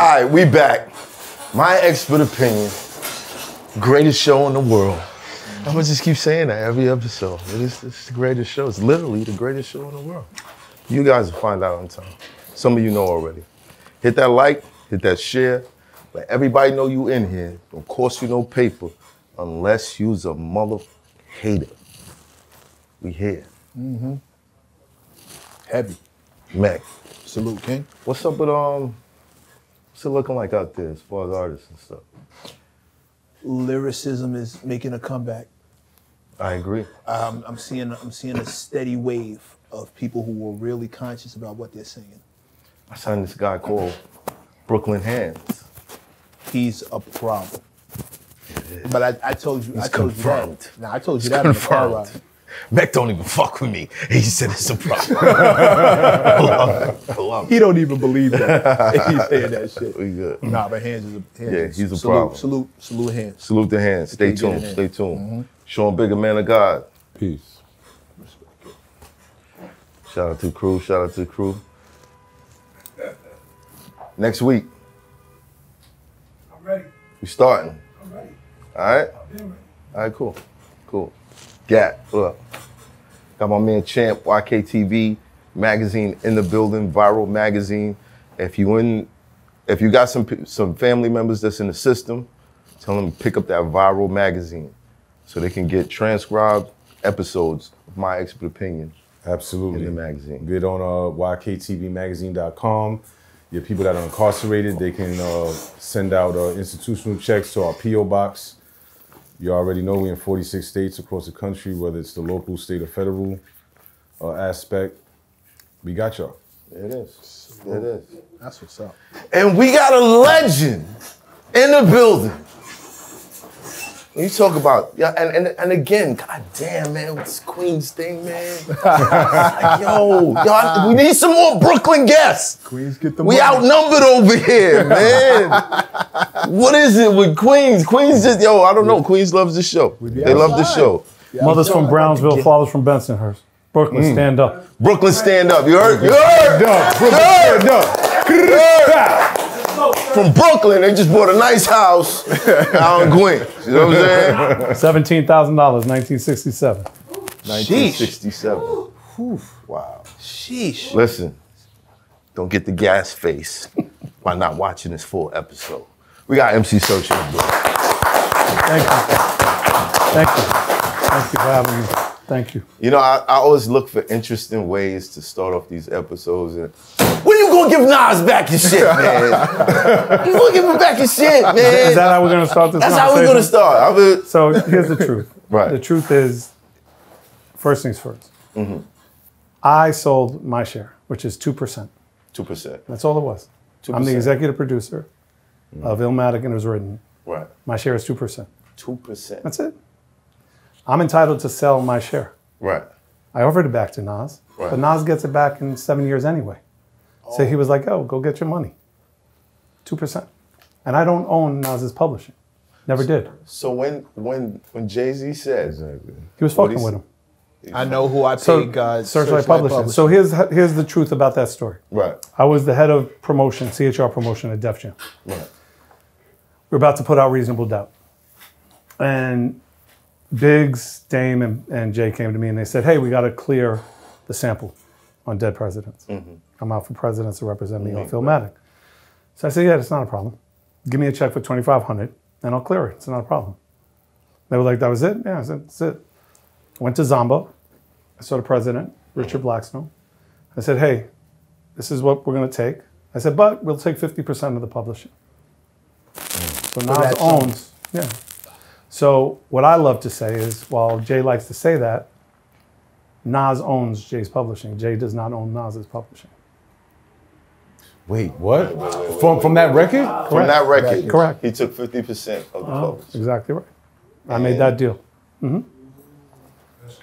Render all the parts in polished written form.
right, we back. My expert opinion, greatest show in the world. I'm gonna just keep saying that every episode. It's the greatest show. It's literally the greatest show in the world. You guys will find out in time. Some of you know already. Hit that like, hit that share. Let everybody know you in here. Don't cost you no paper unless you's a mother hater. We here. Mm-hmm. Heavy. MECC. Salute, King. What's up with what's it looking like out there as far as artists and stuff? Lyricism is making a comeback. I agree. I'm seeing a steady wave of people who are really conscious about what they're saying. I signed this guy called Brooklyn Hands. He's a problem. But I told you, It's I told confirmed. you that. Nah, I told you that in the car ride. MECC don't even fuck with me. He said it's a problem. I love it. He don't even believe that. He's saying that shit. We good. Nah, but Hands is He's a problem. Salute Hands. Salute the Hands. Stay tuned. Stay tuned. Mm-hmm. Sean Bigger, man of God. Peace. Shout out to the crew. Shout out to the crew. Next week. I'm ready. We starting. I'm ready. All right? I've been ready. All right, cool. Cool. Gat, what up? Got my man Champ, YKTV magazine in the building, Viral Magazine. If you got some family members that's in the system, tell them to pick up that Viral Magazine so they can get transcribed episodes of My Expert Opinion. Absolutely. In the magazine. Get on YKTVmagazine.com. Your people that are incarcerated, they can send out institutional checks to our P.O. box. You already know we're in 46 states across the country, whether it's the local, state, or federal aspect. We got y'all. It is. It is. That's what's up. And we got a legend in the building. You talk about, yeah, and again, goddamn, man, with this Queens thing, man. Like, yo, we need some more Brooklyn guests. Queens get the We money. outnumbered over here, man. What is it with Queens? Queens just, I don't know. Queens loves the show. They love the show. Mothers from Brownsville, fathers from Bensonhurst. Brooklyn, stand up. Brooklyn, stand up. You heard? You heard? Stand up. From Brooklyn, they just bought a nice house out in Queens. You know what I'm saying? $17,000, 1967. 1967. Wow. Sheesh. Listen, don't get the gas face by not watching this full episode. We got MC Serch in the book. Thank you. Thank you. Thank you for having me. Thank you. You know, I always look for interesting ways to start off these episodes. And when you gonna give Nas back his shit, man? You gonna give him back his shit, man? Is that how we're gonna start this That's how we're gonna start. So here's the truth. Right. The truth is, first things first. Mm-hmm. I sold my share, which is 2%. 2%. That's all it was. 2%. I'm the executive producer of Illmatic, and it was written. Right. My share is 2%. 2%. That's it. I'm entitled to sell my share. Right. I offered it back to Nas, Right. but Nas gets it back in 7 years anyway. So he was like, "Oh, go get your money." 2%. And I don't own Nas's publishing. Never did. So when Jay-Z said He was fucking with him. I know who I paid, guys. Searchlight Publishing. So here's the truth about that story. Right. I was the head of promotion, CHR promotion at Def Jam. Right. We're about to put out Reasonable Doubt. And Biggs, Dame, and Jay came to me and they said, "Hey, we got to clear the sample on Dead Presidents. I'm out for presidents to represent me on Filmatic." So I said, "Yeah, that's not a problem. Give me a check for $2,500 and I'll clear it. It's not a problem." They were like, "That was it?" Yeah, I said, "That's it." Went to Zomba. I saw the president, Richard Blackstone. I said, "Hey, this is what we're going to take." I said, "But we'll take 50% of the publishing." So Nas owns, yeah. So what I love to say is, while Jay likes to say that, Nas owns Jay's publishing. Jay does not own Nas's publishing. Wait, what? From that record? From that record, Correct. He took 50% of the publishing. Exactly right. I made that deal.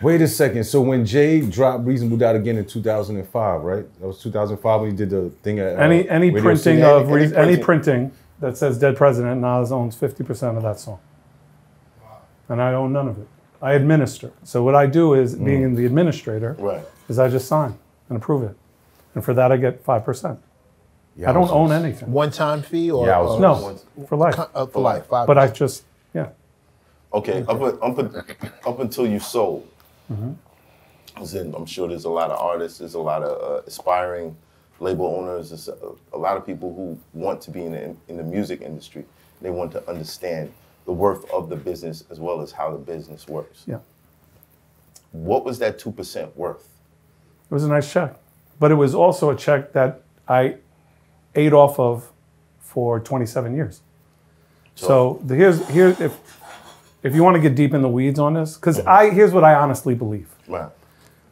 Wait a second. So when Jay dropped Reasonable Doubt again in 2005, right? That was 2005 when he did the thing at Any Radio printing City. of any printing that says Dead President, Nas owns 50% of that song. And I own none of it. I administer. So what I do is, being the administrator, Right. is I just sign and approve it. And for that I get 5%. Yeah, I don't own anything. One-time fee or Yeah, I was- No, for life. for life. 5%. But I just, yeah. Okay, up until you sold, as in, I'm sure there's a lot of artists, there's a lot of aspiring label owners, there's a lot of people who want to be in the music industry. They want to understand the worth of the business as well as how the business works. Yeah. What was that 2% worth? It was a nice check. But it was also a check that I ate off of for 27 years. So here's if you want to get deep in the weeds on this, because here's what I honestly believe. Right.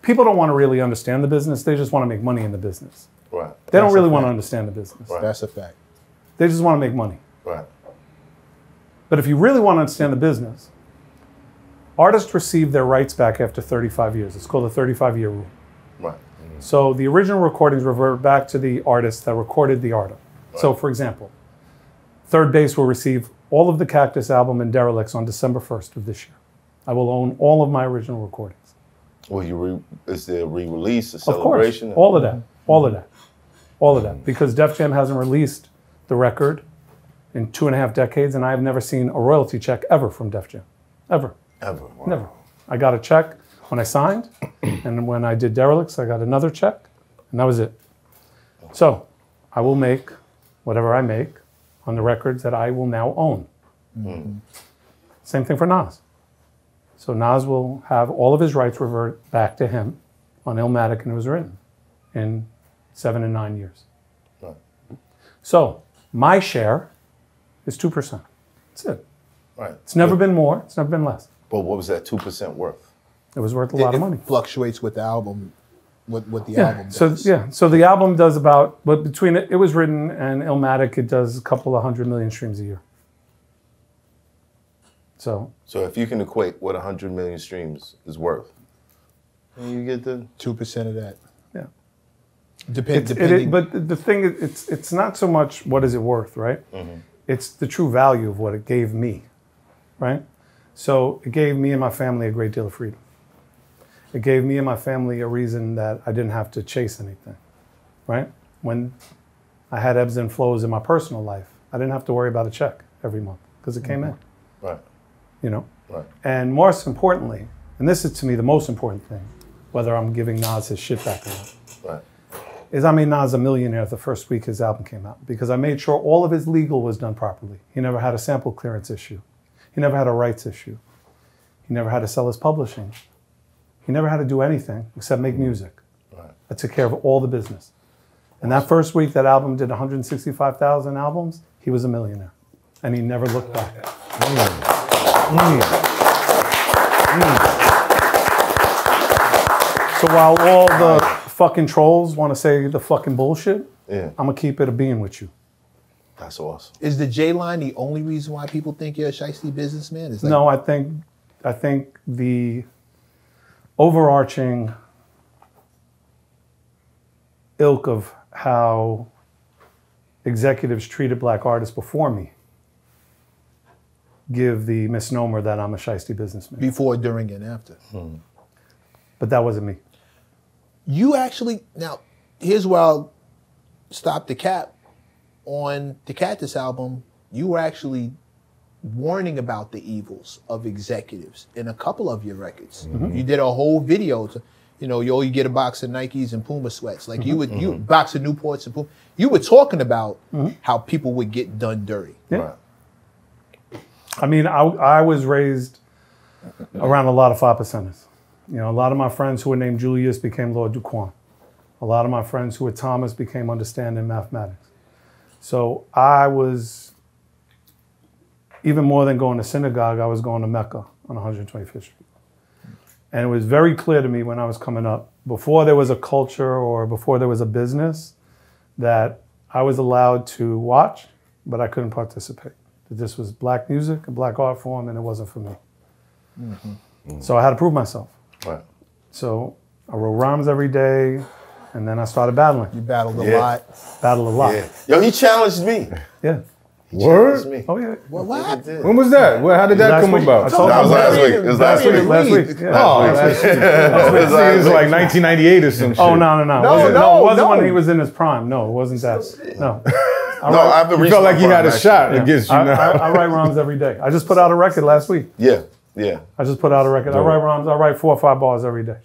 People don't want to really understand the business. They just want to make money in the business. Right. They don't really want to understand the business. Right. That's a fact. They just want to make money. Right. But if you really want to understand the business, artists receive their rights back after 35 years. It's called the 35-year rule. Right. So the original recordings revert back to the artist that recorded the artist. So for example, Third Base will receive all of the Cactus album and Derelicts on December 1st of this year. I will own all of my original recordings. Well, is there a re-release, a Of course, celebration? all of that, all of that, all of that. Because Def Jam hasn't released the record in 2.5 decades, and I have never seen a royalty check ever from Def Jam, ever. Ever. Wow. Never. I got a check when I signed, and when I did Derelicts, I got another check, and that was it. So I will make whatever I make on the records that I will now own. Same thing for Nas. So Nas will have all of his rights revert back to him on Illmatic, and it was written in 7 and 9 years. Right. So my share is 2%. That's it. Right. It's never been more. It's never been less. But what was that 2% worth? It was worth a lot of money. Fluctuates with the album, what the album So does. so the album does about, but between it was written and Illmatic, it does a couple of 100 million streams a year. So if you can equate what 100 million streams is worth, then you get the 2% of that. yeah, Depending. but the thing is, it's not so much what is it worth, right? It's the true value of what it gave me, right? So it gave me and my family a great deal of freedom. It gave me and my family a reason that I didn't have to chase anything, right? When I had ebbs and flows in my personal life, I didn't have to worry about a check every month because it came in, right. you know? Right. And most importantly, and this is to me the most important thing, whether I'm giving Nas his shit back or not, Right. is I made Nas a millionaire the first week his album came out because I made sure all of his legal was done properly. He never had a sample clearance issue. He never had a rights issue. He never had to sell his publishing. He never had to do anything except make music. Right. I took care of all the business. And that first week that album did 165,000 albums, he was a millionaire. And he never looked back. So while all the fucking trolls want to say the fucking bullshit, Yeah. I'm going to keep it a being with you. That's awesome. Is the J line the only reason why people think you're a shiesty businessman? Is like, No, I think the overarching ilk of how executives treated black artists before me give the misnomer that I'm a shiesty businessman. before, during, and after. But that wasn't me. You actually, now, here's where I'll stop the cap. On the Cactus album, you were actually warning about the evils of executives in a couple of your records. You did a whole video to, you get a box of Nikes and Puma sweats. Like you box of Newports and Puma. You were talking about how people would get done dirty. Yeah. Right. I mean, I was raised around a lot of 5%ers. A lot of my friends who were named Julius became Lord Duquan. A lot of my friends who were Thomas became understanding mathematics. So I was, even more than going to synagogue, I was going to MECC on 125th Street. And it was very clear to me when I was coming up, before there was a culture or before there was a business, that I was allowed to watch, but I couldn't participate. That this was black music, a black art form, and it wasn't for me. So I had to prove myself. Right. So I wrote rhymes every day, and then I started battling. You battled a Yeah. lot. Battled a lot. Yeah. Yo, he challenged me. Yeah. Word? It's me. Oh yeah. What happened? When was that? How did that Last come week. about? I told That was you. last week. It was last week. Last week. Yeah. Last week. It was like 1998 or some shit. Oh no. No, It wasn't no. when he was in his prime. No, it wasn't that. No. No, I've been You felt like he had a shot against you I now. write rhymes every day. I just put out a record last week. Yeah. I just put out a record. I write rhymes. I write 4 or 5 bars every day.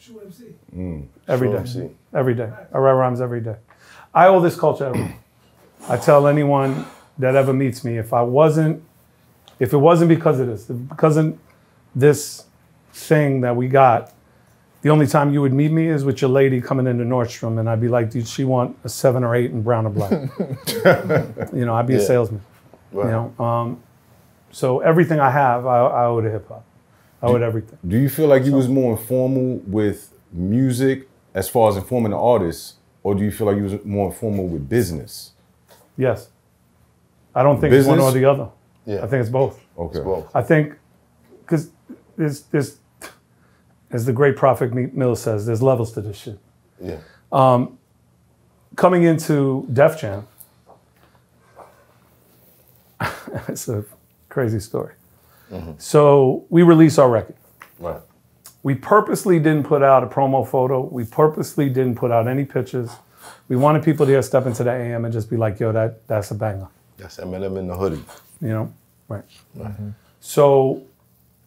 Every day. MC. Every day. I write rhymes every day. I owe this culture everything. I tell anyone that ever meets me, if it wasn't because of this, because of this thing that we got, the only time you would meet me is with your lady coming into Nordstrom, and I'd be like, "Dude, she want a 7 or 8 in brown or black." You know, I'd be a salesman. Right. You know, so everything I have, I owe to hip hop. I owe it everything. Do you feel like you was more informal with music as far as informing the artists, or do you feel like you was more informal with business? Yes. I don't think it's one or the other. Yeah. I think it's both. Okay. Well, I think, because there's, as the great Prophet Mill says, there's levels to this shit. yeah. Coming into Def Jam, it's a crazy story. So we release our record. Right. We purposely didn't put out a promo photo. We purposely didn't put out any pictures. We wanted people to step into the AM and just be like, yo, that's a banger. That's Eminem in the hoodie. You know? Right. So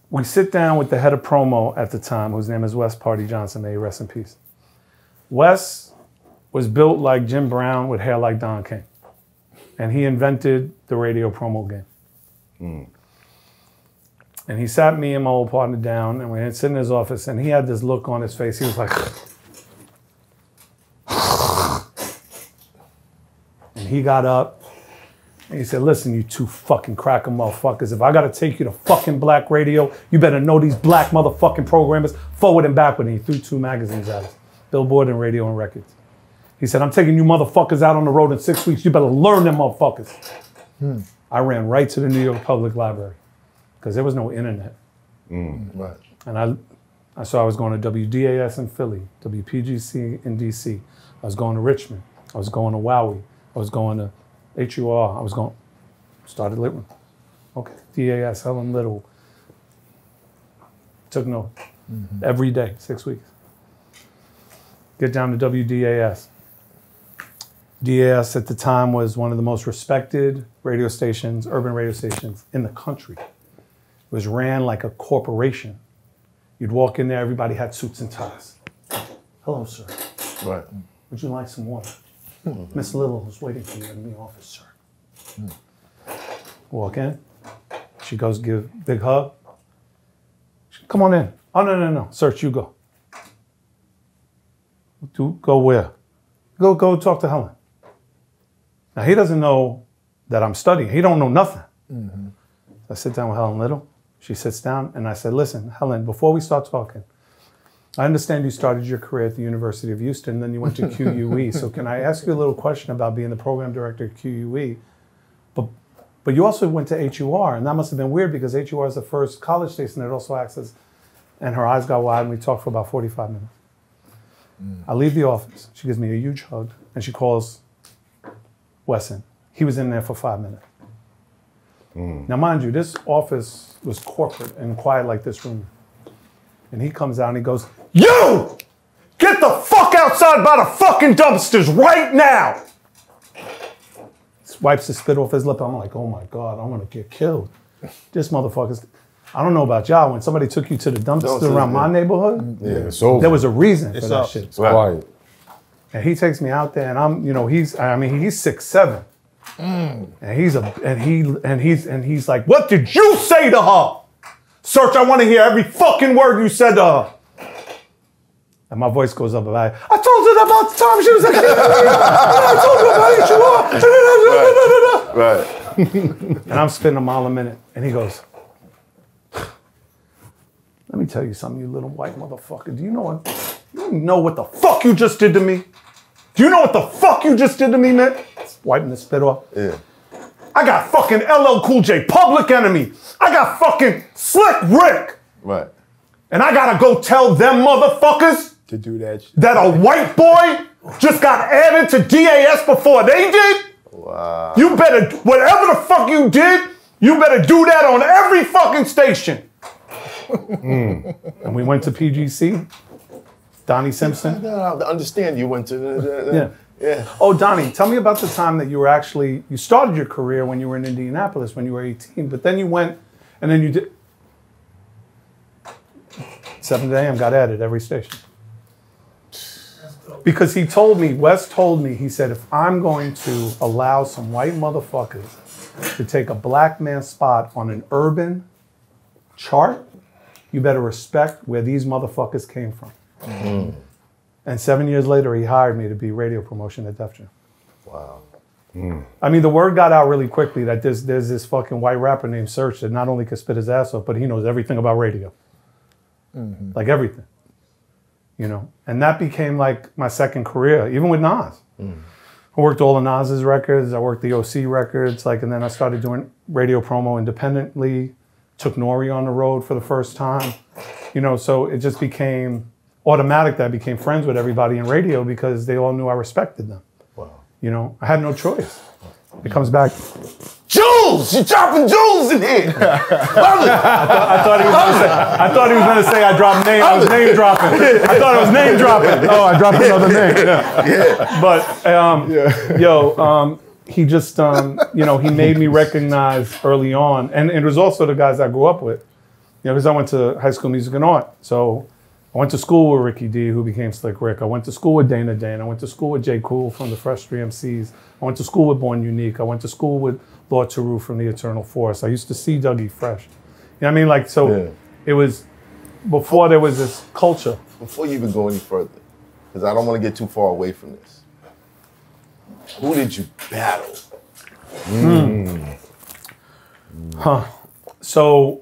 we sit down with the head of promo at the time, whose name is Wes Party Johnson, may he rest in peace. Wes was built like Jim Brown with hair like Don King. And he invented the radio promo game. And he sat me and my old partner down, and we had sit in his office, and he had this look on his face. He was like, and he got up, and he said, listen, you two fucking cracker motherfuckers, if I gotta take you to fucking black radio, you better know these black motherfucking programmers forward and backward. And he threw 2 magazines at us, Billboard and Radio and Records. He said, I'm taking you motherfuckers out on the road in 6 weeks. You better learn them motherfuckers. I ran right to the New York Public Library because there was no internet. Right. And I saw I was going to WDAS in Philly, WPGC in DC. I was going to Richmond. I was going to Wowie. I was going to HUR. I was going, started Litman. Okay, DAS, Helen Little. Took note. Every day, 6 weeks. Get down to WDAS. DAS at the time was one of the most respected radio stations, urban radio stations in the country. It was ran like a corporation. You'd walk in there, everybody had suits and ties. Hello, sir. Right. Would you like some water? Miss Little is waiting for you in the office, sir. Walk in. She goes give big hug. Come on in. Oh, no. Serch, you go. Go where? Go talk to Helen. Now, he doesn't know that I'm studying. He don't know nothing. I sit down with Helen Little. She sits down, and I said, listen, Helen, before we start talking, I understand you started your career at the University of Houston, then you went to QUE. So can I ask you a little question about being the program director at QUE? But you also went to HUR, and that must have been weird because HUR is the first college station that also acts as, and her eyes got wide, and we talked for about 45 minutes. I leave the office. She gives me a huge hug, and she calls Wes in. He was in there for 5 minutes. Now, mind you, this office was corporate and quiet like this room. And he comes out and he goes, you! Get the fuck outside by the fucking dumpsters right now! Wipes the spit off his lip. I'm like, oh my God, I'm gonna get killed. This motherfucker's, I don't know about y'all, when somebody took you to the dumpster around my neighborhood, It's over. there was a reason for that up. shit. It's quiet. And he takes me out there, and I'm, you know, he's 6'7", and he's like, what did you say to her? Serch, I want to hear every fucking word you said to her. And my voice goes up about it. I told her about the time she was like, I told her about you. Right. And I'm spitting a mile a minute, and he goes, let me tell you something, you little white motherfucker. Do you know what the fuck you just did to me? Do you know what the fuck you just did to me, man? Wiping the spit off. Yeah. I got fucking LL Cool J, Public Enemy. I got fucking Slick Rick. Right. And I gotta go tell them motherfuckers To do that shit. that a white boy just got added to DAS before they did? Wow. You better, whatever the fuck you did, you better do that on every fucking station. And we went to PGC. Donnie Simpson. I understand you went to Yeah. Yeah. Oh, Donnie, tell me about the time that you were actually, you started your career when you were in Indianapolis when you were 18, but then you went and then you did, 7 a.m. got added every station. Because he told me, Wes told me, he said, if I'm going to allow some white motherfuckers to take a black man's spot on an urban chart, you better respect where these motherfuckers came from. Mm. And 7 years later, he hired me to be radio promotion at Def Jam. Wow. Mm. I mean, the word got out really quickly that there's this fucking white rapper named Serch that not only can spit his ass off, but he knows everything about radio. Mm-hmm. Like everything. You know? And that became like my second career, even with Nas. Mm. I worked all of Nas's records. I worked the OC records. Like, and then I started doing radio promo independently. Took Nori on the road for the first time. You know, so it just became automatic that I became friends with everybody in radio because they all knew I respected them. Wow. You know, I had no choice. It comes back. Jules! You're dropping jewels in here! I thought he was gonna say I dropped name. I was name dropping. I thought I was name dropping. Oh, I dropped another name. Yeah. But he just you know, he made me recognize early on, and it was also the guys I grew up with. You know, because I went to High School Music and Art, so I went to school with Ricky D, who became Slick Rick. I went to school with Dana Dane. I went to school with J. Cool from the Fresh 3 MCs. I went to school with Born Unique. I went to school with Lord Taru from the Eternal Force. I used to see Dougie Fresh. You know what I mean? Like, so it was before there was this culture. Before you even go any further, because I don't want to get too far away from this. Who did you battle? So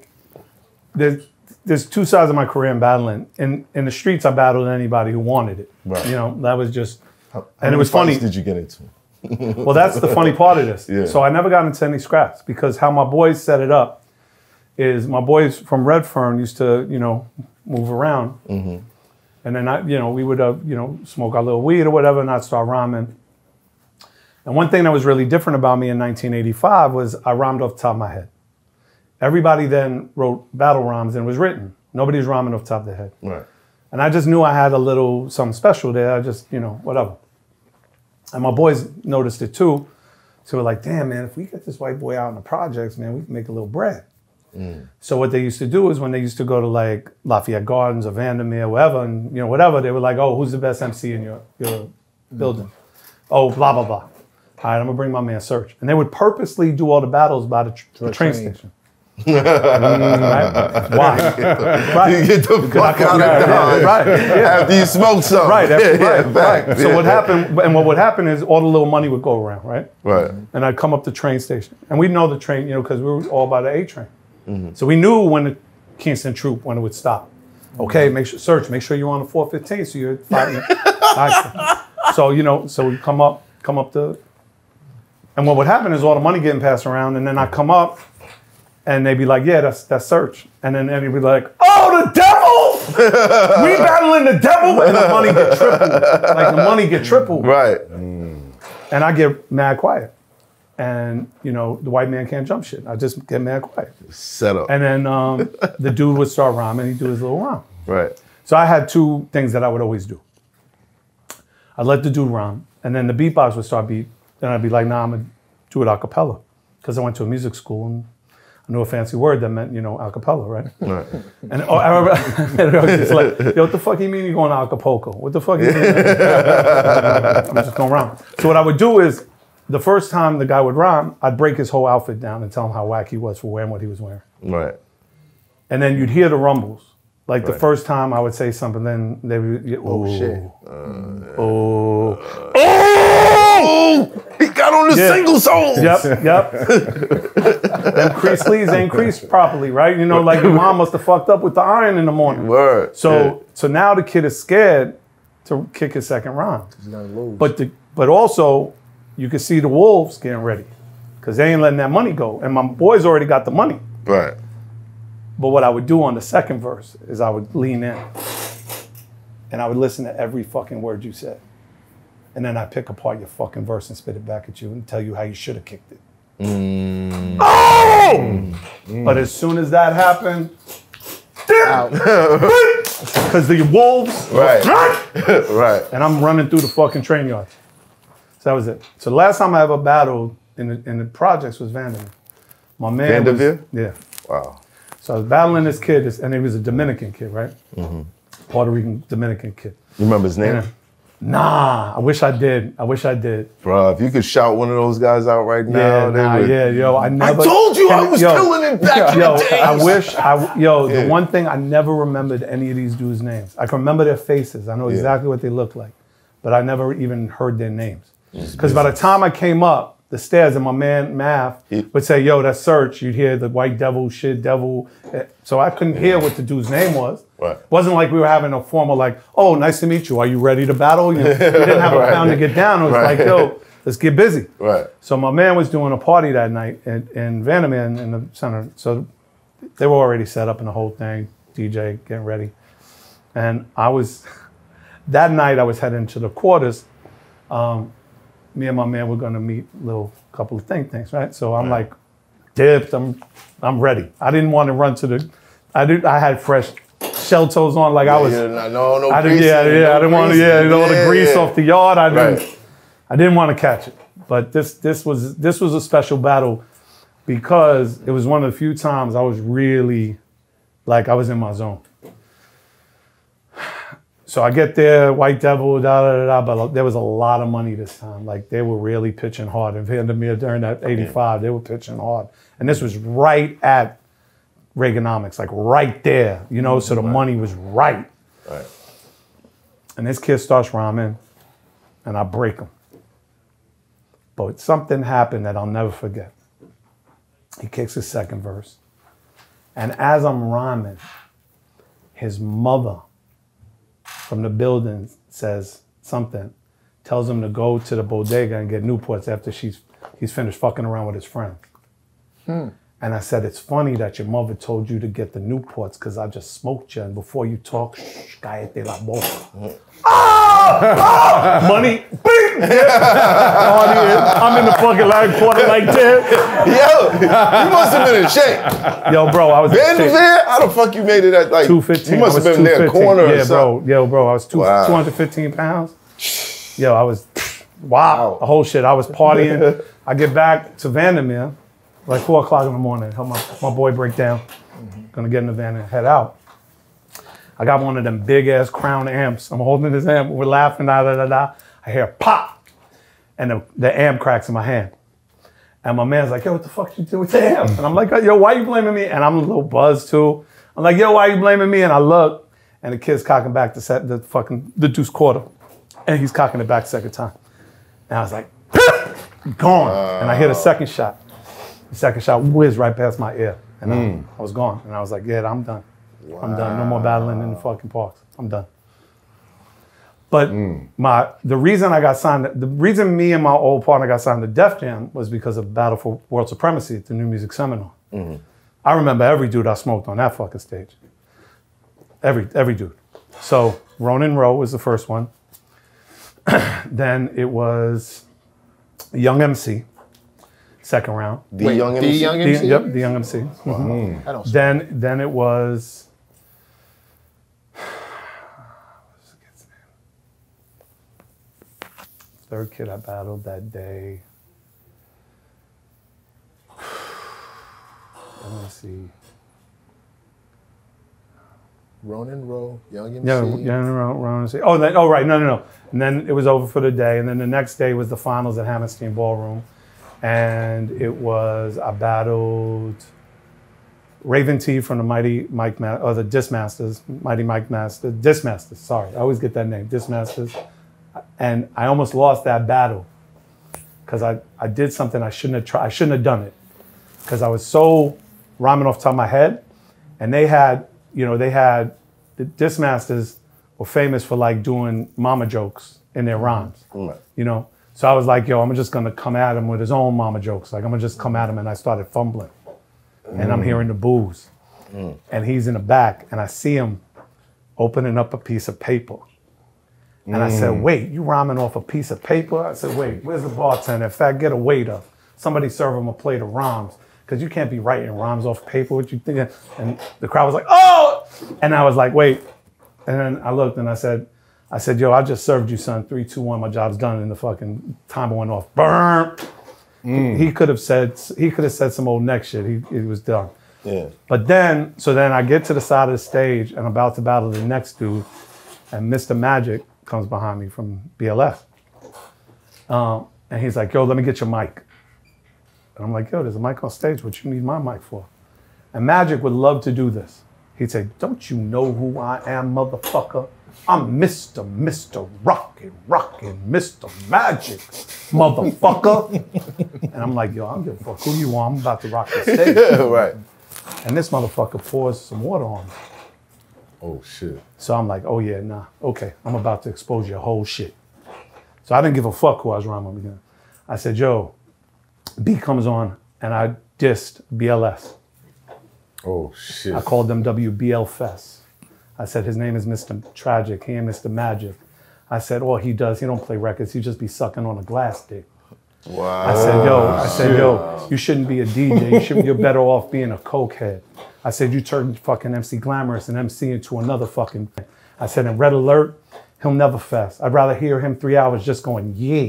there's two sides of my career in battling. In the streets, I battled anybody who wanted it. Right. You know, that was just, How and it was funny. fights did you get into? Well, that's the funny part of this. Yeah. So I never got into any scraps because how my boys set it up is my boys from Redfern used to, you know, move around. Mm-hmm. And then we would, smoke our little weed or whatever, and I'd start rhyming. And one thing that was really different about me in 1985 was I rhymed off the top of my head. Everybody then wrote battle rhymes and it was written. Nobody was rhyming off the top of their head. Right. And I just knew I had a little something special there. I just, whatever. And my boys noticed it too. So we're like, damn, man, if we get this white boy out in the projects, man, we can make a little bread. Mm. So what they used to do is when they used to go to like Lafayette Gardens or Vandermeer, wherever, and whatever, they were like, oh, who's the best MC in your building? Oh, blah, blah, blah. All right, I'm gonna bring my man Serch. And they would purposely do all the battles by the train station. Right? Why? Right. You get the fuck out of town. Right. Yeah. After you smoke something. Right. Back. So what happened, and what would happen is all the little money would go around, right? Right. And I'd come up the train station. And we'd know the train, because we were all by the A train. Mm-hmm. So we knew when the Kingston troop, when it would stop. Okay, make sure you're on the 415, so you're 5 minutes. So, so we come up the, and what would happen is all the money getting passed around, and then I come up, and they'd be like, yeah, that's Serch. And then they'd be like, oh, the devil! We battling the devil, and the money get tripled. Like the money get tripled. Right. And I get mad quiet. And, the white man can't jump shit. I just get mad quiet. Set up. And then the dude would start rhyming, he'd do his little rhyme. Right. So I had two things that I would always do. I'd let the dude rhyme, and then the beatbox would start beat. Then I'd be like, nah, I'm gonna do it a cappella. Because I went to a music school and I knew a fancy word that meant, a cappella, right? Right. And I remember, it's like, yo, what the fuck you mean you're going to Acapulco? What the fuck you mean? I'm just going rhyme. So what I would do is, the first time the guy would rhyme, I'd break his whole outfit down and tell him how whack he was for wearing what he was wearing. Right. And then you'd hear the rumbles. Like the first time I would say something, then they would, shit. Oh! He got on the single soul. Yep. Them crease sleeves ain't creased properly, right? Like your mom must have fucked up with the iron in the morning. Word. So now the kid is scared to kick his second rhyme. He's gonna lose. But also, you can see the wolves getting ready because they ain't letting that money go. And my boys already got the money. Right. But what I would do on the second verse is I would lean in and I would listen to every fucking word you said. and then I pick apart your fucking verse and spit it back at you and tell you how you should have kicked it. But as soon as that happened, because the wolves, Right. and I'm running through the fucking train yard. So that was it. So the last time I ever battled in the projects was Vandermeer. My man Vandermeer? Yeah. Wow. So I was battling this kid, and he was a Dominican kid, right? Puerto Rican Dominican kid. You remember his name? Nah, I wish I did. Bro, if you could shout one of those guys out right now, I never. I told you I was killing it back in the days. The one thing I never remembered any of these dudes' names. I can remember their faces. I know exactly what they look like, but I never even heard their names. Because by the time I came up the stairs and my man Math would say, yo, that's Serch. You'd hear the white devil, shit devil. So I couldn't hear what the dude's name was. Right. It wasn't like we were having a formal like, oh, nice to meet you. Are you ready to battle? You didn't have a pound to get down. It was like, yo, let's get busy. Right. So my man was doing a party that night in Vandermeer in the center. So they were already set up in the whole thing, DJ getting ready. And that night I was heading to the quarters. Me and my man were gonna meet a couple of things, right? So I'm like, dipped, I'm ready. I didn't want to run to I had fresh shell toes on, like I was. No grease. I didn't want to, all the grease off the yard. I didn't want to catch it. But this was a special battle because it was one of the few times I was really, like I was in my zone. So I get there, White Devil, but there was a lot of money this time. Like they were really pitching hard. In Vandermeer during that 85, they were pitching hard. And this was right at Reaganomics, like right there, so the money was right. Right. And this kid starts rhyming and I break him. But something happened that I'll never forget. He kicks his second verse. And as I'm rhyming, his mother from the building says something, tells him to go to the bodega and get Newports after he's finished fucking around with his friends. And I said, it's funny that your mother told you to get the Newports because I just smoked you, and before you talk, shh, cállate la boca. Money, bing! I'm in the fucking line quarter like that. Yo, you must have been in shape. Yo, bro, I was Vandermeer? How the fuck you made it at like 215? You must have been there corner or something. Bro, I was 215 pounds. Yo, I was wow, the whole shit. I was partying. I get back to Vandermeer, like 4 o'clock in the morning. Help my boy break down. Gonna get in the van and head out. I got one of them big ass Crown amps. I'm holding this amp. We're laughing. I hear pop, and the amp cracks in my hand. And my man's like, yo, what the fuck you do with the amp? And I'm like, yo, why you blaming me? And I'm a little buzzed too. I'm like, yo, why you blaming me? And I look, and the kid's cocking back the deuce quarter, and he's cocking it back the second time. And I was like, gone. And I hit a second shot. The second shot whizzed right past my ear, and I was gone. And I was like, yeah, I'm done. Wow. I'm done. No more battling in the fucking parks. I'm done. But the reason I got signed, the reason me and my old partner got signed to Def Jam was because of Battle for World Supremacy at the New Music Seminar. I remember every dude I smoked on that fucking stage. Every dude. So Ronin Rowe was the first one. Then it was Young MC, second round. The Young MC? Yep, the Young MC. Wow. Then it was... Third kid I battled that day. Let me see. Ronin Rowe, Young MC. Yeah, Ronin MC. Oh, right, no. And then it was over for the day. And then the next day was the finals at Hammerstein Ballroom. And I battled Raven T from the Mighty Mike, or the Dismasters, Mighty Mike Master, Dismasters, sorry. I always get that name, Dismasters. And I almost lost that battle because I did something I shouldn't have tried. I shouldn't have done it because I was so rhyming off the top of my head. And they had the Dismasters were famous for like doing mama jokes in their rhymes, So I was like, yo, I'm just gonna come at him with his own mama jokes. Like I'm gonna just come at him, and I started fumbling. And I'm hearing the boos. And he's in the back, and I see him opening up a piece of paper. And I said, wait, you rhyming off a piece of paper? I said, wait, where's the bartender? In fact, get a waiter. Somebody serve him a plate of rhymes. Because you can't be writing rhymes off paper. What you thinking? And the crowd was like, oh! And I was like, wait. And then I looked and I said, yo, I just served you, son. 3, 2, 1, my job's done. And the fucking timer went off. Burn. He could have said some old neck shit. He was done. Yeah. But then I get to the side of the stage and I'm about to battle the next dude. And Mr. Magic comes behind me from BLS. And he's like, yo, let me get your mic. And I'm like, yo, there's a mic on stage. What you need my mic for? And Magic would love to do this. He'd say, don't you know who I am, motherfucker? I'm Mr. Rockin', Mr. Magic, motherfucker. And I'm like, yo, I don't give a fuck who you are. I'm about to rock the stage. Right. And this motherfucker pours some water on me. Oh, shit. So I'm like, oh yeah, nah, okay. I'm about to expose your whole shit. So I didn't give a fuck who I was rhyming with. I said, yo, B comes on, and I dissed BLS. Oh, shit. I called them WBL Fest. I said, his name is Mr. Tragic, he ain't Mr. Magic. I said, all he does, he don't play records, he just be sucking on a glass dick. Wow. I said, yo, you shouldn't be a DJ, you're better off being a cokehead. I said, you turned fucking MC Glamorous and MC into another fucking thing. I said, in Red Alert, he'll never fest. I'd rather hear him 3 hours just going, yeah.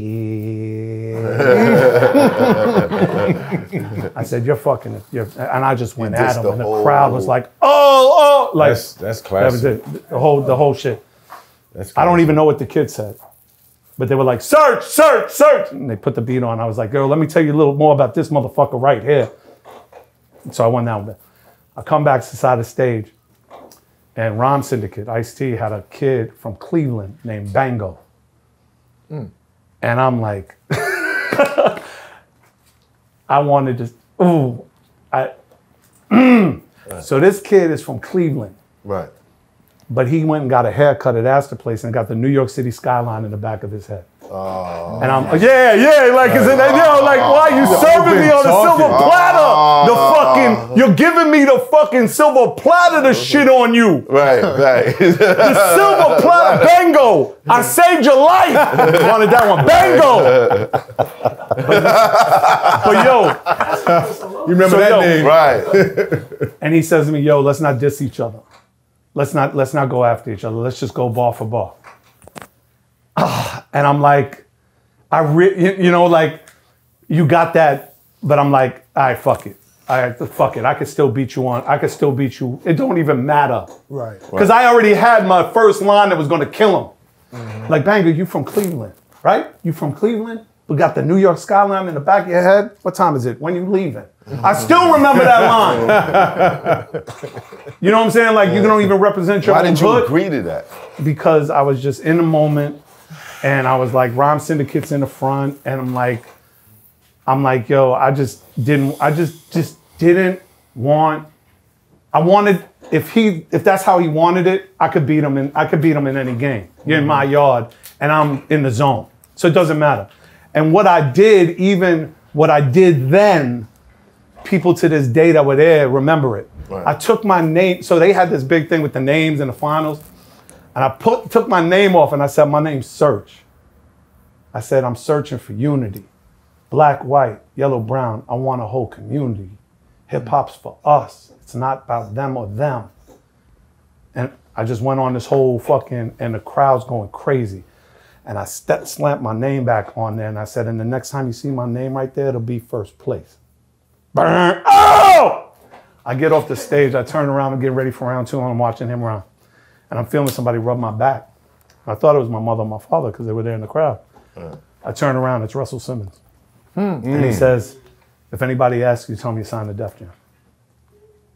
I said, you're fucking, and I just went at him, and the crowd was like, oh, like that's classic. That was it, the whole shit. That's I don't even know what the kids said, but they were like, Serch, Serch, Serch, and they put the beat on. I was like, girl, let me tell you a little more about this motherfucker right here. So I went down there. I come back to the side of the stage, and Rhyme Syndicate, Ice-T, had a kid from Cleveland named Bango. And I'm like, I wanted to, So this kid is from Cleveland. Right. But he went and got a haircut at Astor Place and got the New York City skyline in the back of his head. Oh. And I'm like, like, is it, yo, like, why you serving me on the silver platter? The fucking, you're giving me the fucking silver platter to shit on you. Right. The silver platter, Bango, I saved your life. Wanted that one, Bango. But yo, You remember that name? Right. and he says to me, yo, let's not diss each other. Let's not go after each other. Let's just go bar for bar. And I'm like, like, you got that, but I'm like, all right, fuck it. I could still beat you on. I could still beat you. It don't even matter. Right. Because I already had my first line that was going to kill him. Like, Banger, you from Cleveland, right? You from Cleveland? We got the New York skyline in the back of your head. What time is it? When you leaving? I still remember that line. You know what I'm saying? Like, you don't even represent your own Why didn't you hood. agree to that? Because I was just in the moment, and I was like, Rhyme Syndicate's in the front, and I'm like, yo, I just didn't want. I wanted, if that's how he wanted it, I could beat him in any game. You're in my yard, and I'm in the zone, so it doesn't matter. And what I did then, people to this day that were there remember it. Right. I took my name, so they had this big thing with the names in the finals, and I took my name off and I said, my name's Serch. I said, I'm searching for unity. Black, white, yellow, brown, I want a whole community. Hip hop's for us. It's not about them or them. And I just went on this whole fucking, and the crowd's going crazy. And I slammed my name back on there and I said, and the next time you see my name right there, it'll be first place. Burn. Oh! I get off the stage, I turn around and get ready for round 2, and I'm watching him run. And I'm feeling somebody rub my back. I thought it was my mother and my father because they were there in the crowd. I turn around, it's Russell Simmons. And he says, if anybody asks you, tell me you signed the Def Jam.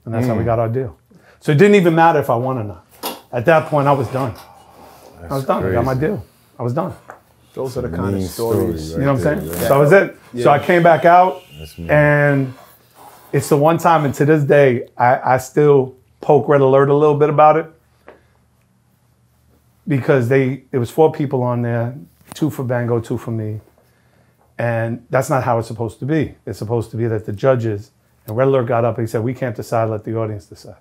And that's how we got our deal. So it didn't even matter if I won or not. At that point, I was done. I was done. I got my deal. I was done. Those are the kind of stories. You know what I'm saying? So that was it. Yeah. So I came back out, and it's the one time, and to this day, I still poke Red Alert a little bit about it. Because it was 4 people on there, 2 for Bango, 2 for me. And that's not how it's supposed to be. It's supposed to be that the judges, and Red Alert got up and he said, we can't decide, let the audience decide.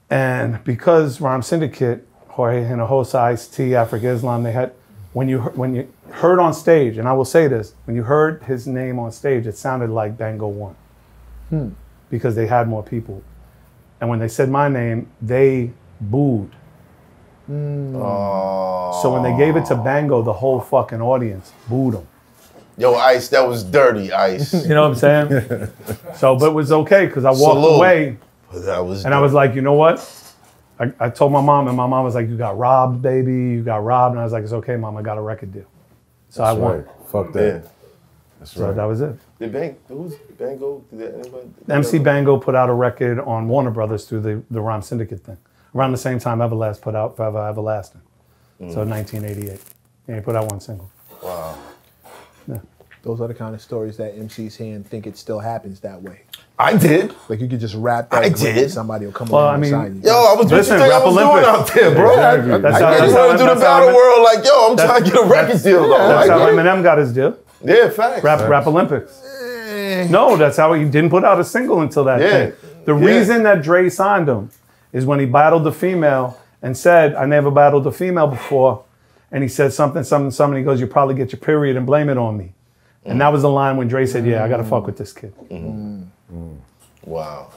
And because Rhyme Syndicate, Jorge Hinojosa, Ice-T, Africa Islam, they had, when you heard on stage, and I will say this, when you heard his name on stage, it sounded like Bango won. Because they had more people. And when they said my name, they booed. So when they gave it to Bango, the whole fucking audience booed him. Yo, Ice, that was dirty, Ice. You know what I'm saying? So, but it was okay because I walked away. That was and I was like, you know what? I told my mom, and my mom was like, you got robbed, baby. You got robbed. And I was like, it's okay, Mom. I got a record deal. So I won. Right. Fuck that. Yeah. That's So right. that was it. Who's Bango? Did anybody? MC Bango put out a record on Warner Brothers through the Rhyme Syndicate thing. Around the same time Everlast put out Forever Everlasting. So 1988. And he put out one single. Wow. Yeah. Those are the kind of stories that MCs hear and think it still happens that way. I did. Like you could just rap that I great did. and somebody will come Well, along I mean, beside you. Yo, I was Listen, what you think Rap I was doing Olympics. out there, bro. Exactly. I That's just how- wanted to do the that's battle how- world like, yo, I'm trying to get a record deal, though. That's Like, how Eminem got his deal. yeah, facts. Rap Olympics. No, that's how he didn't put out a single until that Yeah. thing. The Yeah. reason that Dre signed him is when he battled the female and said, I never battled a female before. And he said something. He goes, you probably get your period and blame it on me. And that was the line when Dre said, yeah, I got to fuck with this kid. Wow.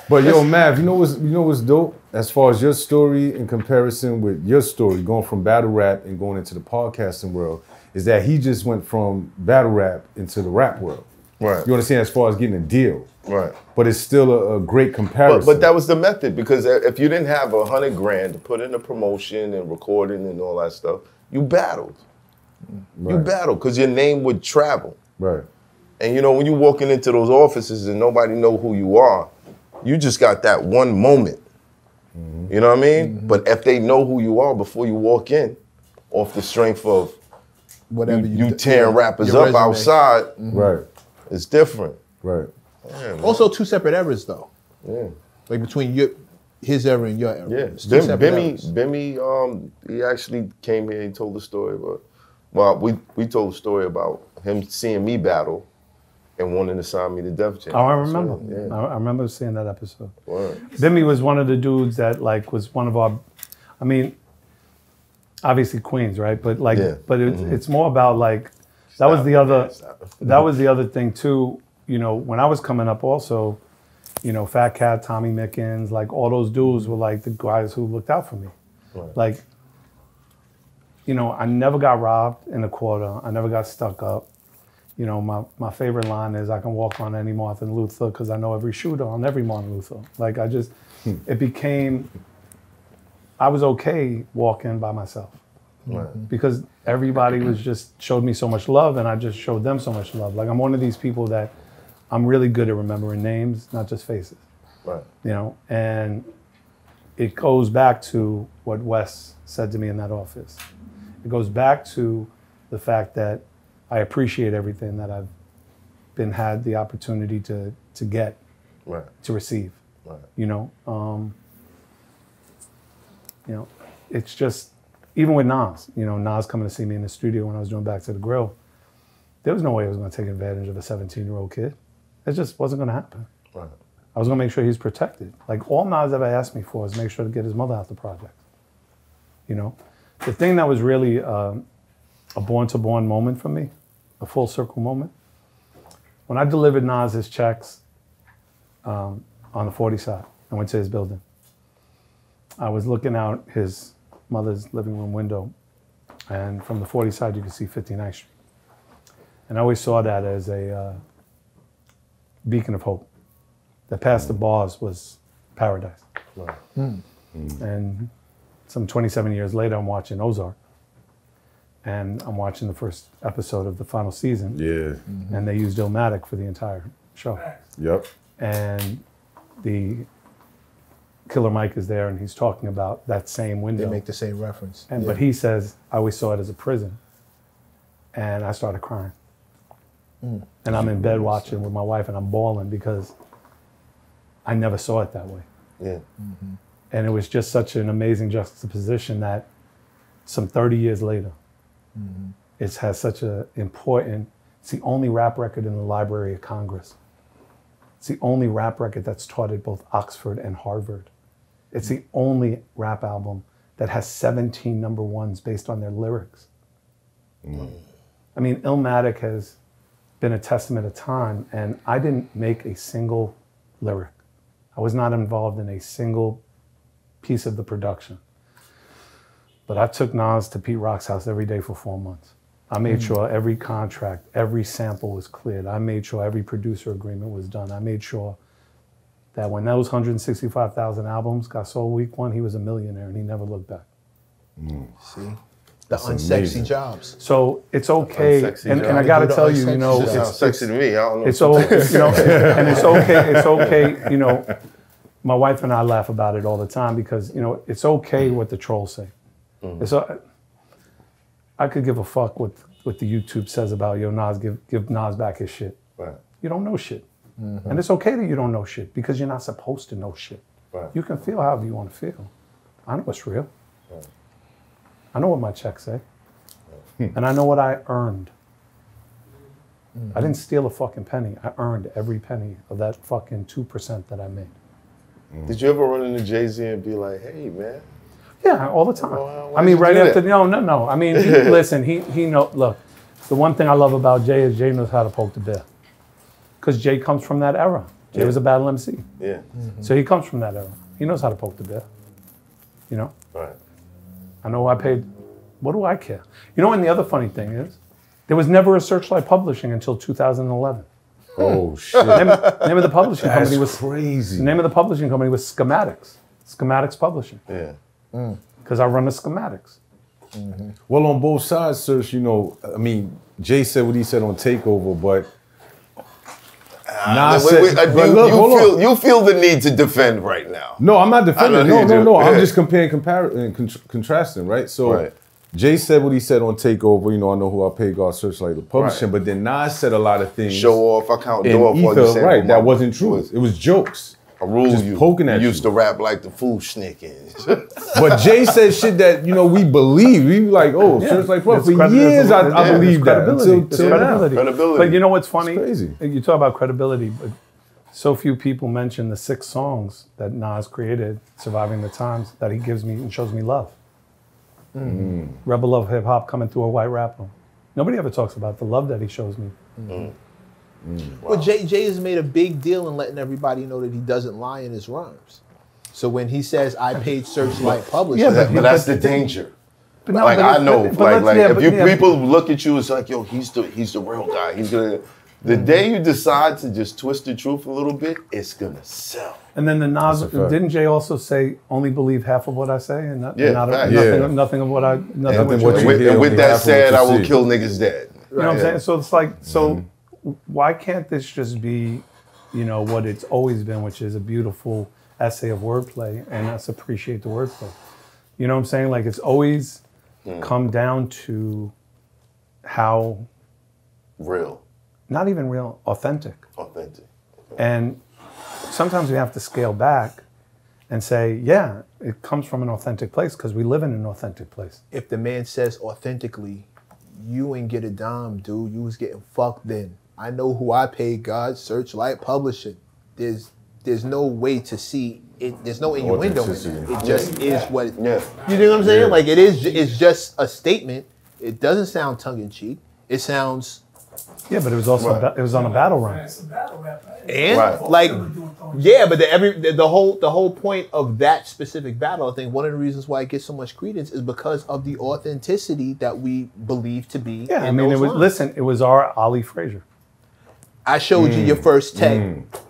But yo, Mav, you know what's dope? As far as your story in comparison with your story, going from battle rap and going into the podcasting world, is that he just went from battle rap into the rap world. Right. You understand? As far as getting a deal. Right. But it's still a great comparison. But that was the method, because if you didn't have $100 grand to put in a promotion and recording and all that stuff, you battled. You battled because your name would travel. Right. And you know, when you walking into those offices and nobody know who you are, you just got that one moment. You know what I mean? But if they know who you are before you walk in, off the strength of Whatever you tearing rappers up outside, Right. it's different. Right. Yeah, man. Also, two separate eras though. Yeah. Like between his era and your era. Yeah, It's two separate eras. Bimmy, he actually came here. He told the story about. Well, we told the story about him seeing me battle, and wanting to sign me to Def Jam. Oh, I remember. So, yeah. I remember seeing that episode. Word. Bimmy was one of the dudes that like was one of our, I mean, obviously Queens, right? But like, Yeah. but it's more about like, that was the other thing too. You know, when I was coming up also, you know, Fat Cat, Tommy Mickens, like all those dudes were like the guys who looked out for me. Right. Like, you know, I never got robbed in a quarter. I never got stuck up. You know, my favorite line is I can walk on any Martin Luther because I know every shooter on every Martin Luther. Like I just, it became, I was okay walking by myself. Right. Because everybody was just showed me so much love and I just showed them so much love. Like I'm one of these people that I'm really good at remembering names, not just faces. Right. You know, and it goes back to what Wes said to me in that office. It goes back to the fact that I appreciate everything that I've had the opportunity to get, Right. to receive. Right. You know, it's just, even with Nas, you know, Nas coming to see me in the studio when I was doing Back to the Grill, there was no way I was going to take advantage of a 17-year-old kid. It just wasn't going to happen. Right. I was going to make sure he's protected. Like all Nas ever asked me for is make sure to get his mother out the project. You know, the thing that was really a born-to-born moment for me, a full circle moment, when I delivered Nas his checks on the 40 side, I went to his building. I was looking out his mother's living room window, and from the 40 side you could see 59th Street. And I always saw that as a beacon of hope. That past the bars was paradise. Right. And some 27 years later, I'm watching Ozark. And I'm watching the first episode of the final season. Yeah. And they used Illmatic for the entire show. Yep. And the Killer Mike is there and he's talking about that same window. They make the same reference. And but he says, I always saw it as a prison. And I started crying. And I'm in bed watching with my wife and I'm bawling because I never saw it that way. Yeah. And it was just such an amazing juxtaposition that some 30 years later, it has such an important, it's the only rap record in the Library of Congress. It's the only rap record that's taught at both Oxford and Harvard. It's the only rap album that has 17 number ones based on their lyrics. I mean, Illmatic has been a testament of time, and I didn't make a single lyric. I was not involved in a single piece of the production. But I took Nas to Pete Rock's house every day for 4 months. I made sure every contract, every sample was cleared. I made sure every producer agreement was done. I made sure that when those 165,000 albums got sold week one, he was a millionaire and he never looked back. See? The unsexy jobs. So it's okay, and I got to tell you, you know, It sounds sexy to me. I don't know. it's okay, you know, and it's okay, you know. My wife and I laugh about it all the time because, you know, it's okay what the trolls say. It's, I could give a fuck what the YouTube says about, yo, Nas, give Nas back his shit. Right. You don't know shit. And it's okay that you don't know shit because you're not supposed to know shit. Right. You can feel however you want to feel. I know what's real. Right. I know what my checks say. And I know what I earned. I didn't steal a fucking penny. I earned every penny of that fucking 2% that I made. Did you ever run into Jay-Z and be like, hey, man? Yeah, all the time. Why I mean, did you right do after, that? no. I mean, listen, he know, look, the one thing I love about Jay is Jay knows how to poke the bear. Because Jay comes from that era. Jay was a battle MC. Yeah. So he comes from that era. He knows how to poke the bear. You know? Right. I know I paid, what do I care? You know, and the other funny thing is, there was never a Searchlight Publishing until 2011. Oh shit! Name of the publishing company was crazy. The name of the publishing company was Schematics. Schematics Publishing. Yeah. Because I run the Schematics. Well, on both sides, Serch, you know, I mean, Jay said what he said on Takeover, but Nas said, but look, hold on. You feel the need to defend right now. No, I'm not defending. I know you do. No. I'm Yeah. just contrasting, right? So Right. Jay said what he said on Takeover. You know, I know who I paid God Searchlight the publishing, Right. but then Nas said a lot of things. Show off. I count And door off while you Ether, saying right? my That wasn't true. was It was jokes. A rule Just you poking at used you. to rap like the fool sneakers. But Jay said shit that, you know, we believe. We like, oh, Searchlight Pro. It's For years, I it's believed that credibility. until It's now. credibility. Credibility. But you know what's funny? It's crazy. You talk about credibility, but so few people mention the 6 songs that Nas created, Surviving the Times, that he gives me and shows me love. Rebel Love Hip Hop coming through a white rapper. Nobody ever talks about the love that he shows me. Well, Jay has made a big deal in letting everybody know that he doesn't lie in his rhymes. So when he says, I paid Searchlight Publishing, Yeah, but that's the danger. But no, Like but I it- know, but let's- yeah, if but you yeah. people look at you, it's like, yo, he's the real guy. He's gonna. The day you decide to just twist the truth a little bit, it's gonna sell. And then the Nas, That's a fact. didn't Jay also say, only believe half of what I say and not, Yeah, and not fact. Yeah. nothing of what I, nothing And what what you you hear. hear. and with only that half of said, what I you will see. kill niggas dead. You know what I'm saying? So it's like, so why can't this just be, you know, what it's always been, which is a beautiful essay of wordplay, and let's appreciate the wordplay. You know what I'm saying? Like it's always come down to how, Real, not even real, authentic. authentic. And sometimes we have to scale back and say, yeah, it comes from an authentic place because we live in an authentic place. if the man says authentically, you ain't get a dime, dude. You was getting fucked then. I know who I paid, God, Searchlight Publishing. There's no way to see it. There's no innuendo in it. It just is what it, Yeah. You know what I'm saying? Yeah. Like it's just a statement. It doesn't sound tongue in cheek. It sounds Yeah, but it was also Right. it was on a battle run. It's a battle rap. and Right. like yeah, but the whole point of that specific battle, I think one of the reasons why it gets so much credence is because of the authenticity that we believe to be. Yeah, I in mean, those it was lines. listen. It was our Ali Frazier. I showed you your first tech.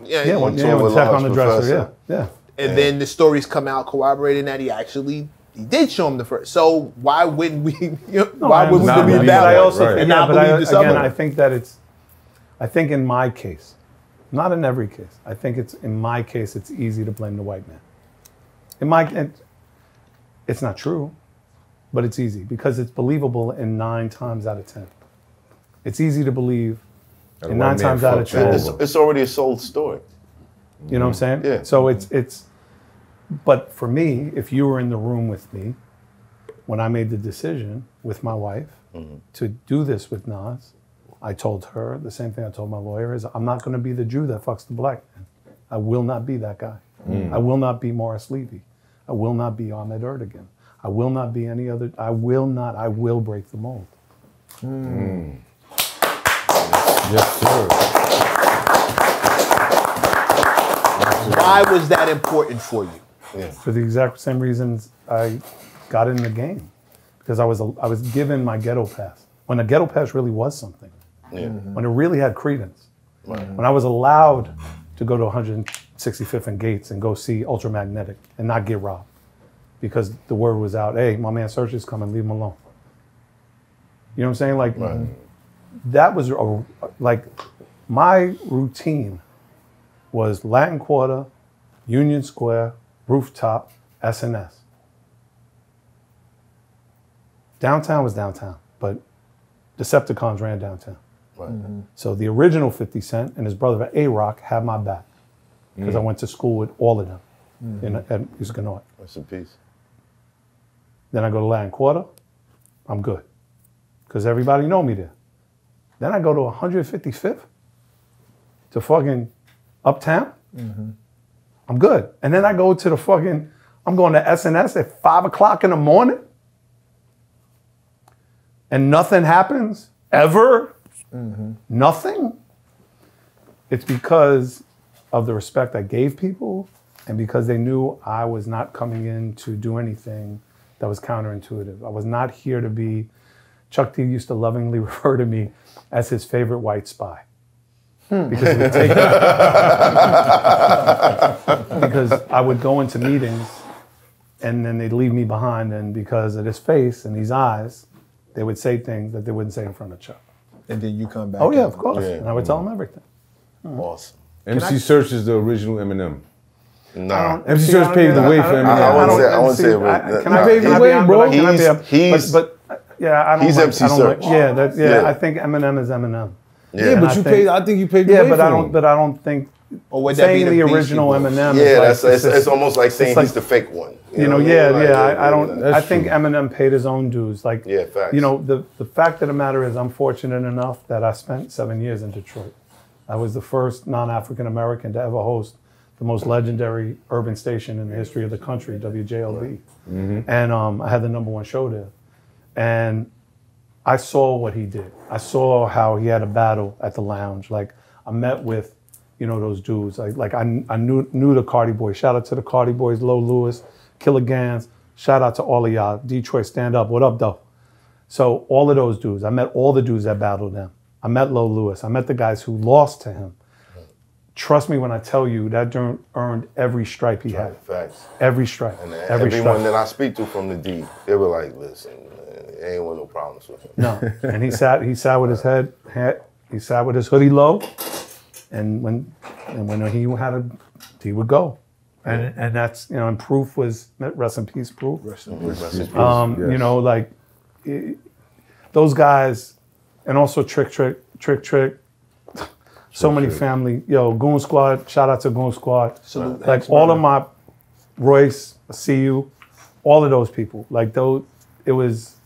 Yeah, when with Tech Large on the dresser. Professor. Yeah. And then the stories come out corroborating that he did show him the first. So why wouldn't we? Why would we understand. believe But that? I one also think- and yeah, not but believe this again, other? I think that I think in my case, not in every case. I think in my case, it's easy to blame the white man. It's not true, but it's easy because it's believable in 9 times out of 10. It's easy to believe That in white 9 man times out of fucked you 10. over. It's already a sold story. You know what I'm saying? Yeah. So it's, but for me, if you were in the room with me when I made the decision with my wife to do this with Nas, I told her the same thing I told my lawyer is I'm not going to be the Jew that fucks the black man. I will not be that guy. I will not be Morris Levy. I will not be Ahmed Erdogan. I will not be any other. I will break the mold. Yes, sir. Why was that important for you? Yeah. For the exact same reasons I got in the game, because I was given my ghetto pass when the ghetto pass really was something. Yeah. When it really had credence. Right. When I was allowed to go to 165th and Gates and go see Ultramagnetic and not get robbed, because the word was out, hey, my man Serch is coming, leave him alone. You know what I'm saying? Like, that was, like, my routine was Latin Quarter, Union Square, Rooftop, S&S. Downtown was downtown, but Decepticons ran downtown. Right. So the original 50 Cent and his brother A-Rock had my back, because I went to school with all of them at Music and Art. Rest in peace. Then I go to Latin Quarter, I'm good, because everybody know me there. Then I go to 155th, to fucking Uptown, I'm good. And then I go to the fucking, I'm going to S&S at 5 o'clock in the morning, and nothing happens, ever, nothing. It's because of the respect I gave people, and because they knew I was not coming in to do anything that was counterintuitive. I was not here to be, Chuck D used to lovingly refer to me as his favorite white spy. Because he would take because I would go into meetings and then they'd leave me behind, and because of his face and these eyes, they would say things that they wouldn't say in front of Chuck. And then you come back. Oh yeah, of course. Yeah. And I would tell him everything. Awesome. MC Serch is the original Eminem. Nah. MC Serch paved the way for Eminem. I wouldn't say it. Can I pave the way, bro? Yeah, I don't. He's like, MC I don't Serch. Like, Yeah. I think Eminem is Eminem. Yeah, but I think you paved the way but for I him. don't. But I don't think. Or would that be saying the Beastie original Boys? Eminem. Yeah, is like, it's almost like saying like, he's the fake one. You know, what yeah, I mean? Like, I don't. that's I think true. Eminem paid his own dues. Like, Yeah, facts. you know, the fact of the matter is, I'm fortunate enough that I spent 7 years in Detroit. I was the first non-African American to ever host the most legendary urban station in the history of the country, WJLB, and I had the #1 show there, and I saw what he did. I saw how he had a battle at the lounge. Like, I met with, you know, those dudes. Like I knew the Cardi Boys. Shout out to the Cardi Boys, Low Lewis, Killer Gans. Shout out to all of y'all. Detroit, stand up. What up, though? So all of those dudes. I met all the dudes that battled them. I met Low Lewis. I met the guys who lost to him. Trust me when I tell you, that dude earned every stripe he had. Facts. Every stripe. And Every everyone stripe. that I speak to from the D, they were like, listen, man, there ain't want no problems with him. No. And he sat with his head, he sat with his hoodie low, and when he had a, he would go. And that's, you know, and Proof was, rest in peace, Proof. Rest in peace. You know, like, those guys, and also Trick. So many family, Goon Squad, shout out to Goon Squad. Salute, like all of my, Royce, I see you, all of those people. Like those, it was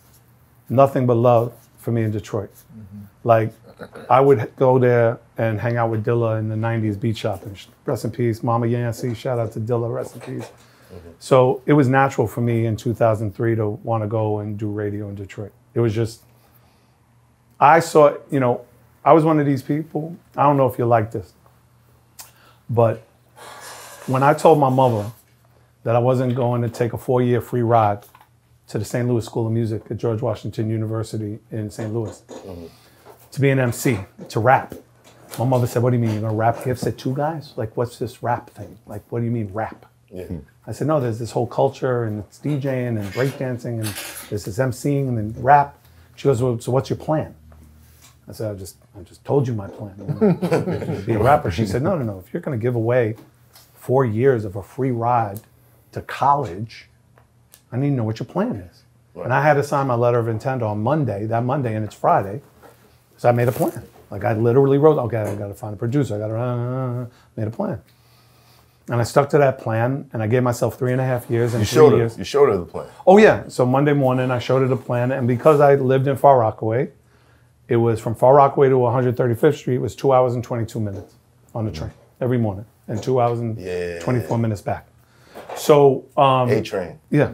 nothing but love for me in Detroit. Like I would go there and hang out with Dilla in the 90s beat shopping. Rest in peace, Mama Yancey, shout out to Dilla, rest in peace. So it was natural for me in 2003 to want to go and do radio in Detroit. It was just, I saw, you know, I was one of these people, I don't know if you're like this, but when I told my mother that I wasn't going to take a 4-year free ride to the St. Louis School of Music at George Washington University in St. Louis to be an MC, to rap, my mother said, what do you mean, you're going to rap gifts at 2 guys? Like, what's this rap thing? Like, what do you mean rap? Yeah. I said, no, there's this whole culture, and it's DJing and breakdancing, and there's this MCing and then rap. She goes, well, so what's your plan? I said, I just told you my plan. Be a rapper. She said, no. If you're going to give away 4 years of a free ride to college, I need to know what your plan is. Right. And I had to sign my letter of intent on that Monday, and it's Friday. So I made a plan. Like I literally wrote, okay, I got to find a producer. I got to made a plan. And I stuck to that plan, and I gave myself 3.5 years and 3 years. You showed her the plan. Oh yeah. So Monday morning, I showed her the plan, and because I lived in Far Rockaway, it was from Far Rockaway to 135th Street. It was 2 hours and 22 minutes on the train every morning, and 2 hours and 24 minutes back. So A train. Yeah.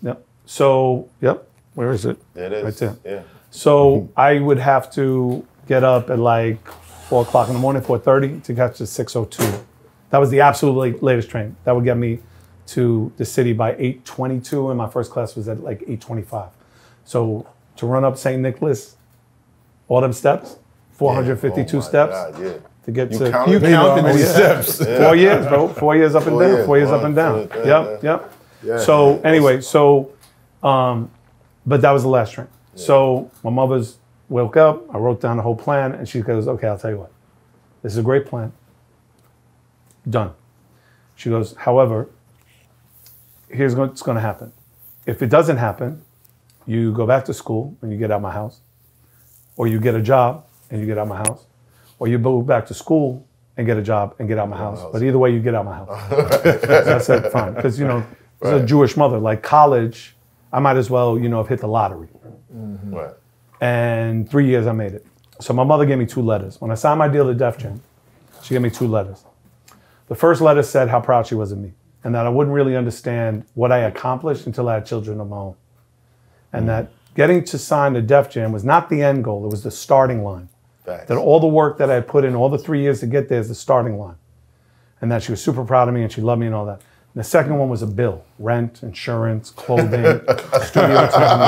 Yep. So, yep, where is it? There it is. Right there. Yeah. So I would have to get up at like 4 o'clock in the morning, 4:30 to catch the 6:02. That was the absolute latest train. That would get me to the city by 8:22, and my first class was at like 8:25. So to run up St. Nicholas, all them steps, 452 steps. God, yeah. To get You to counted many steps. 4 years, bro. 4 years up and down. 4 years up and down. Yep. Yeah. So anyway, but that was the last train. So my mother's woke up. I wrote down the whole plan, and she goes, "Okay, I'll tell you what. This is a great plan. Done." She goes, "However, here's what's going to happen. If it doesn't happen, you go back to school and you get out of my house, or you get a job and you get out of my house, or you go back to school and get a job and get out of my house. But either way, you get out of my house." So I said, fine. Because, you know, as a Jewish mother, like college, I might as well, you know, have hit the lottery. Right. And 3 years I made it. So my mother gave me 2 letters. When I signed my deal to Def Jam, she gave me 2 letters. The first letter said how proud she was of me and that I wouldn't really understand what I accomplished until I had children of my own. And that getting to sign the Def Jam was not the end goal, it was the starting line. Facts. That all the work that I had put in, all the 3 years to get there is the starting line. And that she was super proud of me and she loved me and all that. And the second one was a bill, rent, insurance, clothing, studio time.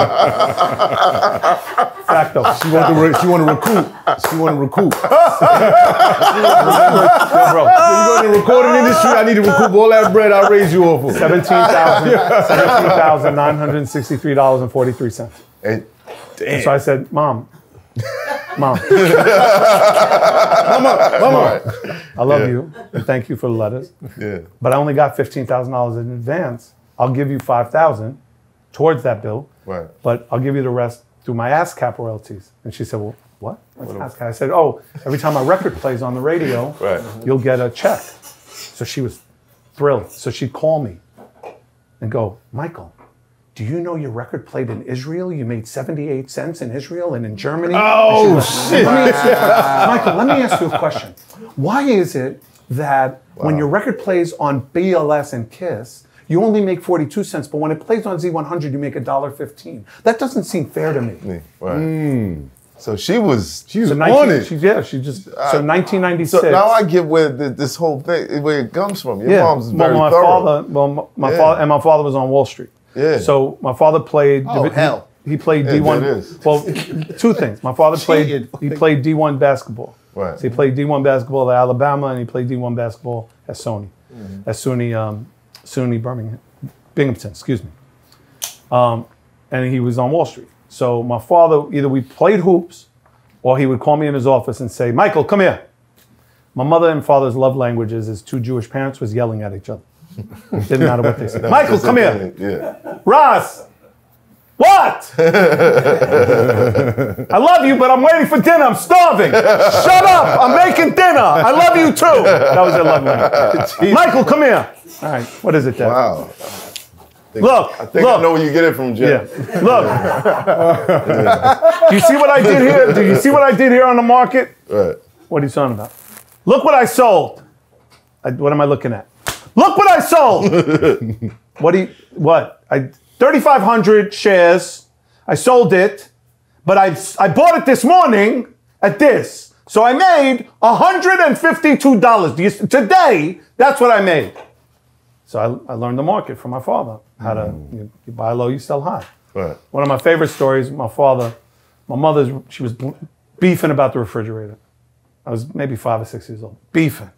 Facto. She want to recruit. She want to recruit. Yo, bro. You go in the recording industry, I need to recoup all that bread I raised you off of. $17,963.43. And And so I said, Mom, Mama, I love you and thank you for the letters. Yeah. But I only got $15,000 in advance. I'll give you $5,000 towards that bill. Right. But I'll give you the rest through my ASCAP royalties. And she said, well, what? What's ASCAP? I said, oh, every time my record plays on the radio, Right. you'll get a check. So she was thrilled. So she'd call me and go, Michael, do you know your record played in Israel? You made 78 cents in Israel and in Germany? Oh, shit. Michael, let me ask you a question. Why is it that when your record plays on BLS and KISS, you only make 42 cents, but when it plays on Z100, you make $1.15? That doesn't seem fair to me. Right. So she was So on it. so 1996. So now I get where this whole thing, where it comes from. Your mom's well, very my thorough. father, my father was on Wall Street. Yeah. So my father played. Oh, hell. He played Yeah, D1. that is. Well, 2 things. My father played. Cheated. He played D1 basketball. Right. So he played D1 basketball at Alabama, and he played D1 basketball at Sony, at SUNY Binghamton. Excuse me. And he was on Wall Street. So my father, either we played hoops, or he would call me in his office and say, Michael, come here. My mother and father's love languages as 2 Jewish parents was yelling at each other. Didn't matter what they said. Michael, come here. Yeah. Ross, what? I love you, but I'm waiting for dinner. I'm starving. Shut up. I'm making dinner. I love you too. That was their love language. Michael, come here. All right. What is it, Dad? Wow. Look. I think I know where you get it from, Jim. Yeah. Look. Do you see what I did here? Do you see what I did here on the market? Right. What are you talking about? Look what I sold. What am I looking at? Look what I sold. What? 3,500 shares. I sold it, but I bought it this morning at this. So I made $152. Today, that's what I made. So I learned the market from my father. How to you buy low, you sell high. Right. One of my favorite stories, my mother, she was beefing about the refrigerator. I was maybe 5 or 6 years old. Beefing.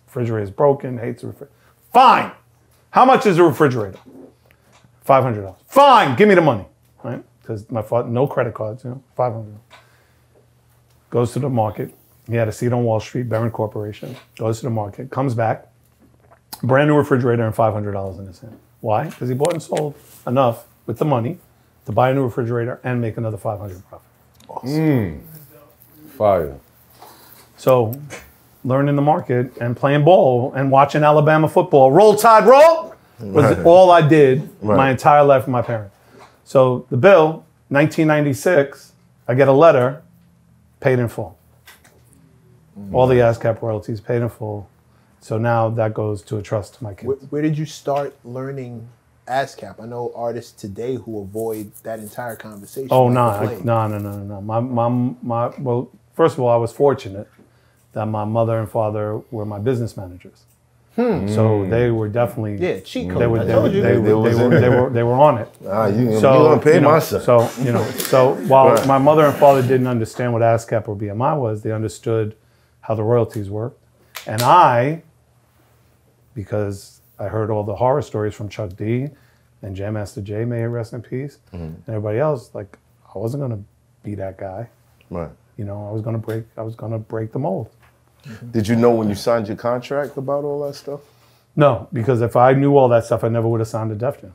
Refrigerator's broken, hates the refrigerator. Fine. How much is the refrigerator? $500. Fine, give me the money. Right? Because my father, no credit cards, $500. Goes to the market. He had a seat on Wall Street, Barron Corporation. Goes to the market, comes back, brand new refrigerator and $500 in his hand. Why? Because he bought and sold enough with the money to buy a new refrigerator and make another $500 profit. Awesome. Fire. So, learning the market and playing ball and watching Alabama football, roll tide roll, was all I did my entire life with my parents. So the bill, 1996, I get a letter, paid in full. All the ASCAP royalties paid in full. So now that goes to a trust to my kids. Where did you start learning ASCAP. I know artists today who avoid that entire conversation. Oh, like the no. Well, first of all, I was fortunate that my mother and father were my business managers. So they were definitely cheat they were code. they were on it. You gonna pay my son. So while my mother and father didn't understand what ASCAP or BMI was, they understood how the royalties worked. And I, because I heard all the horror stories from Chuck D and Jam Master Jay, may he rest in peace, and everybody else, like, I wasn't gonna be that guy. Right. You know, I was gonna break the mold. Did you know when you signed your contract about all that stuff? No, because if I knew all that stuff, I never would have signed a Def Jam.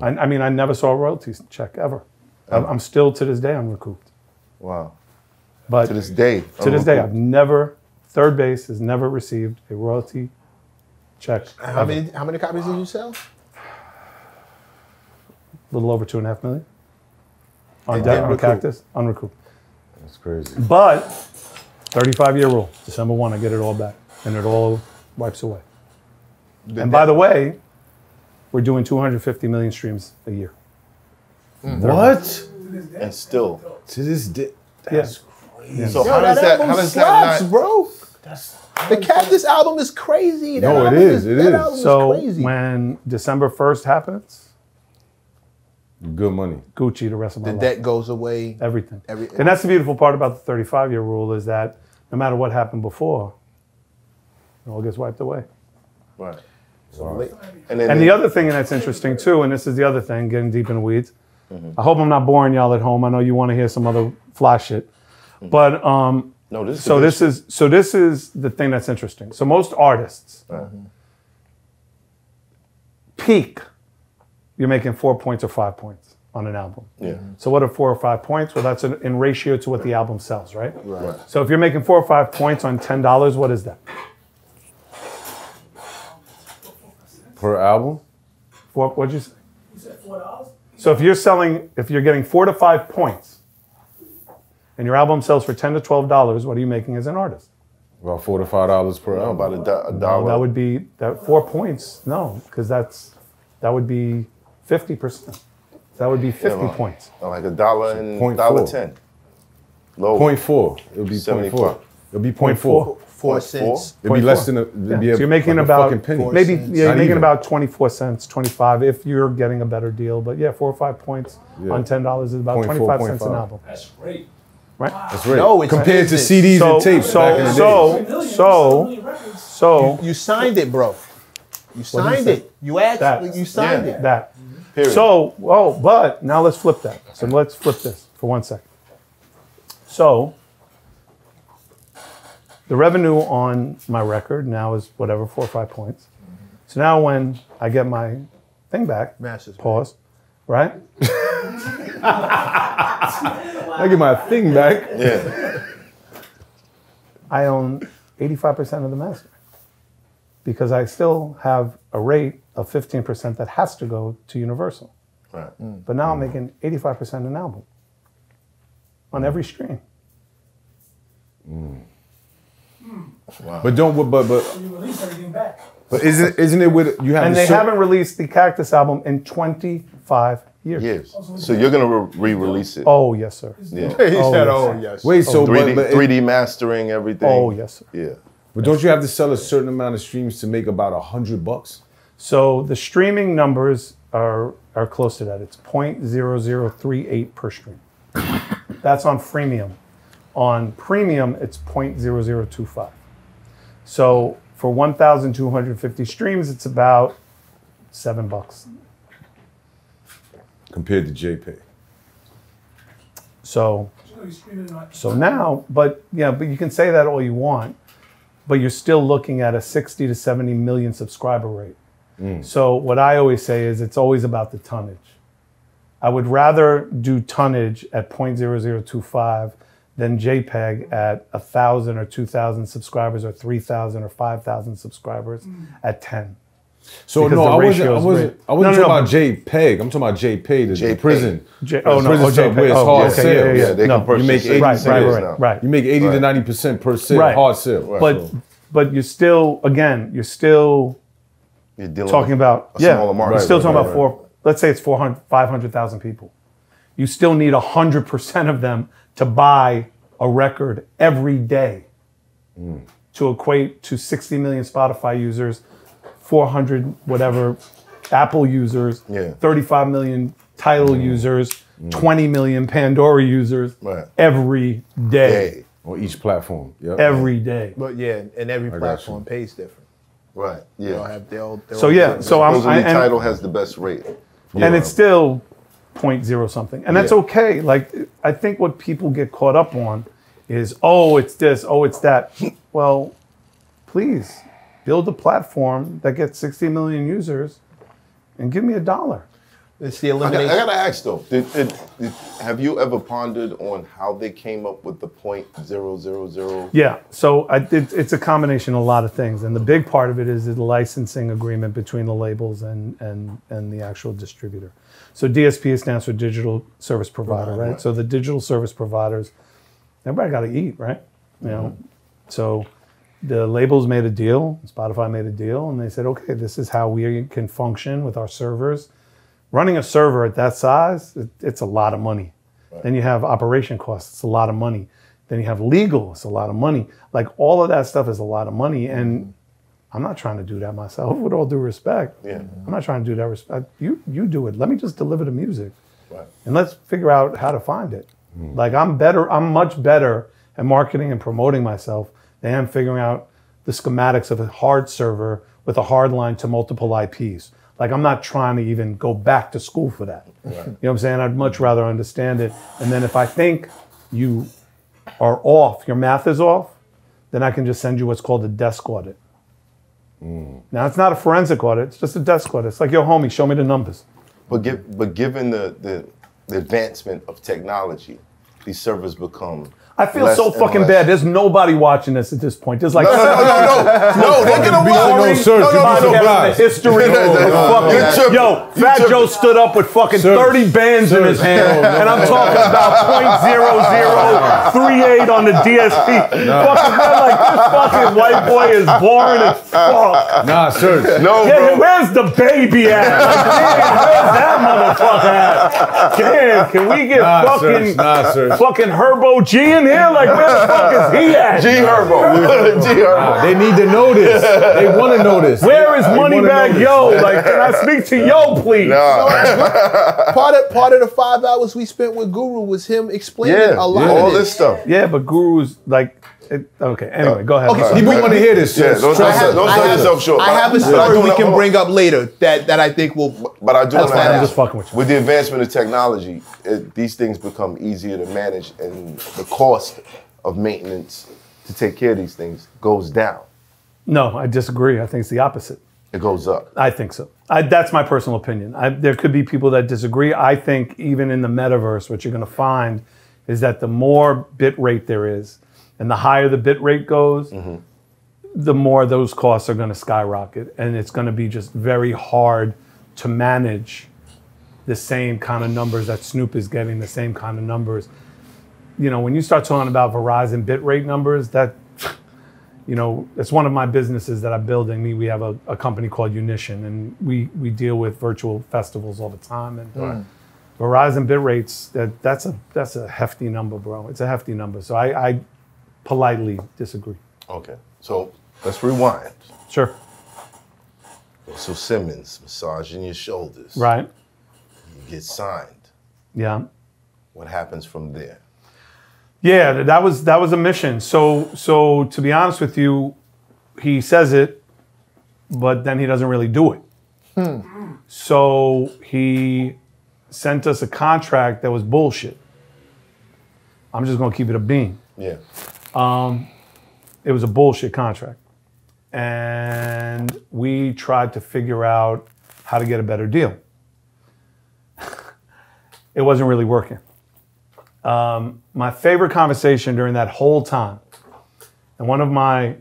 I mean, I never saw a royalties check ever. I'm still to this day unrecouped. Wow. But To this day, I've never, third base has never received a royalty check. How many copies did you sell? A little over 2.5 million. On unrecouped. Cactus, unrecouped. That's crazy. But 35-year rule, December 1, I get it all back, and it all wipes away. And by the way, we're doing 250 million streams a year. What? And still. To this day, Yes. crazy. So Yo, how does that slaps, not... bro? The Cactus album is crazy. That No, it album is, it that is. album So crazy. when December 1st happens, Good money. Gucci the rest of my the life. debt goes away. Everything. And that's the beautiful part about the 35-year rule is that no matter what happened before, it all gets wiped away. Right. Wow. And The other thing that's interesting too, and this is the other thing, getting deep in the weeds. I hope I'm not boring y'all at home. I know you want to hear some other fly shit, but no, this is the thing that's interesting. So most artists peak, you're making 4 points or 5 points on an album. Yeah. So what are 4 or 5 points? Well, that's in ratio to what the album sells, right? Right. So if you're making 4 or 5 points on $10, what is that? Per album? What'd you say? You said $4? So if you're getting 4 to 5 points, and your album sells for $10 to $12, what are you making as an artist? About $4 to $5 per album. About a dollar. That would be that 4 points. No, because that would be 50%. That would be 50 points. Like $1 and Point $1.10. Low. 0.4. It would be 75. 0.4. It would be 0.4. 4 cents. It'd be less than it'd be So you're making like a about fucking penny. maybe cents. you're Not making even. about 24 cents, 25 if you're getting a better deal. But yeah, 4 or 5 points on $10 is about 0.4, 25 cents an 0.5. album. That's great. Right? That's right. No, it's compared to business. CDs and tapes back in the day. So You signed it, bro. You signed it. You actually you signed it. that. Period. So, but now let's flip that. So let's flip this for 1 second. So the revenue on my record now is whatever, 4 or 5 points. So now when I get my thing back, Masters. pause, right? I get my thing back. Yeah. I own 85% of the master because I still have a rate of 15% that has to go to Universal. Right. But now I'm making 85% an album on every stream. But don't but You release everything back. but isn't it with you have And to they show- haven't released the Cactus album in 25 years. Years. So you're gonna re-release it. Oh, yes, sir. Yeah. He said, yes. "Oh yes." Wait, so 3D, but 3D mastering everything. Oh, yes, sir. Yeah. But don't you have to sell a certain amount of streams to make about $100? So the streaming numbers are close to that. It's 0.0038 per stream. That's on freemium. On premium, it's 0.0025. So for 1,250 streams, it's about $7. Compared to JPay. So You know, you stream it on. So now, but you can say that all you want, but you're still looking at a 60 to 70 million subscriber rate. So what I always say is it's always about the tonnage. I would rather do tonnage at 0.0025 than JPEG at 1,000 or 2,000 subscribers or 3,000 or 5,000 subscribers at 10. So Because no, the I ratio is wasn't great. talking about JPEG. I'm talking about JPay, the JPay. prison. prison stuff JPEG. where it's Oh, hard okay, sales. Yeah, they No, can purchase you make it. 80 Right, sales right, now. right. You make 80 to Right. 90% per sale, Right. hard sale. But you're still You're dealing talking with about, a smaller market. you're still talking Right. about let's say it's 500,000 people. You still need 100% of them to buy a record every day to equate to 60 million Spotify users, 400 whatever Apple users, 35 million Tidal users, 20 million Pandora users every day. On each platform. Yep. Every day. But yeah, and every got platform you. pays different. Right. Yeah. They'll have they'll So yeah, so Supposedly and Tidal has the best rate. and it's still 0.0 something, and that's okay. Like I think what people get caught up on is, oh, it's this, oh, it's that. Well, please build a platform that gets 60 million users, and give me $1. It's the I elimination. gotta ask though, have you ever pondered on how they came up with the 0.000? Yeah, so it's a combination of a lot of things, and the big part of it is the licensing agreement between the labels and the actual distributor. So DSP stands for Digital Service Provider, right? So the digital service providers, everybody got to eat, right? You know, so the labels made a deal, Spotify made a deal, and they said, okay, this is how we can function with our servers. Running a server at that size, it's a lot of money. Then you have operation costs, it's a lot of money. Then you have legal, it's a lot of money. Like all of that stuff is a lot of money, and I'm not trying to do that myself, with all due respect. I'm not trying to do that. You do it. Let me just deliver the music, and let's figure out how to find it. Like I'm much better at marketing and promoting myself than I am figuring out the schematics of a hard server with a hard line to multiple IPs. Like I'm not trying to even go back to school for that. You know what I'm saying? I'd much rather understand it. And then if I think you are off, your math is off, then I can just send you what's called a desk audit. Now it's not a forensic audit, it's just a desk audit. It's like, yo, homie, show me the numbers. But given the advancement of technology, these servers become I feel less so and fucking less. bad. There's nobody watching this at this point. There's like No, they're gonna watch. Serch, you'd be surprised. history. Yo, Fat Joe stood up with fucking 30 bands in his hand, and I'm talking about .0038 on the DSP. Fucking man, like this fucking white boy is boring as fuck. Nah, Serch. No, Yeah, bro. where's the baby at? Like, damn, where's that motherfucker at? Damn, can we get fucking Herbo G in here? Like, where the fuck is he at? G Herbo. G Herbo. They need to know this. They want to know this. Where is Moneybag Yo? Like, can I speak to Yo, please? Part of the 5 hours we spent with Guru was him explaining a lot all of this stuff. Yeah, but Guru's like, okay. Anyway, go ahead. Okay, I'm sorry. People want to hear this. Yeah, Serch. don't sell yourself short. I have a But I story do we know- can bring up later that I think will. But I do That's want to fine, I'm ask, just fucking with you. with the advancement of technology, these things become easier to manage, and the cost of maintenance to take care of these things goes down. No, I disagree. I think it's the opposite. It goes up. I think so. That's my personal opinion. There could be people that disagree. I think even in the metaverse, what you're going to find is that the more bit rate there is, and the higher the bit rate goes, the more those costs are going to skyrocket. And it's going to be just very hard to manage the same kind of numbers that Snoop is getting, the same kind of numbers. You know, when you start talking about Verizon bit rate numbers, that, you know, it's one of my businesses that I'm building. We have a company called Unition, and we deal with virtual festivals all the time. And Verizon bit rates, that's a hefty number, bro. It's a hefty number. So I politely disagree. Okay, so let's rewind. Sure. So Simmons, massaging your shoulders. Right. You get signed. Yeah. What happens from there? Yeah, that was a mission. So to be honest with you, he says it, but then he doesn't really do it. So he sent us a contract that was bullshit. I'm just gonna keep it a bean. Yeah. It was a bullshit contract. And we tried to figure out how to get a better deal. It wasn't really working. My favorite conversation during that whole time, and one of my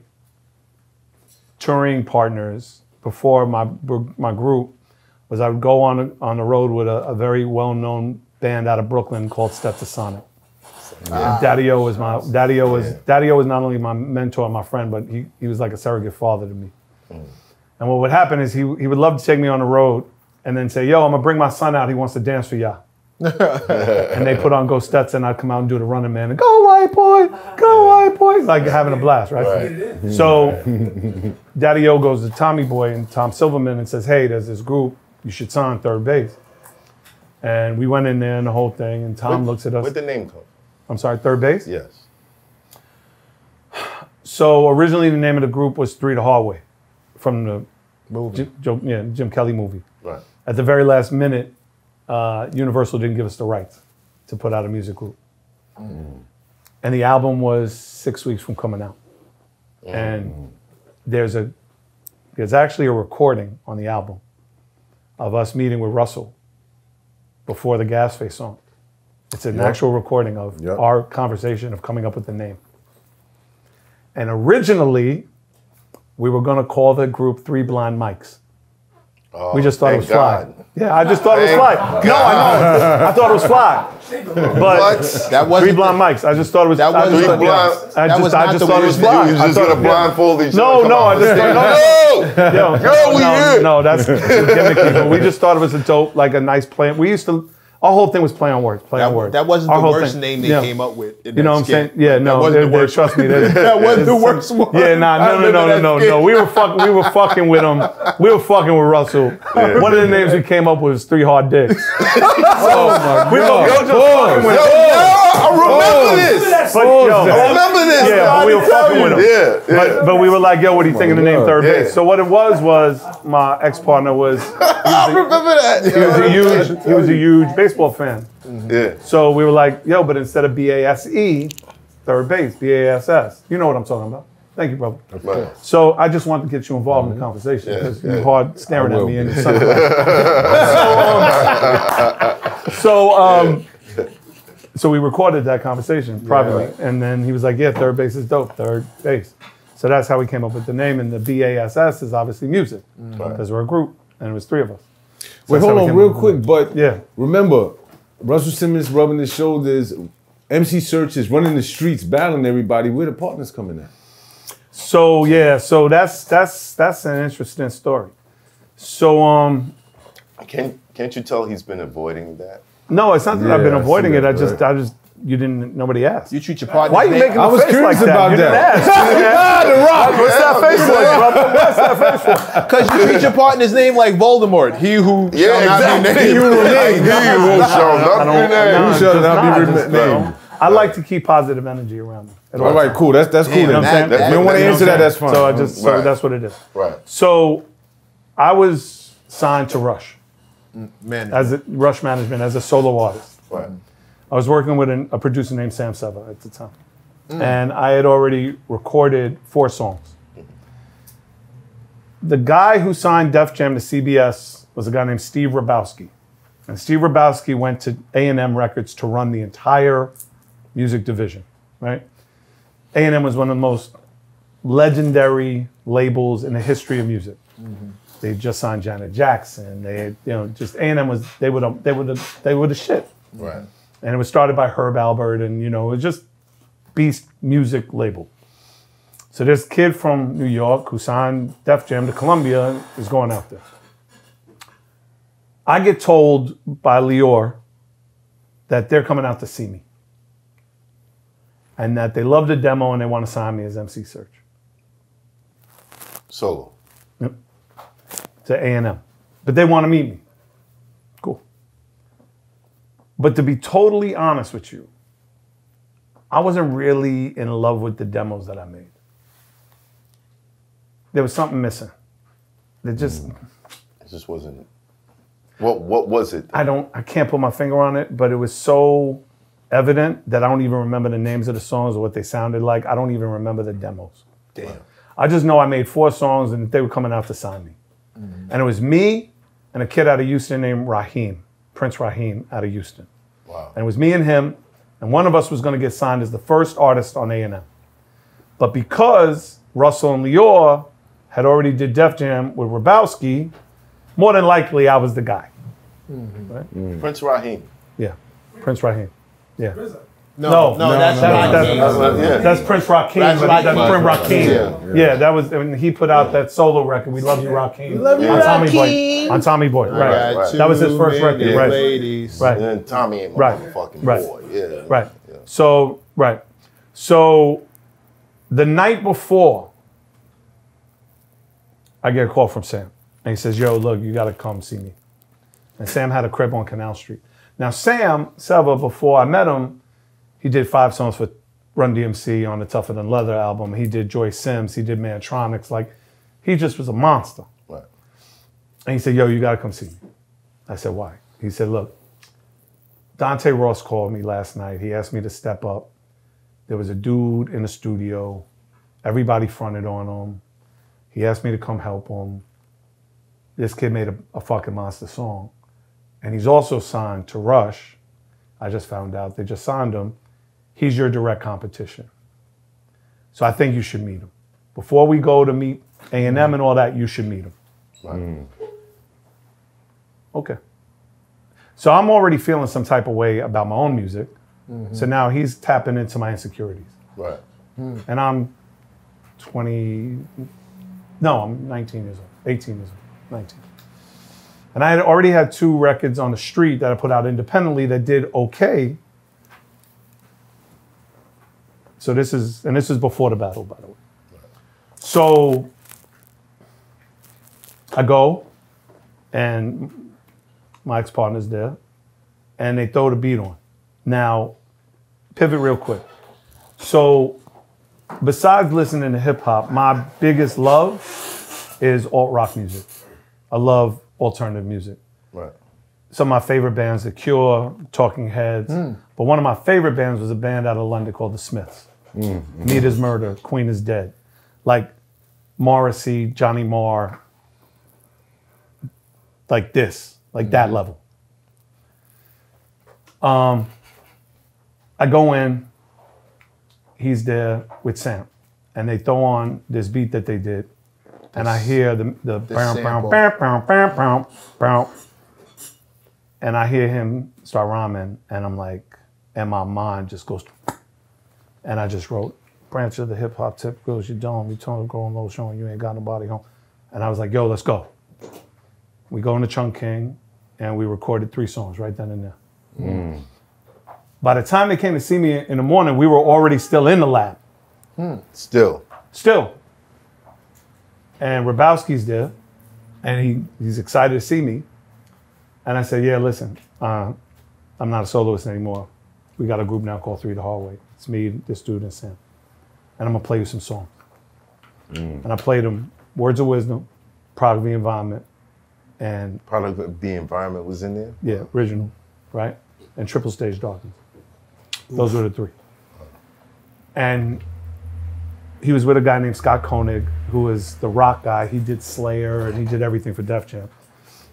touring partners before my group, was I would go on the road with a very well-known band out of Brooklyn called Stetsasonic. Daddy-O was not only my mentor and my friend, but he was like a surrogate father to me. And what would happen is he would love to take me on the road and then say, yo, I'm gonna bring my son out. He wants to dance for y'all. And they put on Go Stetson. I'd come out and do the Running Man and go white boy, like having a blast, right? So Daddy O goes to Tommy Boy and Tom Silverman and says, hey, there's this group, you should sign third base. And we went in there and the whole thing, and Tom looks at us. Where'd the name come? I'm sorry, third base? Yes. So originally the name of the group was Three the Hard Way from the Movie. Jim Kelly movie. Right. At the very last minute, Universal didn't give us the rights to put out a music group. And the album was 6 weeks from coming out. And there's actually a recording on the album of us meeting with Russell before the Gasface song. It's an actual recording of our conversation of coming up with the name. And originally, we were going to call the group Three Blind Mics. We just thought it was fly. Yeah, I just thought it was fly. No, I know. I thought it was fly. But That wasn't Three Blind Mics. I just thought it was. That wasn't the Blind- I that was not just the thought it was worst fly. You was I just thought- gonna blindfold each other. No, I just thought Yo, we here. no, that's gimmicky. But we just thought it was a dope, like a nice play. We used to. Our whole thing was play on words. Play on words. That wasn't Our the whole worst thing. name they Yeah. came up with. You know what I'm saying? Yeah, no, That wasn't the worst. trust me. That wasn't the worst one. Yeah, no. We were fucking with him. We were fucking with Russell. One of the names we came up with was Three Hard Dicks. We were just fucking with him. I remember this. But, yo, I remember this. yeah, but we were fucking with him. Yeah. But we were like, yo, what do you think of the name third base? So what it was my ex-partner was, I remember that. he was a huge baseball fan. Yeah. So we were like, yo, but instead of B-A-S-E, third base, B-A-S-S. You know what I'm talking about. Thank you, brother. Right. So I just wanted to get you involved in the conversation because you're hard staring at me and your sunglasses. So we recorded that conversation privately. And then he was like, yeah, third base is dope, third base. So that's how we came up with the name. And the B-A-S-S is obviously music because we're a group and it was three of us. So Wait, that's how hold we on came real up with quick, it. but Yeah. remember, Russell Simmons rubbing his shoulders, MC Serch is running the streets, battling everybody. Where the partners coming at? So yeah, so that's an interesting story. So Can't you tell he's been avoiding that? no, it's not that I've been Yeah, I see avoiding it. that, I just nobody asked. You treat your partner. Why are you making I a was face curious like that? about You didn't that. ask. The Rock. What's that face for, brother? What's that face for? Because you treat your partner's name like Voldemort. He who shall not be named. He who shall not be named. You shall not be just, named. I like to keep positive energy around me. at all All right, times. cool. That's cool. Damn, then. that- If you don't want to that- answer that, that's fine. So I just so Right. that's what it is. Right. So I was signed to Rush Man, as Rush Management as a solo artist. Right. I was working with a producer named Sam Seva at the time. And I had already recorded 4 songs. The guy who signed Def Jam to CBS was a guy named Steve Rabowski. And Steve Rabowski went to A&M Records to run the entire music division, right? A&M was one of the most legendary labels in the history of music. They just signed Janet Jackson. They had, just A&M was, they were the shit. Right. And it was started by Herb Albert, and it was just beast music label. So this kid from New York who signed Def Jam to Columbia is going out there. I get told by Lior that they're coming out to see me. And that they love the demo and they want to sign me as MC Serch Solo. to A&M. But they want to meet me. Cool. But to be totally honest with you, I wasn't really in love with the demos that I made. There was something missing. It just, It just wasn't. What was it? I can't put my finger on it, but it was so evident that I don't even remember the names of the songs or what they sounded like. I don't even remember the demos. Damn. I just know I made 4 songs and they were coming out to sign me. And it was me and a kid out of Houston named Raheem, Prince Raheem out of Houston. Wow. And it was me and him, and one of us was going to get signed as the first artist on A&M. But because Russell and Lior had already did Def Jam with Rabowski, more than likely I was the guy. Right? Prince Raheem. Yeah, Prince Raheem. Yeah. RZA. No, that's yeah. That's Prince Rakim. That's That's Rakim. Prince Rakim. Yeah, that was when he put out that solo record. We love you, Rakim. We love you, on Tommy Rakim. Boy. On Tommy Boy, right? right. That was his first record, right? Ladies. Right. And then Tommy ain't my Right. motherfucking Right. boy. Yeah. Right. Yeah. So, right. So, the night before, I get a call from Sam. And he says, yo, look, you got to come see me. And Sam had a crib on Canal Street. Now, Sam Seva, before I met him, he did 5 songs for Run DMC on the Tougher Than Leather album. He did Joy Sims. He did Mantronics. Like, he just was a monster. Right. And he said, yo, you got to come see me. I said, why? He said, look, Dante Ross called me last night. He asked me to step up. There was a dude in the studio. Everybody fronted on him. He asked me to come help him. This kid made a fucking monster song. And he's also signed to Rush. I just found out they just signed him. He's your direct competition. So I think you should meet him. Before we go to meet A&M and all that, you should meet him. Right. Okay. So I'm already feeling some type of way about my own music. So now he's tapping into my insecurities. Right. And I'm 19 years old, 18 years old, 19. And I had already had 2 records on the street that I put out independently that did okay. So this is before the battle, by the way. So I go, and my ex-partner's there, and they throw the beat on. Now, pivot real quick. So besides listening to hip hop, my biggest love is alt rock music. I love alternative music. Right. Some of my favorite bands, The Cure, Talking Heads. But one of my favorite bands was a band out of London called The Smiths. Need Is Murder, Queen Is Dead. Like Morrissey, Johnny Marr. Like this, like that level. I go in, he's there with Sam, and they throw on this beat that they did, and I hear the bow, bow, bow, bow, bow, bow, bow, and I hear him start rhyming, and I'm like, and my mind just goes, and I just wrote, branch of the hip hop tip goes, you don't, we told a girl low showing you ain't got nobody home, and I was like, yo, let's go. We go into Chung King, and we recorded 3 songs right then and there. By the time they came to see me in the morning, we were already still in the lab. Still. And Rabowski's there, and he's excited to see me. And I said, yeah, listen, I'm not a soloist anymore. We got a group now called 3 The Hard Way. It's me, this dude, and Sam. And I'm gonna play you some songs. And I played them Words of Wisdom, Product of the Environment, and Product of the Environment was in there? yeah, original, right? And Triple Stage Darkness. Those were the 3. And he was with a guy named Scott Koenig, who was the rock guy. He did Slayer and he did everything for Def Jam.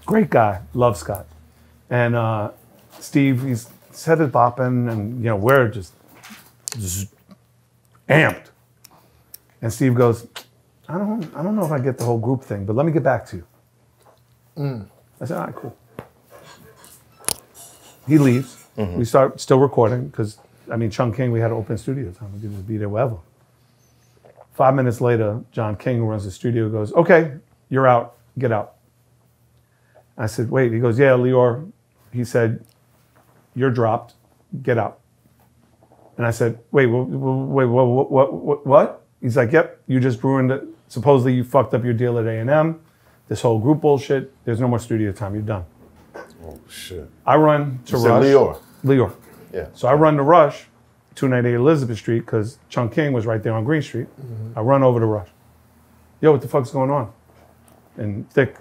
Great guy, love Scott. And Steve, he's set his bopping, and we're just amped. And Steve goes, I don't know if I get the whole group thing, but let me get back to you. I said, all right, cool. He leaves. We start still recording because, Chung King, we had an open studio time. We could just be there wherever. 5 minutes later, John King, who runs the studio, goes, okay, you're out. Get out. I said, wait. He goes, yeah, Lior. He said, you're dropped. Get out. And I said, wait, what? He's like, yep, you just ruined it. Supposedly you fucked up your deal at A&M. This whole group bullshit. There's no more studio time. You're done. Oh, shit. I run to You said Rush. Lior. Yeah. So I run to Rush, 298 Elizabeth Street, because Chung King was right there on Green Street. I run over to Rush. Yo, what the fuck's going on? And thick,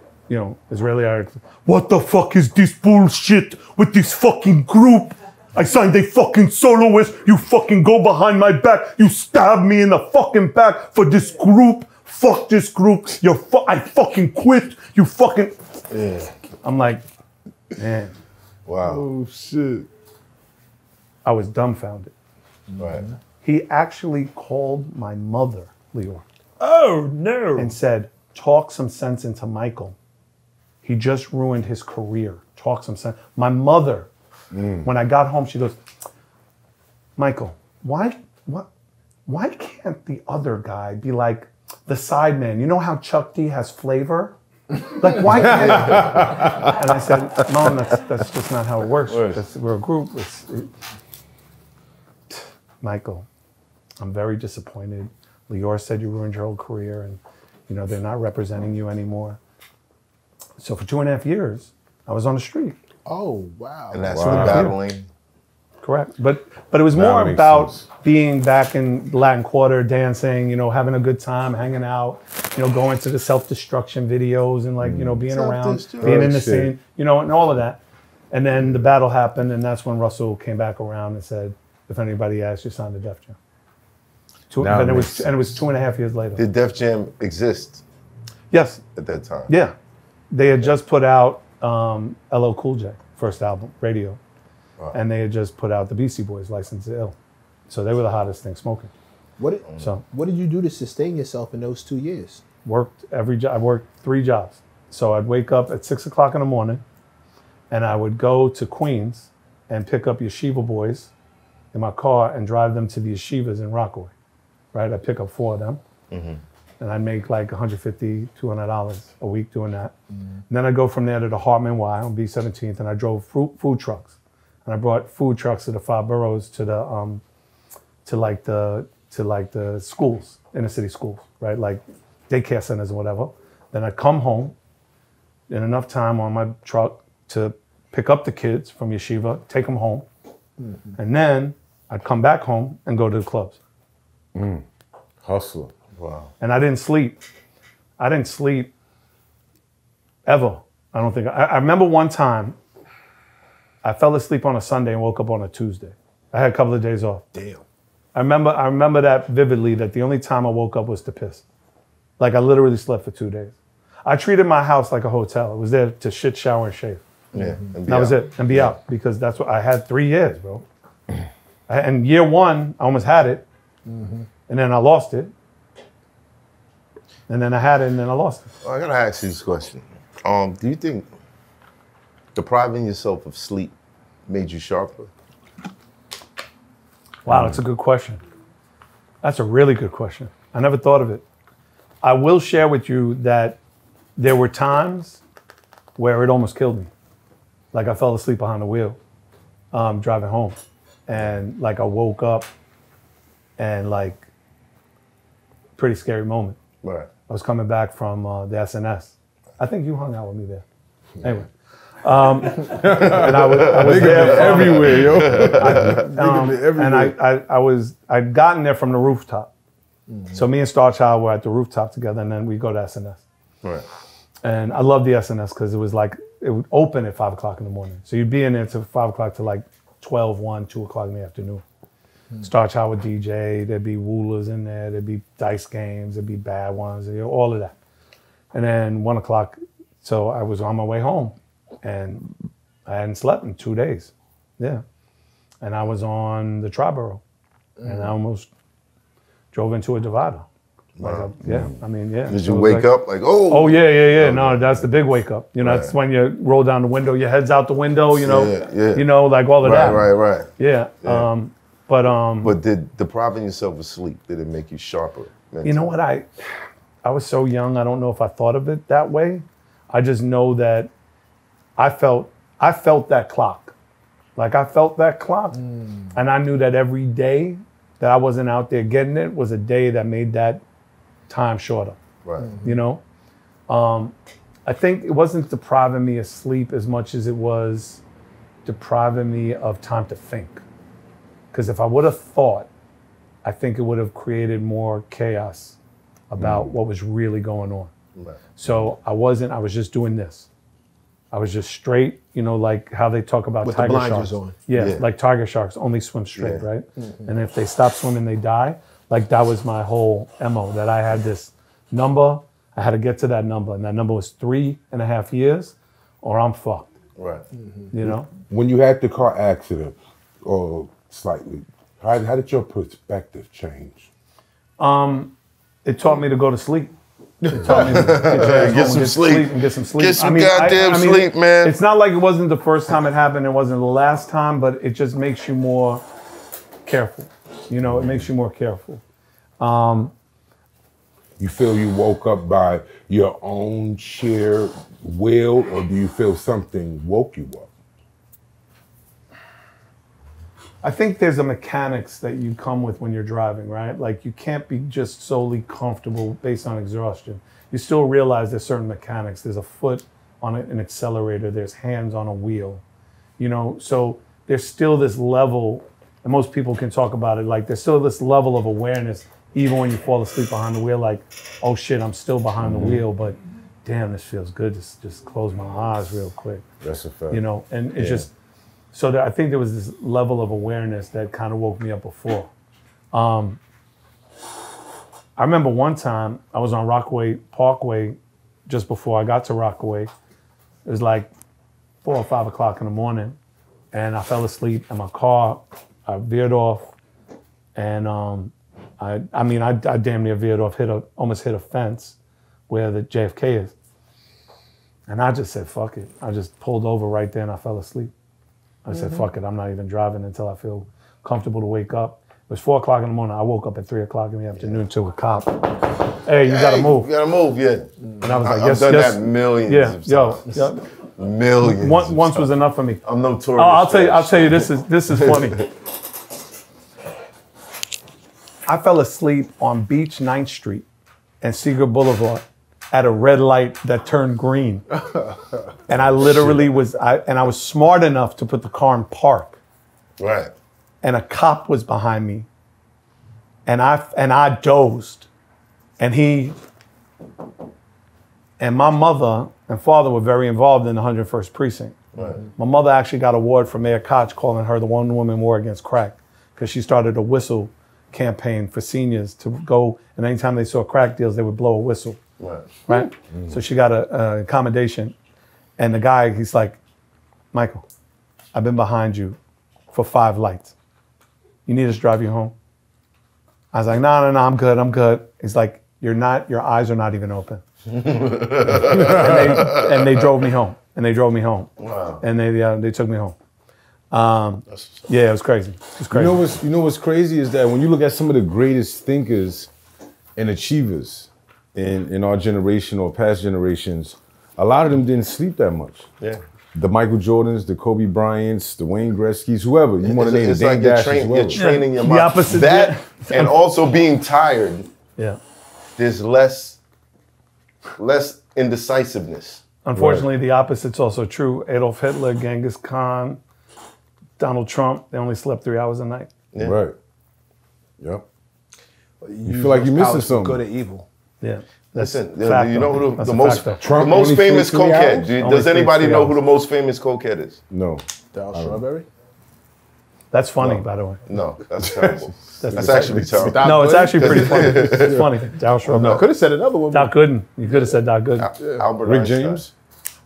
Israeli Irish. What the fuck is this bullshit with this fucking group? I signed a fucking soloist. You fucking go behind my back. You stab me in the fucking back for this group. Fuck this group. I fucking quit. You fucking. Yeah. I'm like, man. Wow. Oh shit. I was dumbfounded. Right. He actually called my mother, Lior, Oh no. and said, talk some sense into Michael. He just ruined his career. Talk some sense. My mother, when I got home, she goes, Michael, why can't the other guy be like the sideman? You know how Chuck D has flavor? Like, why can't And I said, Mom, that's just not how it works. We're a group. Michael, I'm very disappointed. Lior said you ruined your whole career, and they're not representing you anymore. So for 2.5 years, I was on the street. Oh, wow. And that's the battling. Correct. But it was more about being back in Latin Quarter, dancing, having a good time, hanging out, going to the self-destruction videos and being around, being in the scene, and all of that. And then the battle happened, and that's when Russell came back around and said, if anybody asks, you signed the Def Jam. And it was 2.5 years later. Did Def Jam exist? Yes. At that time? Yeah. They had just put out LL Cool J, first album, Radio. Wow. And they had just put out the Beastie Boys, License to Ill. So they were the hottest thing smoking. What did you do to sustain yourself in those 2 years? Worked every job. I worked 3 jobs. So I'd wake up at 6 o'clock in the morning, and I would go to Queens and pick up yeshiva boys in my car and drive them to the yeshivas in Rockaway. Right? I'd pick up 4 of them. Mm-hmm. And I'd make like $150, $200 a week doing that. Mm-hmm. And then I'd go from there to the Hartman Y on B17th, and I drove food trucks. And I brought food trucks to the 5 boroughs to the schools, inner city schools, right? Like daycare centers or whatever. Then I'd come home in enough time on my truck to pick up the kids from yeshiva, take them home. Mm-hmm. And then I'd come back home and go to the clubs. Hustler. Wow. And I didn't sleep. Ever. I don't think. I remember one time I fell asleep on a Sunday and woke up on a Tuesday. I had a couple of days off. Damn. I remember that vividly, that the only time I woke up was to piss. Like I literally slept for 2 days. I treated my house like a hotel. It was there to shit, shower, and shave. Yeah. And that was it. And be out, because that's what I had 3 years, bro. And year 1, I almost had it. Mm-hmm. And then I lost it. And then I had it, and then I lost it. I gotta ask you this question. Do you think depriving yourself of sleep made you sharper? Wow, that's a good question. That's a really good question. I never thought of it. I will share with you that there were times where it almost killed me. Like I fell asleep behind the wheel, driving home. And like I woke up and like, pretty scary moment. Right. I was coming back from the SNS. I think you hung out with me there. Anyway. And I was there everywhere, yo. I'd gotten there from the rooftop. Mm-hmm. So me and Star Child were at the rooftop together, and then we go to SNS. Right. And I loved the SNS because it was like, it would open at 5 o'clock in the morning. So you'd be in there till 5 o'clock to like 12, 1, 2 o'clock in the afternoon. Star Child with DJ, there'd be Woolers in there, there'd be dice games, there'd be bad ones, all of that. And then 1 o'clock, so I was on my way home, and I hadn't slept in 2 days. Yeah. And I was on the Triborough, and I almost drove into a divider. Wow. Did you wake up like, oh? Oh, yeah. No, that's the big wake up. That's when you roll down the window, your head's out the window, like all of that. Right. Yeah. But did depriving yourself of sleep, did it make you sharper mentally? You know what, I was so young, I don't know if I thought of it that way. I just know that I felt that clock. Like I felt that clock, and I knew that every day that I wasn't out there getting it was a day that made that time shorter. Right. I think it wasn't depriving me of sleep as much as it was depriving me of time to think. Because if I would have thought, I think it would have created more chaos about what was really going on. Right. So I was just doing this. I was just straight, like how they talk about with tiger the blinders sharks. On. Yeah, like tiger sharks only swim straight, right? Mm-hmm. And if they stop swimming, they die. Like that was my whole MO, that I had this number, I had to get to that number, and that number was 3.5 years, or I'm fucked. Right. Mm-hmm. When you had the car accident, or slightly, how did your perspective change? It taught me to go to sleep. It taught me to get some sleep. Get some sleep. Get some goddamn sleep, man. It's not like it wasn't the first time it happened, it wasn't the last time, but it just makes you more careful. You know, it makes you more careful. You feel you woke up by your own sheer will, or do you feel something woke you up? I think there's a mechanics that you come with when you're driving, right? Like you can't be just solely comfortable based on exhaustion. You still realize there's certain mechanics. There's a foot on an accelerator. There's hands on a wheel, you know? So there's still this level, and most people can talk about it, like there's still this level of awareness, even when you fall asleep behind the wheel, like, oh shit, I'm still behind the wheel, but damn, this feels good. Just close my eyes real quick. That's a fact. You know, and it's just, so I think there was this level of awareness that kind of woke me up before. I remember one time I was on Rockaway Parkway just before I got to Rockaway. It was like 4 or 5 o'clock in the morning, and I fell asleep in my car. I veered off, and I damn near veered off, almost hit a fence where the JFK is. And I just said, fuck it. I just pulled over right there and I fell asleep. I said, fuck it, I'm not even driving until I feel comfortable to wake up. It was 4 o'clock in the morning. I woke up at 3 o'clock in the afternoon to a cop. Hey, you gotta move. You gotta move, yeah. And I was like, I've done that millions of times. Millions. Once was enough for me. I'm notorious. Oh, I'll tell you, this is funny. I fell asleep on Beach 9th Street and Seeger Boulevard at a red light that turned green. And I literally I was smart enough to put the car in park. Right. And a cop was behind me. And I dozed. And my mother and father were very involved in the 101st Precinct. Right. My mother actually got an award from Mayor Koch calling her the one woman war against crack, because she started a whistle campaign for seniors to go, and anytime they saw crack deals, they would blow a whistle. Right? So she got a accommodation, and the guy, he's like, Michael, I've been behind you for 5 lights. You need us to drive you home? I was like, no, I'm good. He's like, your eyes are not even open. and they drove me home. Wow. And they took me home. Yeah, it was crazy. It was crazy. You know what's crazy is that when you look at some of the greatest thinkers and achievers in our generation or past generations, a lot of them didn't sleep that much. Yeah. The Michael Jordans, the Kobe Bryants, the Wayne Gretzky's, whoever. You want to name it's Dan like Dash as well. you're training your The mind. opposite, That yeah. and also being tired. Yeah. There's less indecisiveness. Unfortunately, the opposite's also true. Adolf Hitler, Genghis Khan, Donald Trump, they only slept 3 hours a night. Yeah. Right. Yep. You feel like you're missing something. Good or evil. Yeah. Listen, fact, you know who that's the a most fact, Trump the most only famous sleeps 3 cokehead? hours? Does Only sleeps anybody 3 know hours. who the most famous cokehead is? No. Darryl Strawberry? That's funny, by the way. No, that's terrible. That's Doc actually terrible. No, it's actually pretty funny. It's funny. Darryl Strawberry. Could have said another one. Doc Gooden. You could have said Doc Gooden. Albert Rick Einstein. James?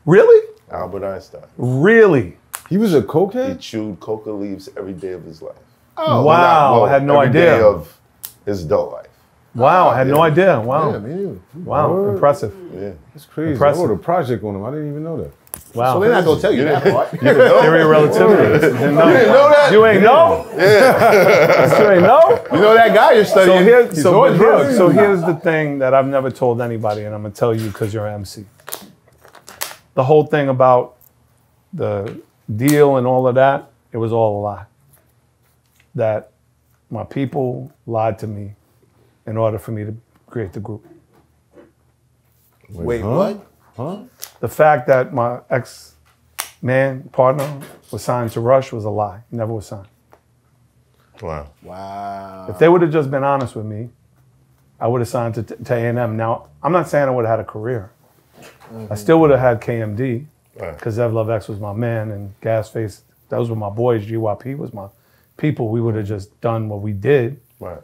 Really? Albert Einstein. Really? He was a He cokehead? chewed coca leaves every day of his life. Oh, Well, wow. I had no every idea. day of his adult life. Wow, I had no idea. Wow. Yeah, man. Wow, Word. impressive. Yeah. That's crazy. Impressive. I wrote a project on him. I didn't even know that. Wow. So they're not going to tell you that part. Theory of relativity. Didn't know. You didn't know that? You ain't know? Yeah. You ain't know? You know that guy you're studying? So here's the thing that I've never told anybody, and I'm going to tell you because you're an MC. The whole thing about the deal and all of that, it was all a lie. That my people lied to me in order for me to create the group. Wait, what? The fact that my ex-man, partner, was signed to Rush was a lie. He never was signed. Wow. Wow. If they would have just been honest with me, I would have signed to A&M. Now, I'm not saying I would have had a career. I still would have had KMD, because Zev Love X was my man, and Gasface, those were my boys. GYP was my people. We would have just done what we did. Right.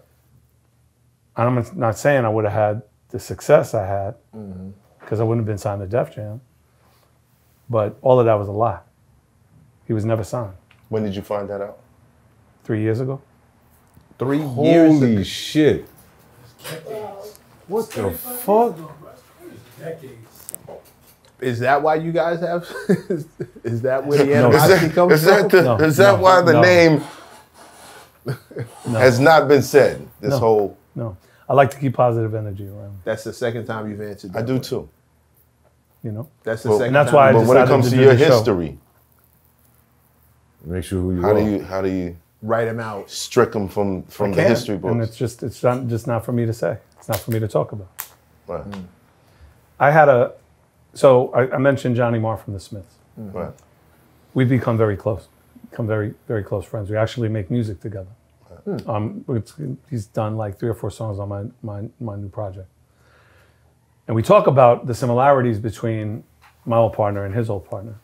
And I'm not saying I would have had the success I had, because I wouldn't have been signed to Def Jam. But all of that was a lie. He was never signed. When did you find that out? 3 years ago. 3 years ago. Holy shit. What the fuck? Decades. Is that why you guys have? Is that where the No. animosity comes Is that from? why the name has not been said. This No. whole, No. I like to keep positive energy around me, That's the second time you've answered that. I do way. too. you know? That's the Well, second and that's time. why I But when it decided comes to to do your the show. history, Make sure who you how are. do you Write him out. strick them from the Can't. history And books? it's just not for me to say. It's not for me to talk about. Right. I had I mentioned Johnny Marr from the Smiths. Right. We've become very close, very, very close friends. We actually make music together. He's done like 3 or 4 songs on my new project. And we talk about the similarities between my old partner and his old partner.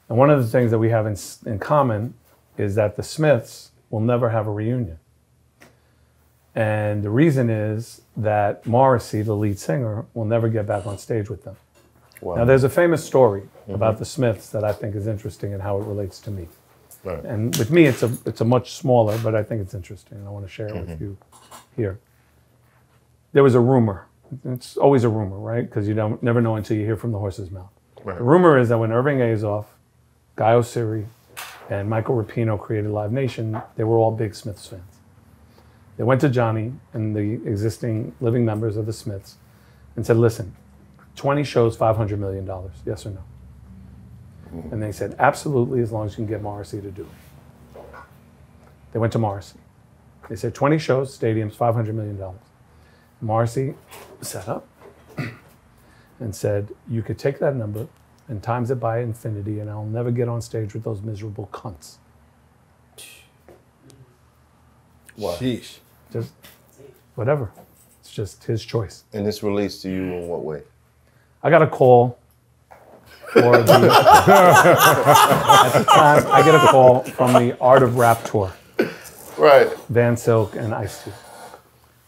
And one of the things that we have in common is that the Smiths will never have a reunion. And the reason is that Morrissey, the lead singer, will never get back on stage with them. Wow. Now, there's a famous story about the Smiths that I think is interesting and how it relates to me. Right. And with me, it's a much smaller, but I think it's interesting, and I want to share it with you here. There was a rumor. It's always a rumor, right? Because you never know until you hear from the horse's mouth. Right. The rumor is that when Irving Azoff, Guy Oseary, and Michael Rapino created Live Nation, they were all big Smiths fans. They went to Johnny and the existing living members of the Smiths and said, listen, 20 shows, $500 million, yes or no? And they said, absolutely, as long as you can get Morrissey to do it. They went to Morrissey. They said, 20 shows, stadiums, $500 million. Morrissey sat up and said, you could take that number and times it by infinity, and I'll never get on stage with those miserable cunts. Wow. Sheesh. Just whatever. It's just his choice. And this relates to you in what way? I got a call for the, at the time, I get a call from the Art of Rap tour, Right. Van Silk and Ice-T.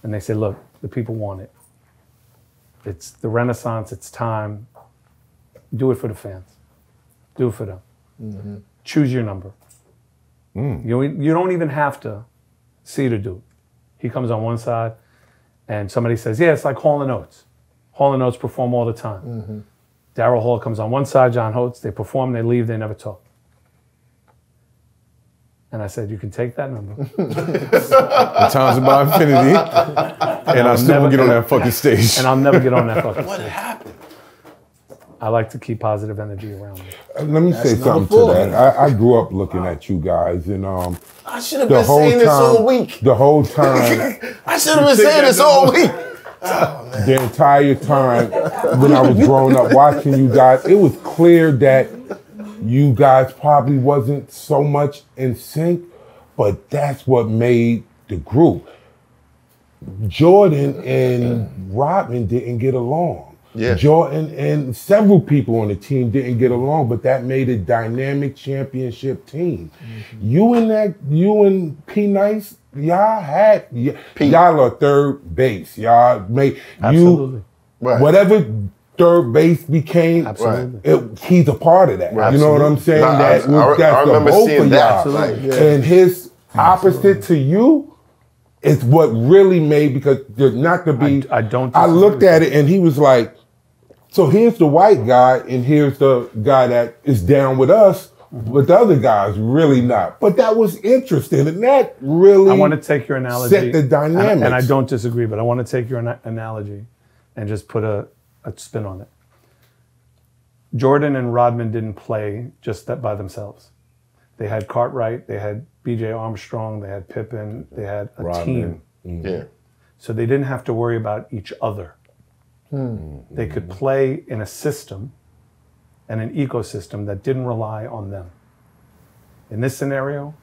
And they said, look, the people want it. It's the Renaissance, it's time. Do it for the fans. Do it for them. Choose your number. You don't even have to see the dude. He comes on one side and somebody says, yeah, it's like Hall & Oates. Hall & Oates perform all the time. Daryl Hall comes on one side, John Holtz, they perform, they leave, they never talk. And I said, you can take that number. The times about infinity, and I still won't get on that fucking stage. And I'll never get on that fucking stage. What happened? I like to keep positive energy around me. Let me say something to that. I grew up looking at you guys, and I should have the been whole saying this all time, week. the whole time, I should have been saying this all week. the entire time when I was growing up watching you guys, it was clear that you guys probably wasn't so much in sync, but that's what made the group. Jordan and Rodman didn't get along. Yeah. Jordan and several people on the team didn't get along, but that made a dynamic championship team. You and P Nice, y'all are third base. Y'all made Absolutely. Right. whatever third base became. Absolutely. He's a part of that. Right. You know what I'm saying? Nah, That's I the remember hope seeing of that. y'all. Like, And his opposite to you is what really made, because there's not to be. I don't I disagree looked with at it and he was like, so here's the white guy and here's the guy that is down with us, but the other guy's really not. But that was interesting, and that really I want to take your analogy. set the dynamics. And I don't disagree, but I want to take your analogy and just put a spin on it. Jordan and Rodman didn't play just that by themselves. They had Cartwright, they had B.J. Armstrong, they had Pippen, they had a team. yeah. So they didn't have to worry about each other. They could play in a system and an ecosystem that didn't rely on them. In this scenario,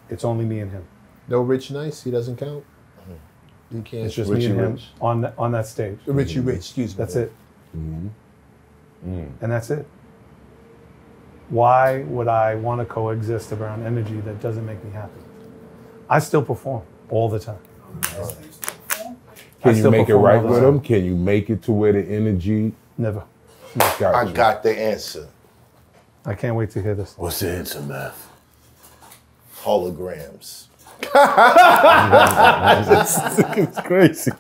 it's only me and him. No Rich Nice, he doesn't count. You can't. It's just Richie me and him Rich. on that stage. Richie Rich, excuse me. That's it. And that's it. Why would I want to coexist around energy that doesn't make me happy? I still perform all the time. Can I you still make it perform right all the with time. him? Can you make it to where the energy Never. I you? got the answer. I can't wait to hear this. What's the answer, man? Holograms. It's crazy.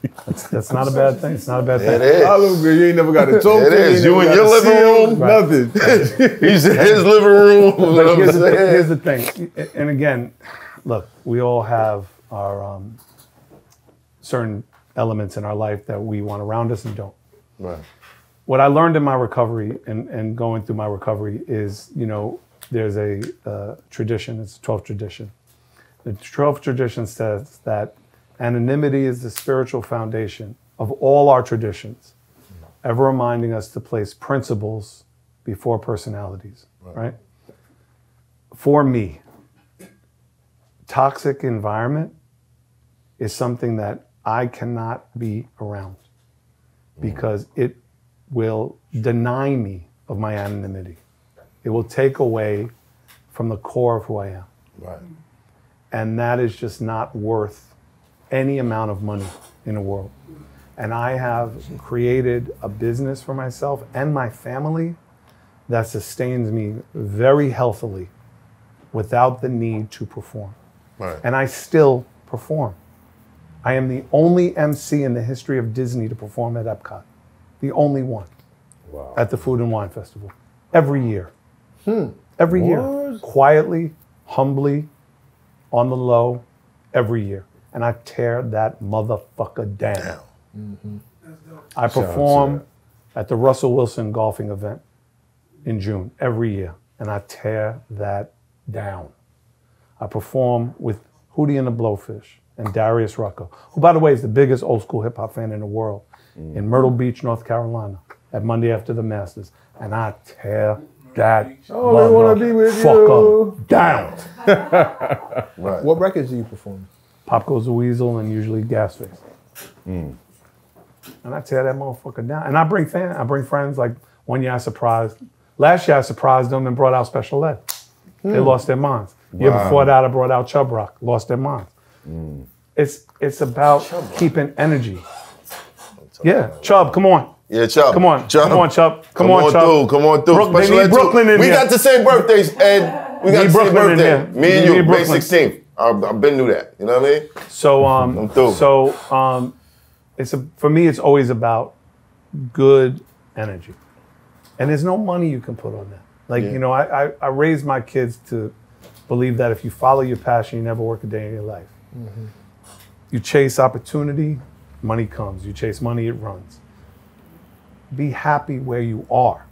That's not a bad thing. It's not a bad thing. It is. You ain't never got to talk It to him. is. You in your living room? Nothing. He's in his living room. You know what I'm Here's saying? the thing. And again, look, we all have our certain elements in our life that we want around us and don't. Right. What I learned in my recovery and going through my recovery is, you know, there's a tradition, it's the 12th tradition. The 12th tradition says that anonymity is the spiritual foundation of all our traditions, ever reminding us to place principles before personalities, right? For me, toxic environment is something that I cannot be around because it will deny me of my anonymity. It will take away from the core of who I am. Right. And that is just not worth any amount of money in the world. And I have created a business for myself and my family that sustains me very healthily without the need to perform. Right. And I still perform. I am the only MC in the history of Disney to perform at Epcot. The only one. Wow. At the Food and Wine Festival. Every year. Every year. Quietly, humbly, on the low, every year. And I tear that motherfucker down. I perform at the Russell Wilson golfing event in June every year. And I tear that down. I perform with Hootie and the Blowfish and Darius Rucker, who, by the way, is the biggest old school hip hop fan in the world, in Myrtle Beach, North Carolina, at Monday After the Masters. And I tear that motherfucker down. Right. What records do you perform? Pop Goes the Weasel and usually Gasface. And I tear that motherfucker down. And I bring friends. Like one year last year I surprised them and brought out Special Ed. They lost their minds. The year before that I brought out Chub Rock, lost their minds. It's about keeping energy. Yeah, Chubb, come on. Yeah, Chubb. Come on, Chubb. come on, Chubb. Come on, Chubb. Come on through. They need Brooklyn in We there. got the same birthdays, Ed. We got the same Brooklyn in birthday. there. Me and You you, need May Brooklyn. 16th. I've been through that. You know what I mean? So through. for me it's always about good energy. And there's no money you can put on that. Like, you know, I raised my kids to believe that if you follow your passion, you never work a day in your life. You chase opportunity, money comes. You chase money, it runs. Be happy where you are.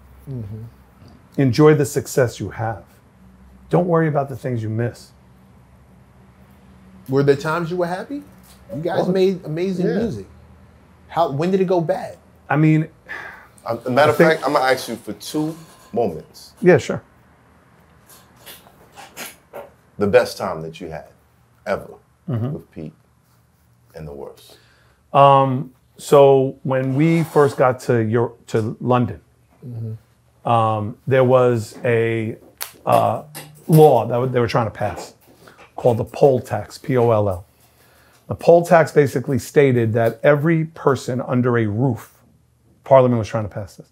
Enjoy the success you have. Don't worry about the things you miss. Were there times you were happy? You guys made amazing music. When did it go bad? I mean, matter of fact, I'm gonna ask you for 2 moments. yeah, sure. The best time that you had ever with Pete, and the worst. So when we first got to London, there was a law that they were trying to pass called the poll tax, P-O-L-L. The poll tax basically stated that every person under a roof, Parliament was trying to pass this,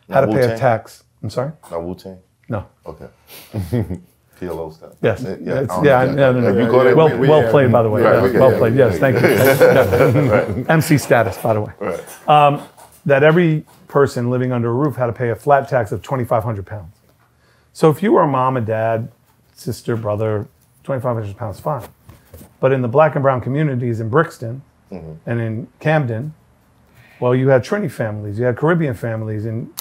had to pay a Wu-Tang? tax. I'm sorry? Not Wu-Tang? No. Okay. PLO stuff. Yes. No. No. You caught it? Well played, by the way. Right, Yeah, okay, well yeah, played. yeah, Yes, thank you. MC status, by the way. Right. That every person living under a roof had to pay a flat tax of 2,500 pounds. So if you were a mom, a dad, sister, brother, 2,500 pounds, fine. But in the black and brown communities in Brixton and in Camden, well, you had Trini families, you had Caribbean families, and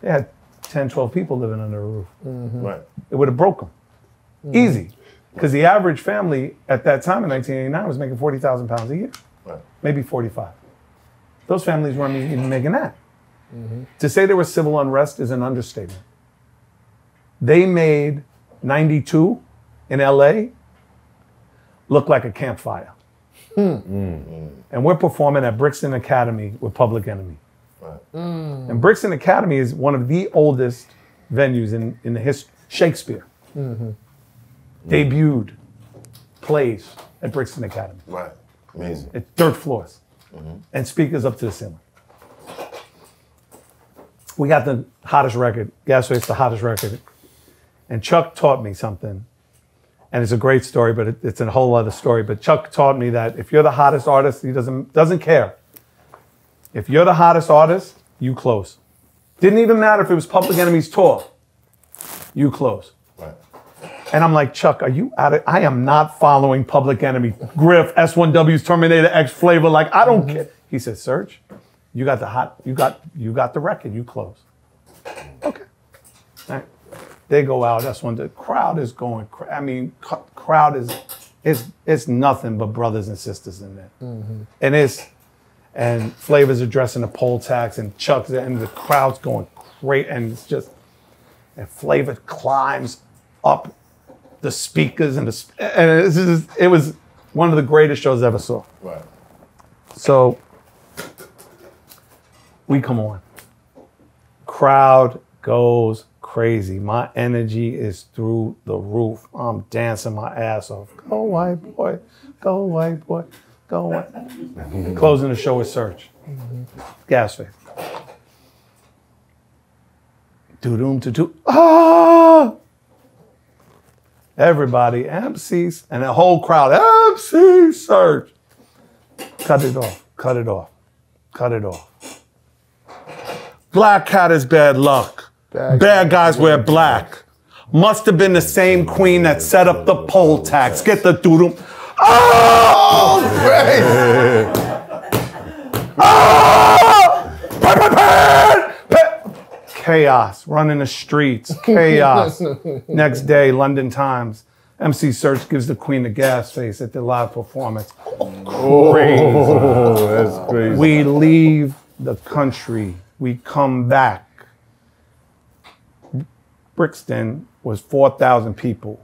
they had 10, 12 people living under a roof. Right. It would have broke them. Easy. Because the average family at that time in 1989 was making 40,000 pounds a year. Right. Maybe 45. Those families weren't even making that. To say there was civil unrest is an understatement. They made 92 in LA look like a campfire. And we're performing at Brixton Academy with Public Enemy. Right. And Brixton Academy is one of the oldest venues in the history. Shakespeare debuted plays at Brixton Academy. Right. Amazing. It's dirt floors and speakers up to the ceiling. We got the hottest record. Gasway's the hottest record. And Chuck taught me something. And it's a great story, but it's a whole other story. But Chuck taught me that if you're the hottest artist, he doesn't care. If you're the hottest artist, you close. Didn't even matter if it was Public Enemy's tour. You close. Right. And I'm like, Chuck, are you out of, I am not following Public Enemy. Griff, S1W's Terminator X Flavor, like, I don't care. He said, Serch, you got the record, you close. Okay. All right. They go out, S1, the crowd is going, I mean, crowd is, it's nothing but brothers and sisters in there. And Flavor's addressing the poll tax, and Chuck's, and the crowd's going great, and it's just, and Flavor climbs up the speakers, and it was one of the greatest shows I ever saw. Right. So we come on. Crowd goes crazy. My energy is through the roof. I'm dancing my ass off. Go white boy, go white boy, go white. Closing the show with Serch. Gas face. Doo-doom-to-doo. Ah! Everybody, MCs, and the whole crowd, MC Serch. Cut it off, cut it off, cut it off. Black cat is bad luck. Bad guys wear black. Must have been the same queen that set up the poll tax. Get the doo-doom. Oh! Chaos, running the streets, chaos. Next day, London Times, MC Serch gives the queen the gas face at the live performance. Crazy. Oh, that's crazy. We leave the country, we come back. Brixton was 4,000 people.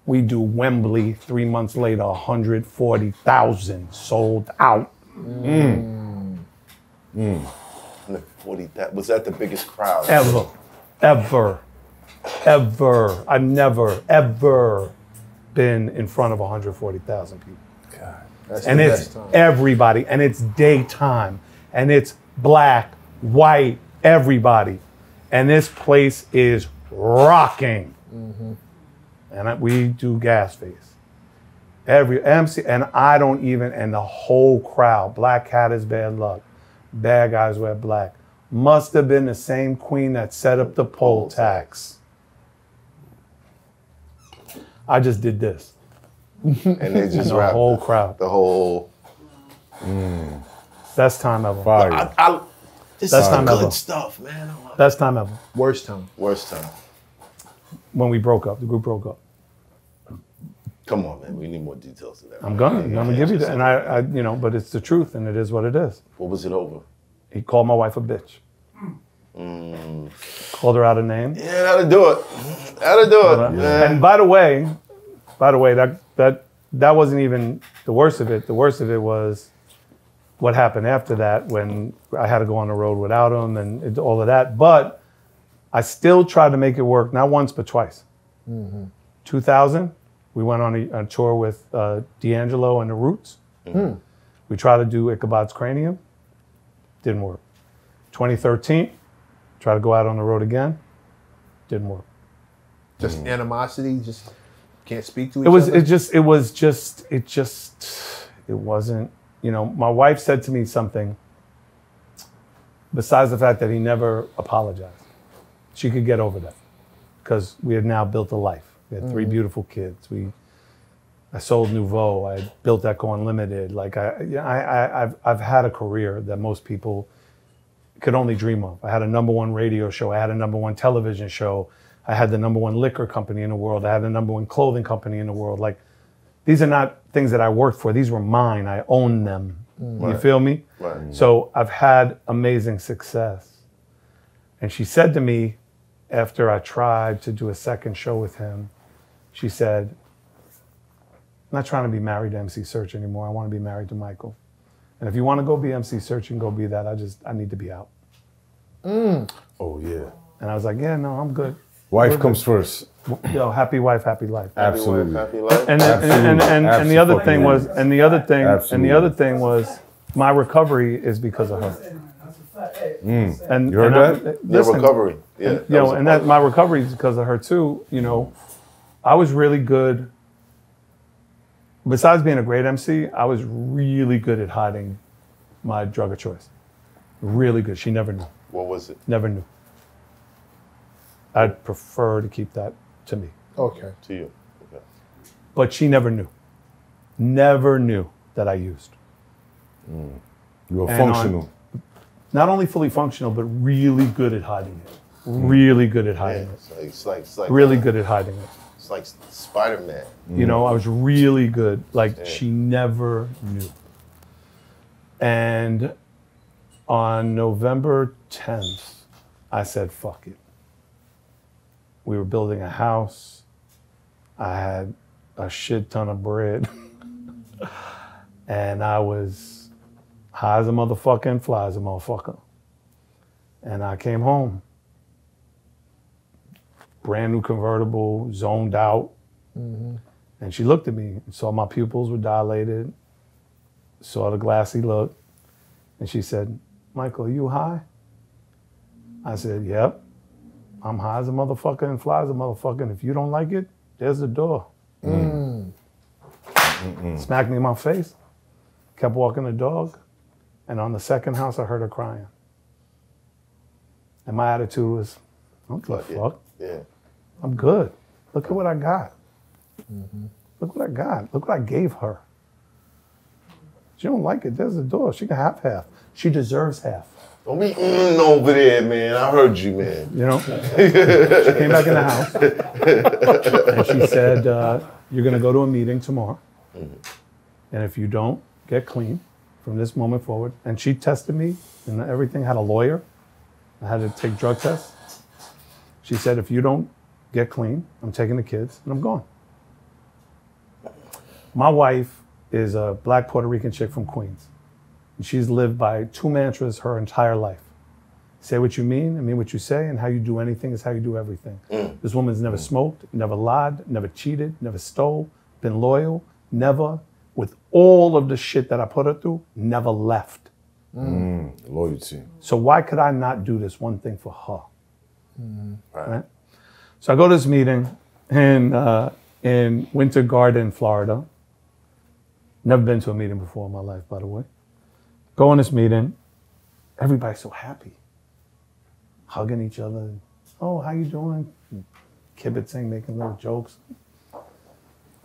We do Wembley 3 months later, 140,000 sold out. 140, was that the biggest crowd? Ever. I've never, ever been in front of 140,000 people. That's And the it's best time. everybody, and it's daytime, and it's black, white, everybody. And this place is rocking. And we do gas face. Every MC, and I don't even, and the whole crowd, black cat is bad luck. Bad guys wear black. Must have been the same queen that set up the poll tax. I just did this. And they just The wrapped whole crowd. the whole. Best time ever. Fire. This Best is time good ever. stuff, man. I love it. Best time ever. Worst time. Worst time. When we broke up, the group broke up. Come on, man. We need more details of that. I'm gonna give you that, and I, but it's the truth, and it is what it is. What was it over? He called my wife a bitch. Called her out a name. Yeah, that'll do it. That'll do it. Yeah. And by the way, that wasn't even the worst of it. The worst of it was what happened after that, when I had to go on the road without him and all of that. But I still tried to make it work, not once but twice. 2000, we went on a tour with D'Angelo and the Roots. We tried to do Ichabod's Cranium. Didn't work. 2013, tried to go out on the road again. Didn't work. Just animosity, just can't speak to each It wasn't, my wife said to me something besides the fact that he never apologized. She could get over that because we had now built a life. We had 3 beautiful kids. I sold Nouveau. I built Echo Unlimited. Like I've had a career that most people could only dream of. I had a #1 radio show. I had a #1 television show. I had the #1 liquor company in the world. I had the #1 clothing company in the world. Like, these are not things that I worked for. These were mine. I own them. You feel me? Right. So I've had amazing success. And she said to me, after I tried to do a second show with him, she said, I'm not trying to be married to MC Serch anymore. I want to be married to Michael. And if you want to go be MC Serch and go be that, I need to be out. Oh, yeah. And I was like, yeah, no, I'm good. Wife comes first. Yo, happy wife, happy life. Absolutely. Happy life. And the other thing was, and the other thing was, my recovery is because of her. That's a fact. Hey, And You heard that? The listen, recovery. Yeah. and my recovery is because of her too. I was really good. Besides being a great MC, I was really good at hiding my drug of choice. Really good. She never knew. What was it? Never knew. I'd prefer to keep that to me. Okay. To you. Okay. But she never knew. Never knew that I used. You were And functional. Not only fully functional, but really good at hiding it. Really good at hiding it. It's like Really good at hiding it. It's like Spider-Man. You know, I was really good. Like, she never knew. And on November 10th, I said, fuck it. We were building a house. I had a shit ton of bread. And I was high as a motherfucker and fly as a motherfucker. And I came home. Brand new convertible, zoned out. And she looked at me and saw my pupils were dilated, saw the glassy look. And she said, Michael, are you high? I said, yep. I'm high as a motherfucker and fly as a motherfucker. And if you don't like it, there's the door. Smacked me in my face. Kept walking the dog. And on the second house, I heard her crying. And my attitude was, I don't give a fuck. Yeah. I'm good. Look at what I got. Look what I got. Look what I gave her. She don't like it. There's the door. She can have half. She deserves half. Don't be over there, man. I heard you, man. You know? She came back in the house. And she said, you're going to go to a meeting tomorrow. And if you don't get clean from this moment forward. And she tested me and everything. Had a lawyer. I had to take drug tests. She said, if you don't get clean, I'm taking the kids and I'm gone. My wife is a black Puerto Rican chick from Queens. And she's lived by 2 mantras her entire life. Say what you mean, and mean what you say, and how you do anything is how you do everything. This woman's never smoked, never lied, never cheated, never stole, been loyal, never, with all of the shit that I put her through, never left. Loyalty. So why could I not do this one thing for her? Right? So I go to this meeting in Winter Garden, Florida. Never been to a meeting before in my life, by the way. Go in this meeting, everybody's so happy. Hugging each other. Oh, how you doing? Kibitzing, making little jokes.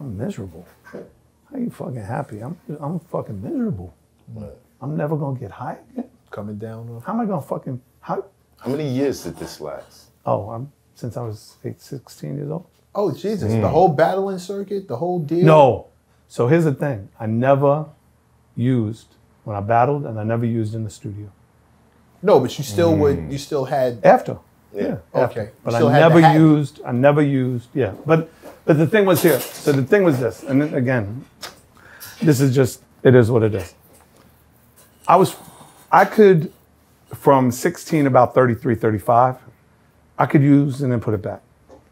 I'm miserable. How you fucking happy? I'm fucking miserable. I'm never gonna get high again. Coming down. How am I gonna fucking, how many years did this last? Oh, since I was 16 years old. Oh, Jesus. The whole battling circuit, the whole deal? No. So here's the thing. I never used when I battled, and I never used in the studio. No, but you still would, you still had... After. Yeah. After. Okay. But I never used, yeah. But the thing was here. So the thing was this, and then again, this is just, it is what it is. I could, from 16, about 33, 35, I could use and then put it back.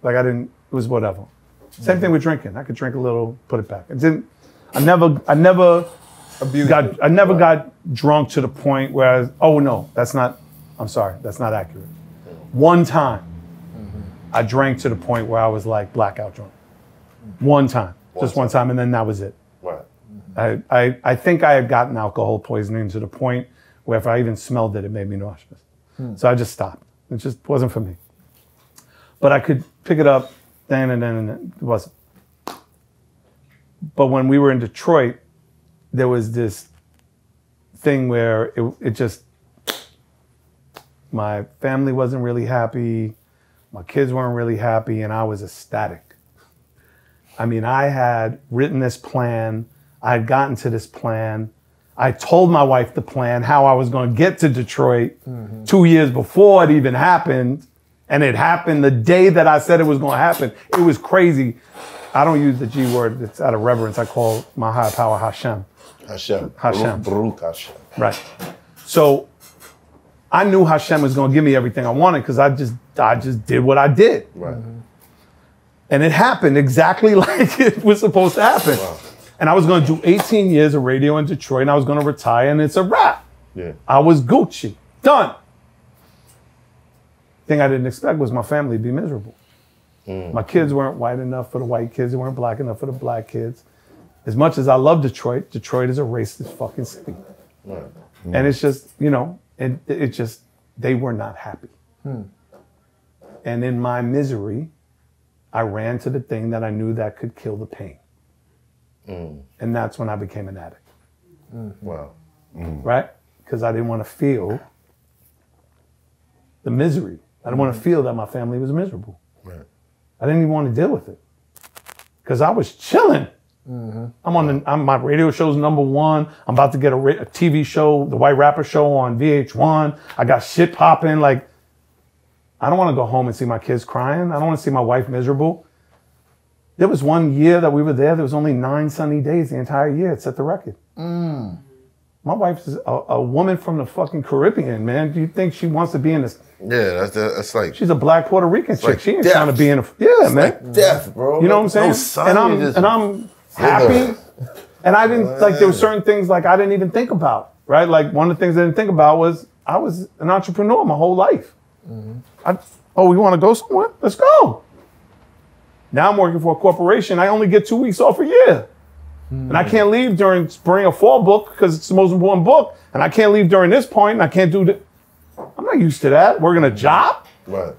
Like it was whatever. Same thing with drinking. I could drink a little, put it back. I never got drunk to the point where that's not accurate. One time, I drank to the point where I was like blackout drunk. One time, just one time, and then that was it. Right. I think I had gotten alcohol poisoning to the point where if I even smelled it, it made me nauseous. So I just stopped. It just wasn't for me. But I could pick it up then and then, and it wasn't. But when we were in Detroit, there was this thing where it just, my family wasn't really happy, my kids weren't really happy, and I was ecstatic. I mean, I had written this plan, I had gotten to this plan, I told my wife the plan, how I was going to get to Detroit 2 years before it even happened, and it happened the day that I said it was going to happen. It was crazy. I don't use the G word, it's out of reverence, I call my higher power Hashem. Hashem. Hashem. Hashem. Right. So I knew Hashem was going to give me everything I wanted because I just did what I did. Right. And it happened exactly like it was supposed to happen. Wow. And I was going to do 18 years of radio in Detroit and I was going to retire and it's a wrap. Yeah. I was Gucci. Done. Thing I didn't expect was my family to be miserable. My kids weren't white enough for the white kids. They weren't black enough for the black kids. As much as I love Detroit, Detroit is a racist fucking city. Right. And it's just, it just, they were not happy. And in my misery, I ran to the thing that I knew that could kill the pain. And that's when I became an addict. Wow. Right? Because I didn't want to feel the misery. I didn't want to feel that my family was miserable. Right. I didn't even want to deal with it. Because I was chilling. My radio show's #1. I'm about to get a TV show, the White Rapper Show on VH1. I got shit popping. Like, I don't want to go home and see my kids crying. I don't want to see my wife miserable. There was one year that we were there was only 9 sunny days the entire year. It set the record. My wife is a woman from the fucking Caribbean, man. Do you think she wants to be in this? Yeah, that's like... She's a black Puerto Rican chick. like She ain't death. trying to be in a... Yeah, man. like death, bro. You know what I'm saying? And I'm happy. And I didn't, like, there were certain things, like, I didn't even think about, right? Like, one of the things I didn't think about was I was an entrepreneur my whole life. We want to go somewhere? Let's go. Now I'm working for a corporation. I only get 2 weeks off a year. And I can't leave during spring or fall book because it's the most important book. And I can't leave during this point, and I can't do that. I'm not used to that. Working a job? Right.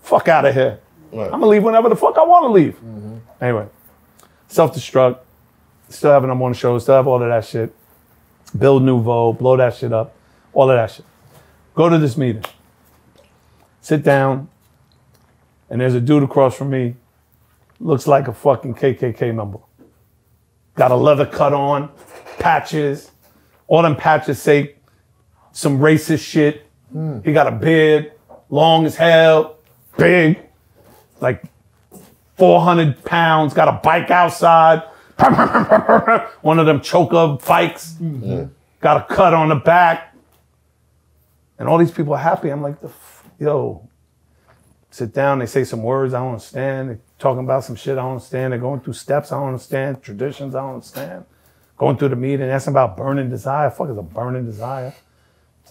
Fuck out of here. Right. I'm gonna leave whenever the fuck I want to leave. Anyway, self-destruct. Still have a #1 show. Still have all of that shit. Build Nouveau. Blow that shit up. All of that shit. Go to this meeting. Sit down. And there's a dude across from me. Looks like a fucking KKK member. Got a leather cut on. Patches. All them patches say some racist shit. He got a beard. Long as hell. Big. Like 400 pounds. Got a bike outside. One of them choker bikes. Got a cut on the back. And all these people are happy. I'm like, yo. Sit down, they say some words I don't understand. They're talking about some shit I don't understand. They're going through steps I don't understand, traditions I don't understand. Going through the meeting, asking about burning desire. Fuck is a burning desire?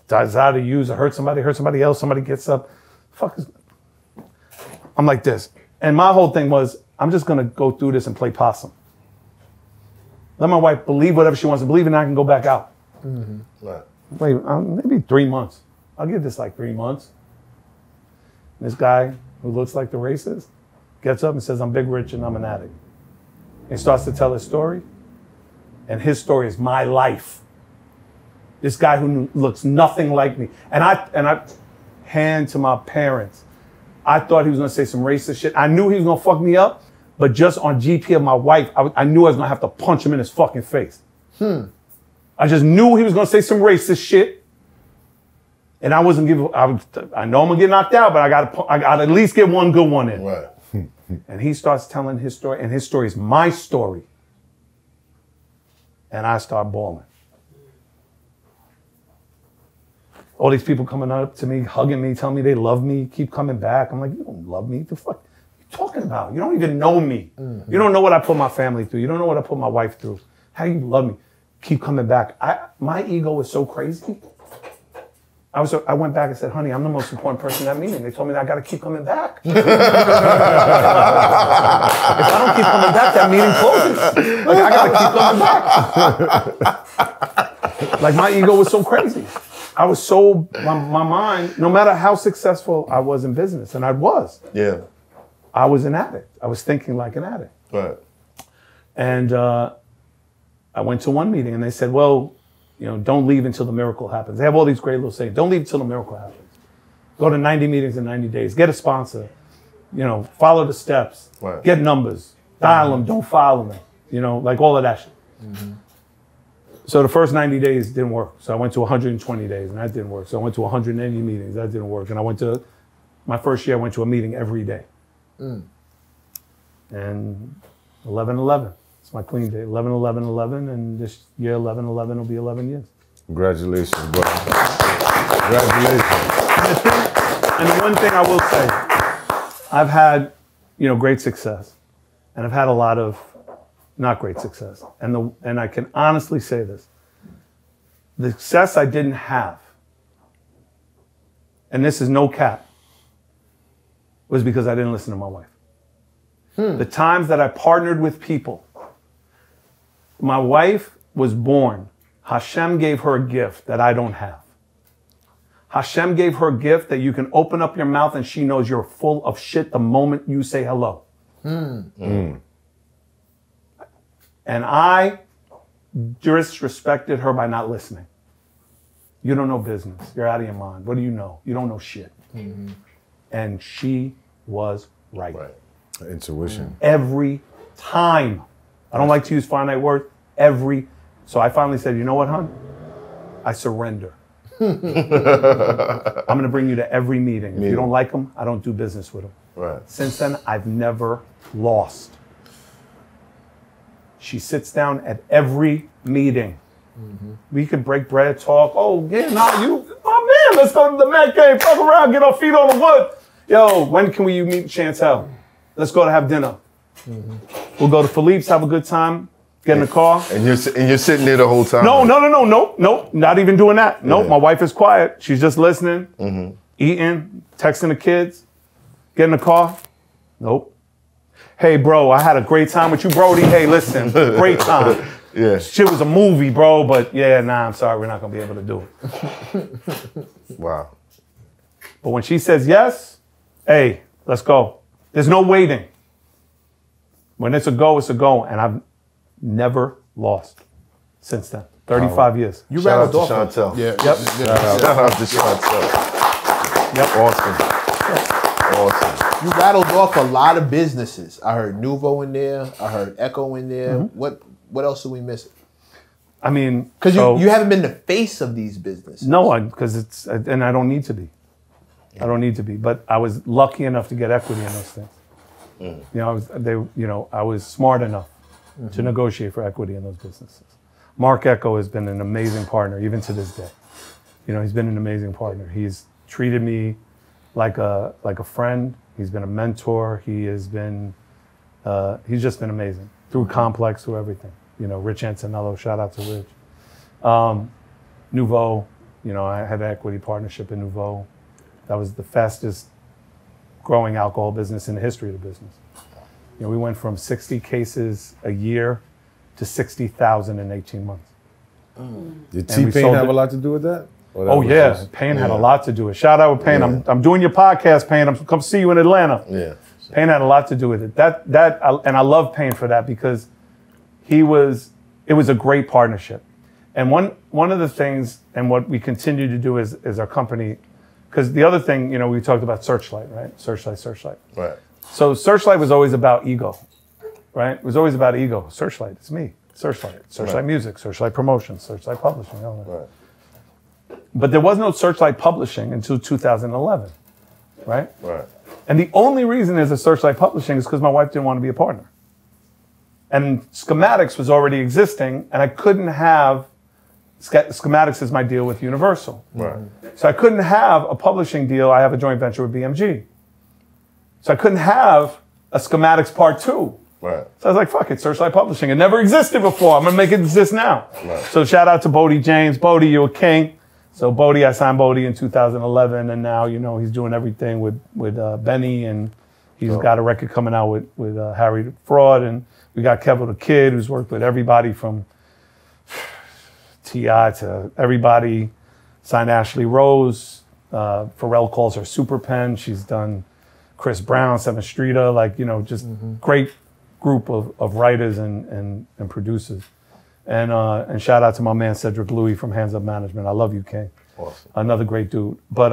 Desire to use or hurt somebody else, somebody gets up. Fuck is... I'm like this. And my whole thing was, I'm just gonna go through this and play possum. Let my wife believe whatever she wants to believe and I can go back out. Right. Wait, maybe 3 months. I'll give this like 3 months. This guy who looks like the racist gets up and says, I'm big, rich, and I'm an addict. He starts to tell his story. And his story is my life. This guy who looks nothing like me. And I hand to my parents. I thought he was going to say some racist shit. I knew he was going to fuck me up. But just on GP of my wife, I knew I was going to have to punch him in his fucking face. I just knew he was going to say some racist shit. And I wasn't giving. I know I'm gonna get knocked out, but I gotta at least get one good one in. Right. And he starts telling his story, and his story is my story. And I start bawling. All these people coming up to me, hugging me, telling me they love me, keep coming back. I'm like, you don't love me. The fuck are you talking about? You don't even know me. You don't know what I put my family through. You don't know what I put my wife through. How you love me? Keep coming back. My ego was so crazy. I went back and said, honey, I'm the most important person in that meeting. They told me that I got to keep coming back. If I don't keep coming back, that meeting closes. Like, I got to keep coming back. Like, my ego was so crazy. I was so, my mind, no matter how successful I was in business, and I was. Yeah. I was an addict. I was thinking like an addict. Right. And I went to one meeting and they said, well, don't leave until the miracle happens. They have all these great little sayings. Don't leave until the miracle happens. Go to 90 meetings in 90 days. Get a sponsor. Follow the steps. Right. Get numbers. Dial them. Don't follow them. Like all of that shit. So the first 90 days didn't work. So I went to 120 days and that didn't work. So I went to 180 meetings. That didn't work. And my first year, I went to a meeting every day. And 11/11. It's my clean day, 11/11/11, and this year 11/11 will be 11 years. Congratulations, bro. Congratulations. And the one thing I will say, I've had, great success, and I've had a lot of not great success. And I can honestly say this: the success I didn't have, and this is no cap, was because I didn't listen to my wife. The times that I partnered with people. My wife was born. Hashem gave her a gift that I don't have. Hashem gave her a gift that you can open up your mouth and she knows you're full of shit the moment you say hello. And I disrespected her by not listening. You don't know business. You're out of your mind. What do you know? You don't know shit. And she was right. Intuition. Every time. I don't like to use finite words. So I finally said, you know what, hon? I surrender. I'm going to bring you to every meeting. If you don't like them, I don't do business with them. Right. Since then, I've never lost. She sits down at every meeting. We could break bread, talk. Oh, yeah, oh man, let's go to the MECC, fuck around, get our feet on the wood. Yo, when can we meet Chantel? Let's go to have dinner. We'll go to Philippe's, have a good time, get in the car. And you're sitting there the whole time? No, not even doing that. Nope, my wife is quiet. She's just listening, eating, texting the kids, get in the car. Nope. Hey, bro, I had a great time with you, Brody. Hey, listen, great time. Yeah. Shit was a movie, bro, but yeah, nah, I'm sorry, we're not gonna be able to do it. Wow. But when she says yes, hey, let's go. There's no waiting. When it's a go, it's a go. And I've never lost since then. 35 years. You Shout rattled out to off. Chantel. Yeah. Yep. Shout out to Chantel. Yep. Awesome. You rattled off a lot of businesses. I heard Nuvo in there. I heard Echo in there. What else are we missing? I mean, Because you haven't been the face of these businesses. no, because and I don't need to be. I don't need to be. But I was lucky enough to get equity in those things. You know, I was smart enough to negotiate for equity in those businesses. Mark Echo has been an amazing partner, even to this day. You know, he's been an amazing partner. He's treated me like a friend. He's been a mentor. He's just been amazing through Complex, through everything. You know, Rich Antonello, shout out to Rich. Nuvo, you know, I had an equity partnership in Nuvo. That was the fastest growing alcohol business in the history of the business. You know, we went from 60 cases a year to 60,000 in 18 months. Did T-Pain have a lot to do with that? Oh yeah, Payne had a lot to do with it. Shout out with Payne. I'm doing your podcast, Payne. I'm come see you in Atlanta. Yeah. Payne had a lot to do with it. And I love Payne for that because it was a great partnership. And one of the things, and what we continue to do is our company, because the other thing, you know, we talked about Searchlight, right? Searchlight. Right. So Searchlight was always about ego, right? It was always about ego. Searchlight, it's me. Searchlight Music, Searchlight Promotions, Searchlight Publishing, all that. Right. But there was no Searchlight Publishing until 2011, right? Right. And the only reason there's a Searchlight Publishing is because my wife didn't want to be a partner. And Schematics was already existing, and I couldn't have, Schematics is my deal with Universal. Right. So I couldn't have a publishing deal. I have a joint venture with BMG. So I couldn't have a Schematics Part 2. Right. So I was like, fuck it, Searchlight Publishing. It never existed before. I'm going to make it exist now. Right. So shout out to Bodie James. Bodie, you're a king. So Bodie, I signed Bodie in 2011, and now, you know, he's doing everything with Benny, and he's got a record coming out with Harry the Fraud, and we got Kevin the Kid, who's worked with everybody from T.I. to everybody. Signed Ashley Rose. Pharrell calls her Super Pen. She's done Chris Brown, Seventh Streeter, like, you know, just great group of writers and producers. And shout out to my man Cedric Louis from Hands Up Management. I love you, King. Awesome. Another great dude. But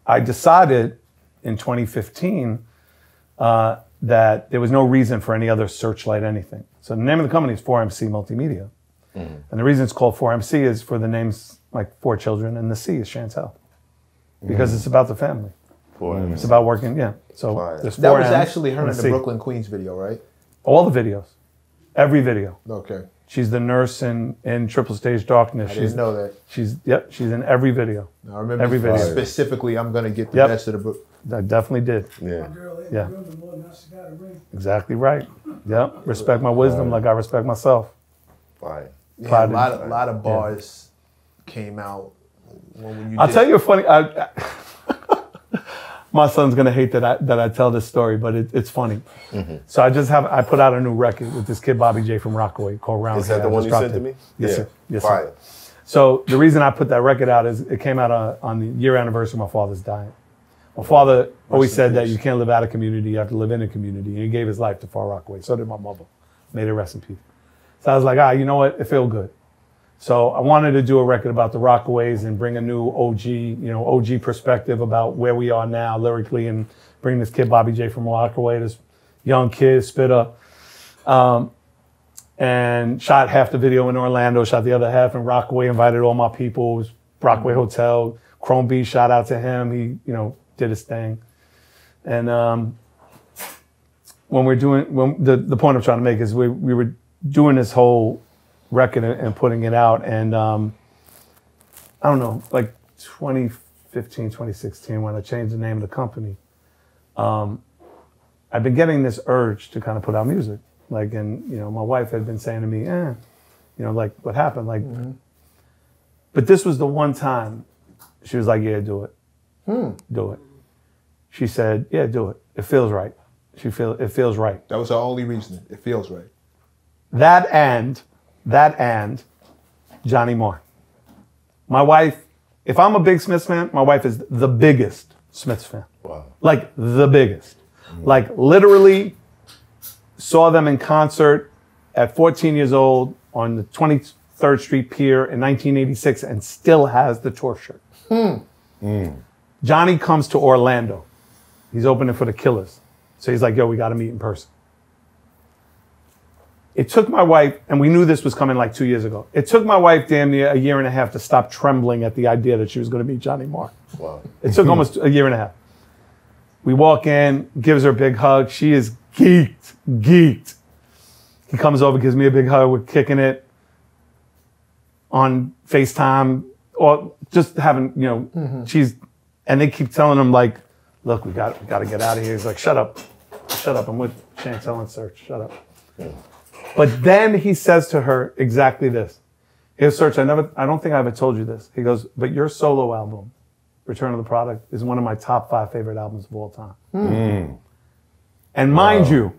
I decided in 2015 that there was no reason for any other Searchlight anything. So the name of the company is 4MC Multimedia. And the reason it's called 4MC is for the names, like 4 children, and the C is Chantel. Because it's about the family. 4MC. It's about working, So Fine. there's 4 That was M's actually her and in a the C. Brooklyn Queens video, right? All the videos. Every video. Okay. She's the nurse in Triple Stage Darkness. I didn't know that. She's in every video. I remember Every video. specifically, I'm going to get the Yep. best of the book. I definitely did. Yeah. Girl, Yeah. the more now she got a ring. Exactly right. Yep. Respect my wisdom like I respect myself. Fine. Yeah, Pride a lot of bars came out when you I'll did tell you a funny. My son's gonna hate that I tell this story, but it's funny. So I put out a new record with this kid Bobby J from Rockaway called Round. Is that the one you sent to me? Yes, Yeah. sir. Yes, Fire. sir. So the reason I put that record out is it came out on the year anniversary of my father's dying. My father always said that you can't live out of community, you have to live in a community. And he gave his life to Far Rockaway. So did my mother. May they rest in peace. So I was like, you know what? It feels good. So I wanted to do a record about the Rockaways and bring a new OG perspective about where we are now lyrically, and bring this kid Bobby J from Rockaway, this young kid, spitter. And shot half the video in Orlando, shot the other half in Rockaway, invited all my people. It was Rockaway Hotel. Chrome B, shout out to him. He, did his thing. And the point I'm trying to make is we were doing this whole record and putting it out. And I don't know, like 2015, 2016, when I changed the name of the company, I've been getting this urge to kind of put out music. My wife had been saying to me, what happened? But this was the one time she was like, yeah, do it. Do it. She said, yeah, do it. It feels right. It feels right. That was her only reason. It feels right. That and Johnny Marr. My wife, if I'm a big Smiths fan, my wife is the biggest Smiths fan. Wow. Like the biggest. Like literally saw them in concert at 14 years old on the 23rd Street Pier in 1986 and still has the tour shirt. Johnny comes to Orlando. He's opening for the Killers. So he's like, yo, we got to meet in person. It took my wife, and we knew this was coming like 2 years ago. It took my wife damn near a year and a half to stop trembling at the idea that she was going to meet Johnny Marr. Wow. It took almost a year and a half. We walk in, gives her a big hug. She is geeked. He comes over, gives me a big hug. We're kicking it on FaceTime, or just having, and they keep telling him like, look, we got to get out of here. He's like, shut up. I'm with Chantel and Serch. Shut up. Yeah. But then he says to her exactly this. He goes, Serch, I don't think I ever told you this. He goes, but your solo album, Return of the Product, is one of my top 5 favorite albums of all time. And mind you,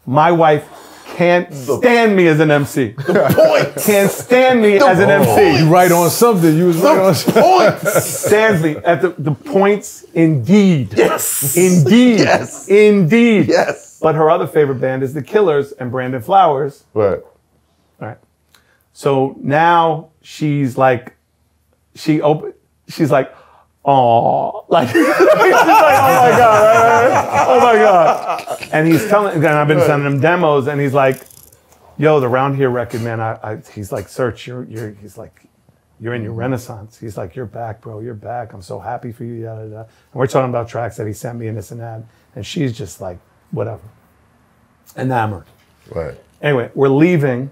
my wife can't stand me as an MC. Can't stand me as an MC. You right on something. You was right on something. Stands me at the points, indeed. Yes. Indeed. Yes. Indeed. Yes. But her other favorite band is the Killers and Brandon Flowers. Right. All right. So now she's like, she's like, oh, like, she's like, oh my God, right? Oh my God. And he's telling, and I've been sending him demos, and he's like, yo, the Round Here record, man, he's like, Serch, he's like, you're in your renaissance. He's like, you're back, bro, you're back. I'm so happy for you, yada, yada. And we're talking about tracks that he sent me and this and that. And she's just like, whatever, enamored. Right. Anyway, we're leaving,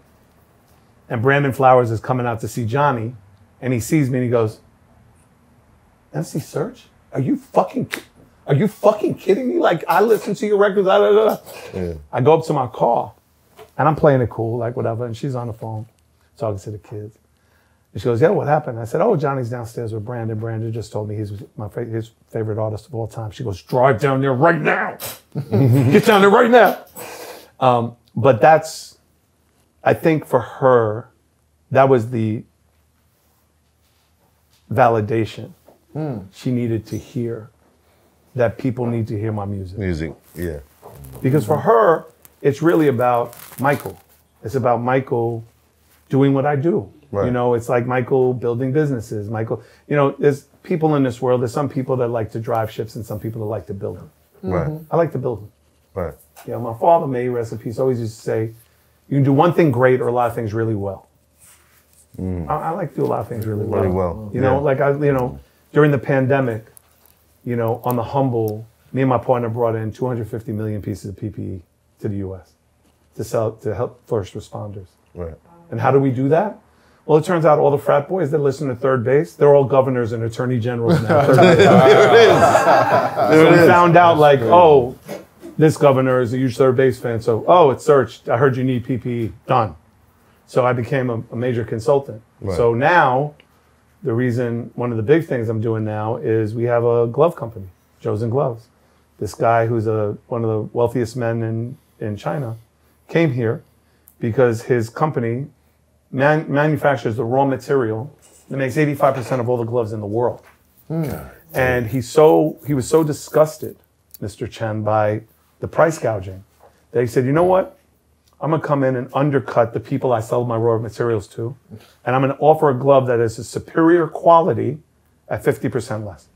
and Brandon Flowers is coming out to see Johnny, and he sees me and he goes, MC Serch? Are you fucking kidding me? Like, I listen to your records. Yeah. I go up to my car, and I'm playing it cool, like whatever, and she's on the phone talking to the kids. And she goes, yeah, what happened? I said, oh, Johnny's downstairs with Brandon. Brandon just told me he's his favorite artist of all time. She goes, drive down there right now. Get down there right now. But that's, I think for her, that was the validation she needed to hear, that people need to hear my music. Music, yeah. Because for her, it's really about Michael. It's about Michael doing what I do. Right. It's like Michael building businesses. Michael, there's people in this world, there's some people that like to drive ships and some people that like to build them. Right. I like to build them. Right. My father, may he rest in peace, always used to say, you can do one thing great or a lot of things really well. I like to do a lot of things really well. Really well. Like during the pandemic, on the humble, me and my partner brought in 250 million pieces of PPE to the U.S. to sell to help first responders. Right. And how do we do that? Well, it turns out all the frat boys that listen to Third Base, they're all governors and attorney generals now. There it is. So we found out like, oh, this governor is a huge Third Base fan. So, oh, it's Serch. I heard you need PPE. Done. So I became a major consultant. Right. So now, one of the big things I'm doing now is we have a glove company, Joe's and Gloves. This guy who's one of the wealthiest men in China came here because his company manufactures the raw material that makes 85% of all the gloves in the world. And he was so disgusted, Mr. Chen, by the price gouging that he said, you know what? I'm gonna come in and undercut the people I sell my raw materials to, and I'm gonna offer a glove that is a superior quality at 50% less.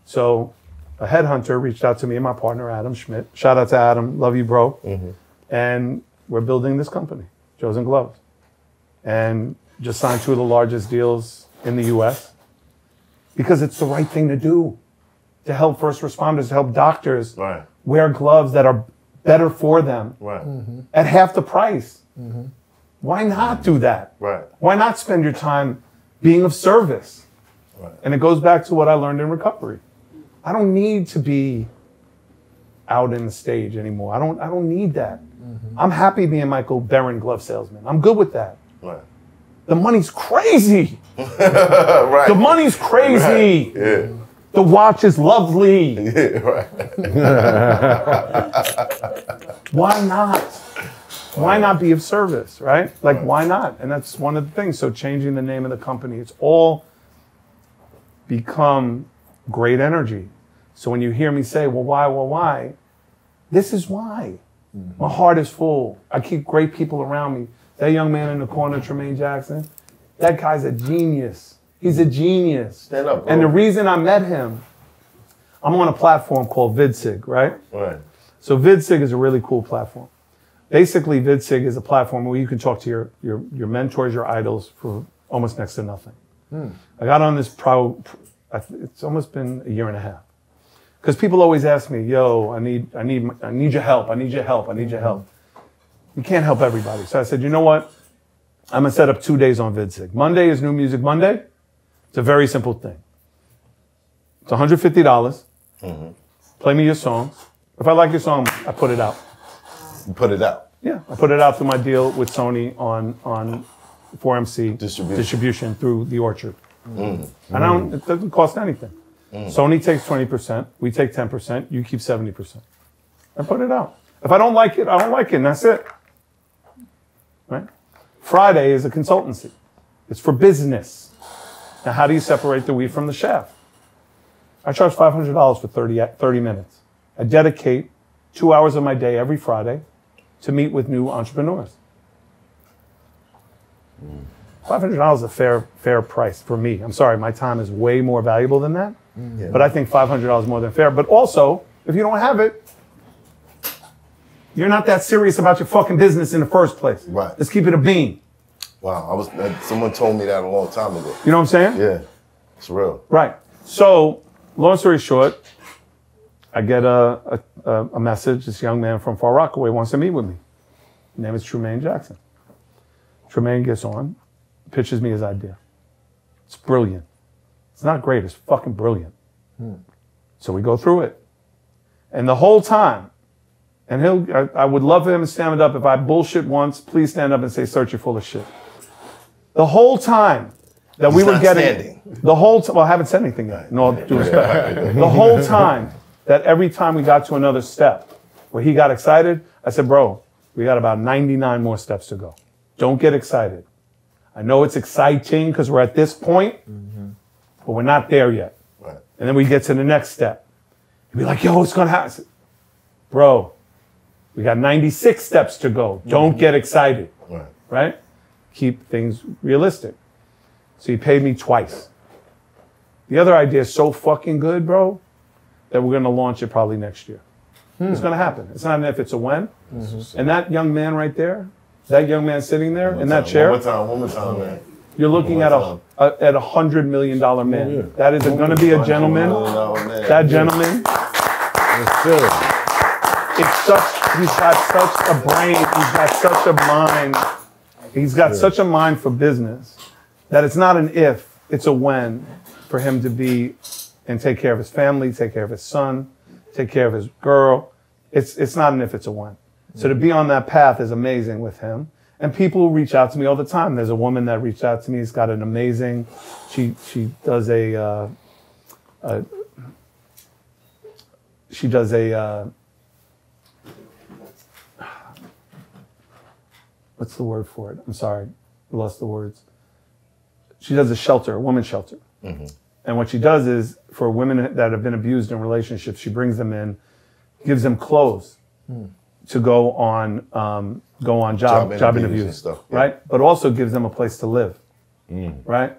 So a headhunter reached out to me and my partner, Adam Schmidt. Shout out to Adam, love you, bro. And we're building this company, Chosen Gloves. And just signed 2 of the largest deals in the US because it's the right thing to do, to help first responders, to help doctors wear gloves that are better for them at half the price. Why not do that? Why not spend your time being of service? And it goes back to what I learned in recovery. I don't need to be out in the stage anymore. I don't need that. I'm happy being Michael Barron glove salesman. I'm good with that. The money's crazy. The money's crazy. The watch is lovely. Why not? Why not be of service, right? Like, why not? And that's one of the things. So changing the name of the company, it's all become great energy. So when you hear me say, well, why? This is why. My heart is full. I keep great people around me. That young man in the corner, Tremaine Jackson, that guy's a genius. He's a genius. Stand up, bro. And the reason I met him, I'm on a platform called VidSig, right? So VidSig is a really cool platform. Basically, VidSig is a platform where you can talk to your mentors, your idols for almost next to nothing. I got on this it's almost been a year and a half. Because people always ask me, yo, I need your help. I need your help. I need your help. You can't help everybody. So I said, you know what? I'm going to set up 2 days on VidSig. Monday is New Music Monday. It's a very simple thing. It's $150. Play me your songs. If I like your song, I put it out. You put it out. Yeah, I put it out through my deal with Sony on 4MC distribution through The Orchard. And it doesn't cost anything. Sony takes 20%, we take 10%, you keep 70%. I put it out. If I don't like it, I don't like it, and that's it. Right? Friday is a consultancy. It's for business. Now, how do you separate the wheat from the chaff? I charge $500 for 30 minutes. I dedicate 2 hours of my day every Friday to meet with new entrepreneurs. $500 is a fair price for me. I'm sorry, my time is way more valuable than that. But I think $500 is more than fair. But also, if you don't have it, you're not that serious about your fucking business in the first place. Let's keep it a bean. Wow, someone told me that a long time ago. You know what I'm saying? Yeah, it's real. Right. So, long story short, I get a message. This young man from Far Rockaway wants to meet with me. His name is Tremaine Jackson. Tremaine gets on, pitches me his idea. It's brilliant. It's not great, it's fucking brilliant. So we go through it. And the whole time, and I would love for him to stand up. If I bullshit once, please stand up and say, Serch, you're full of shit. The whole time that we were getting, well, I haven't said anything yet, in all due respect. The whole time that every time we got to another step where he got excited, I said, bro, we got about 99 more steps to go. Don't get excited. I know it's exciting because we're at this point, but we're not there yet. And then we get to the next step. You'd be like, yo, what's going to happen? Said, bro, we got 96 steps to go. Don't get excited. Right? Keep things realistic. So he paid me twice. The other idea is so fucking good, bro, that we're going to launch it probably next year. It's going to happen. It's not an if, it's a when. And that young man right there, that young man sitting there in that chair. One more time, man. You're looking at $100 million man. That is going to be a gentleman. That gentleman. He's got such a brain. He's got such a mind. He's got such a mind for business that it's not an if, it's a when for him to be and take care of his family, take care of his son, take care of his girl. It's not an if, it's a when. So to be on that path is amazing with him. And people reach out to me all the time. There's a woman that reached out to me. She's got an amazing, she does a what's the word for it? I'm sorry. lost the words. She does a shelter, a women's shelter. And what she does is for women that have been abused in relationships, she brings them in, gives them clothes to go on job interviews and stuff, right? But also gives them a place to live, right?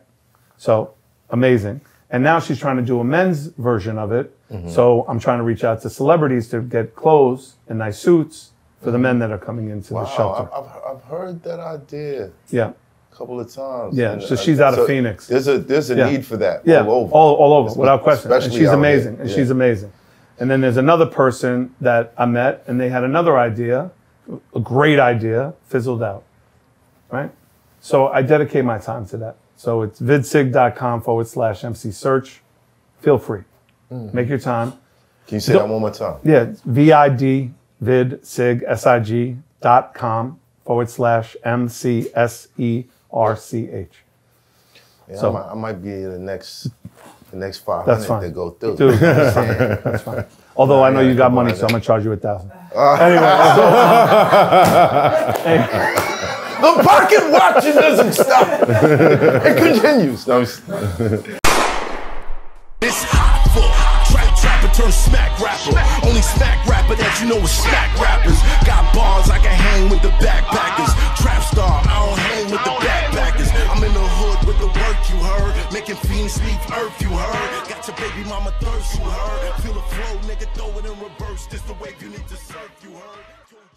So amazing. And now she's trying to do a men's version of it. So I'm trying to reach out to celebrities to get clothes and nice suits for the men that are coming into the shelter. I've heard that idea. Yeah. Couple of times. Yeah, And, so she's out of Phoenix. There's a need for that all over. All over, without question. And Especially she's out amazing. here. And she's amazing. And then there's another person that I met, and they had another idea, a great idea, fizzled out, right? So I dedicate my time to that. So it's vidsig.com/MC Serch. Feel free. Make your time. Can you say that one more time? Yeah, it's vidsig.com/MCSERCH. Yeah, So- I might be the next 500 That's fine. to go through. Dude, You know what I'm saying? that's fine. Although I know you got money, so I'm gonna charge you $1,000. The pocket watching doesn't stop. It continues. No, It's hot for trapper turn smack rapper. Only smack rapper that you know is smack rappers. Got bars, I can hang with the backpackers. Trap star, I don't hang with the backpackers. I'm in the hood with the work, you heard. Making fiends leave earth, you heard. Got your baby mama thirst, you heard. Feel the flow, nigga, throw it in reverse. This the wave you need to see.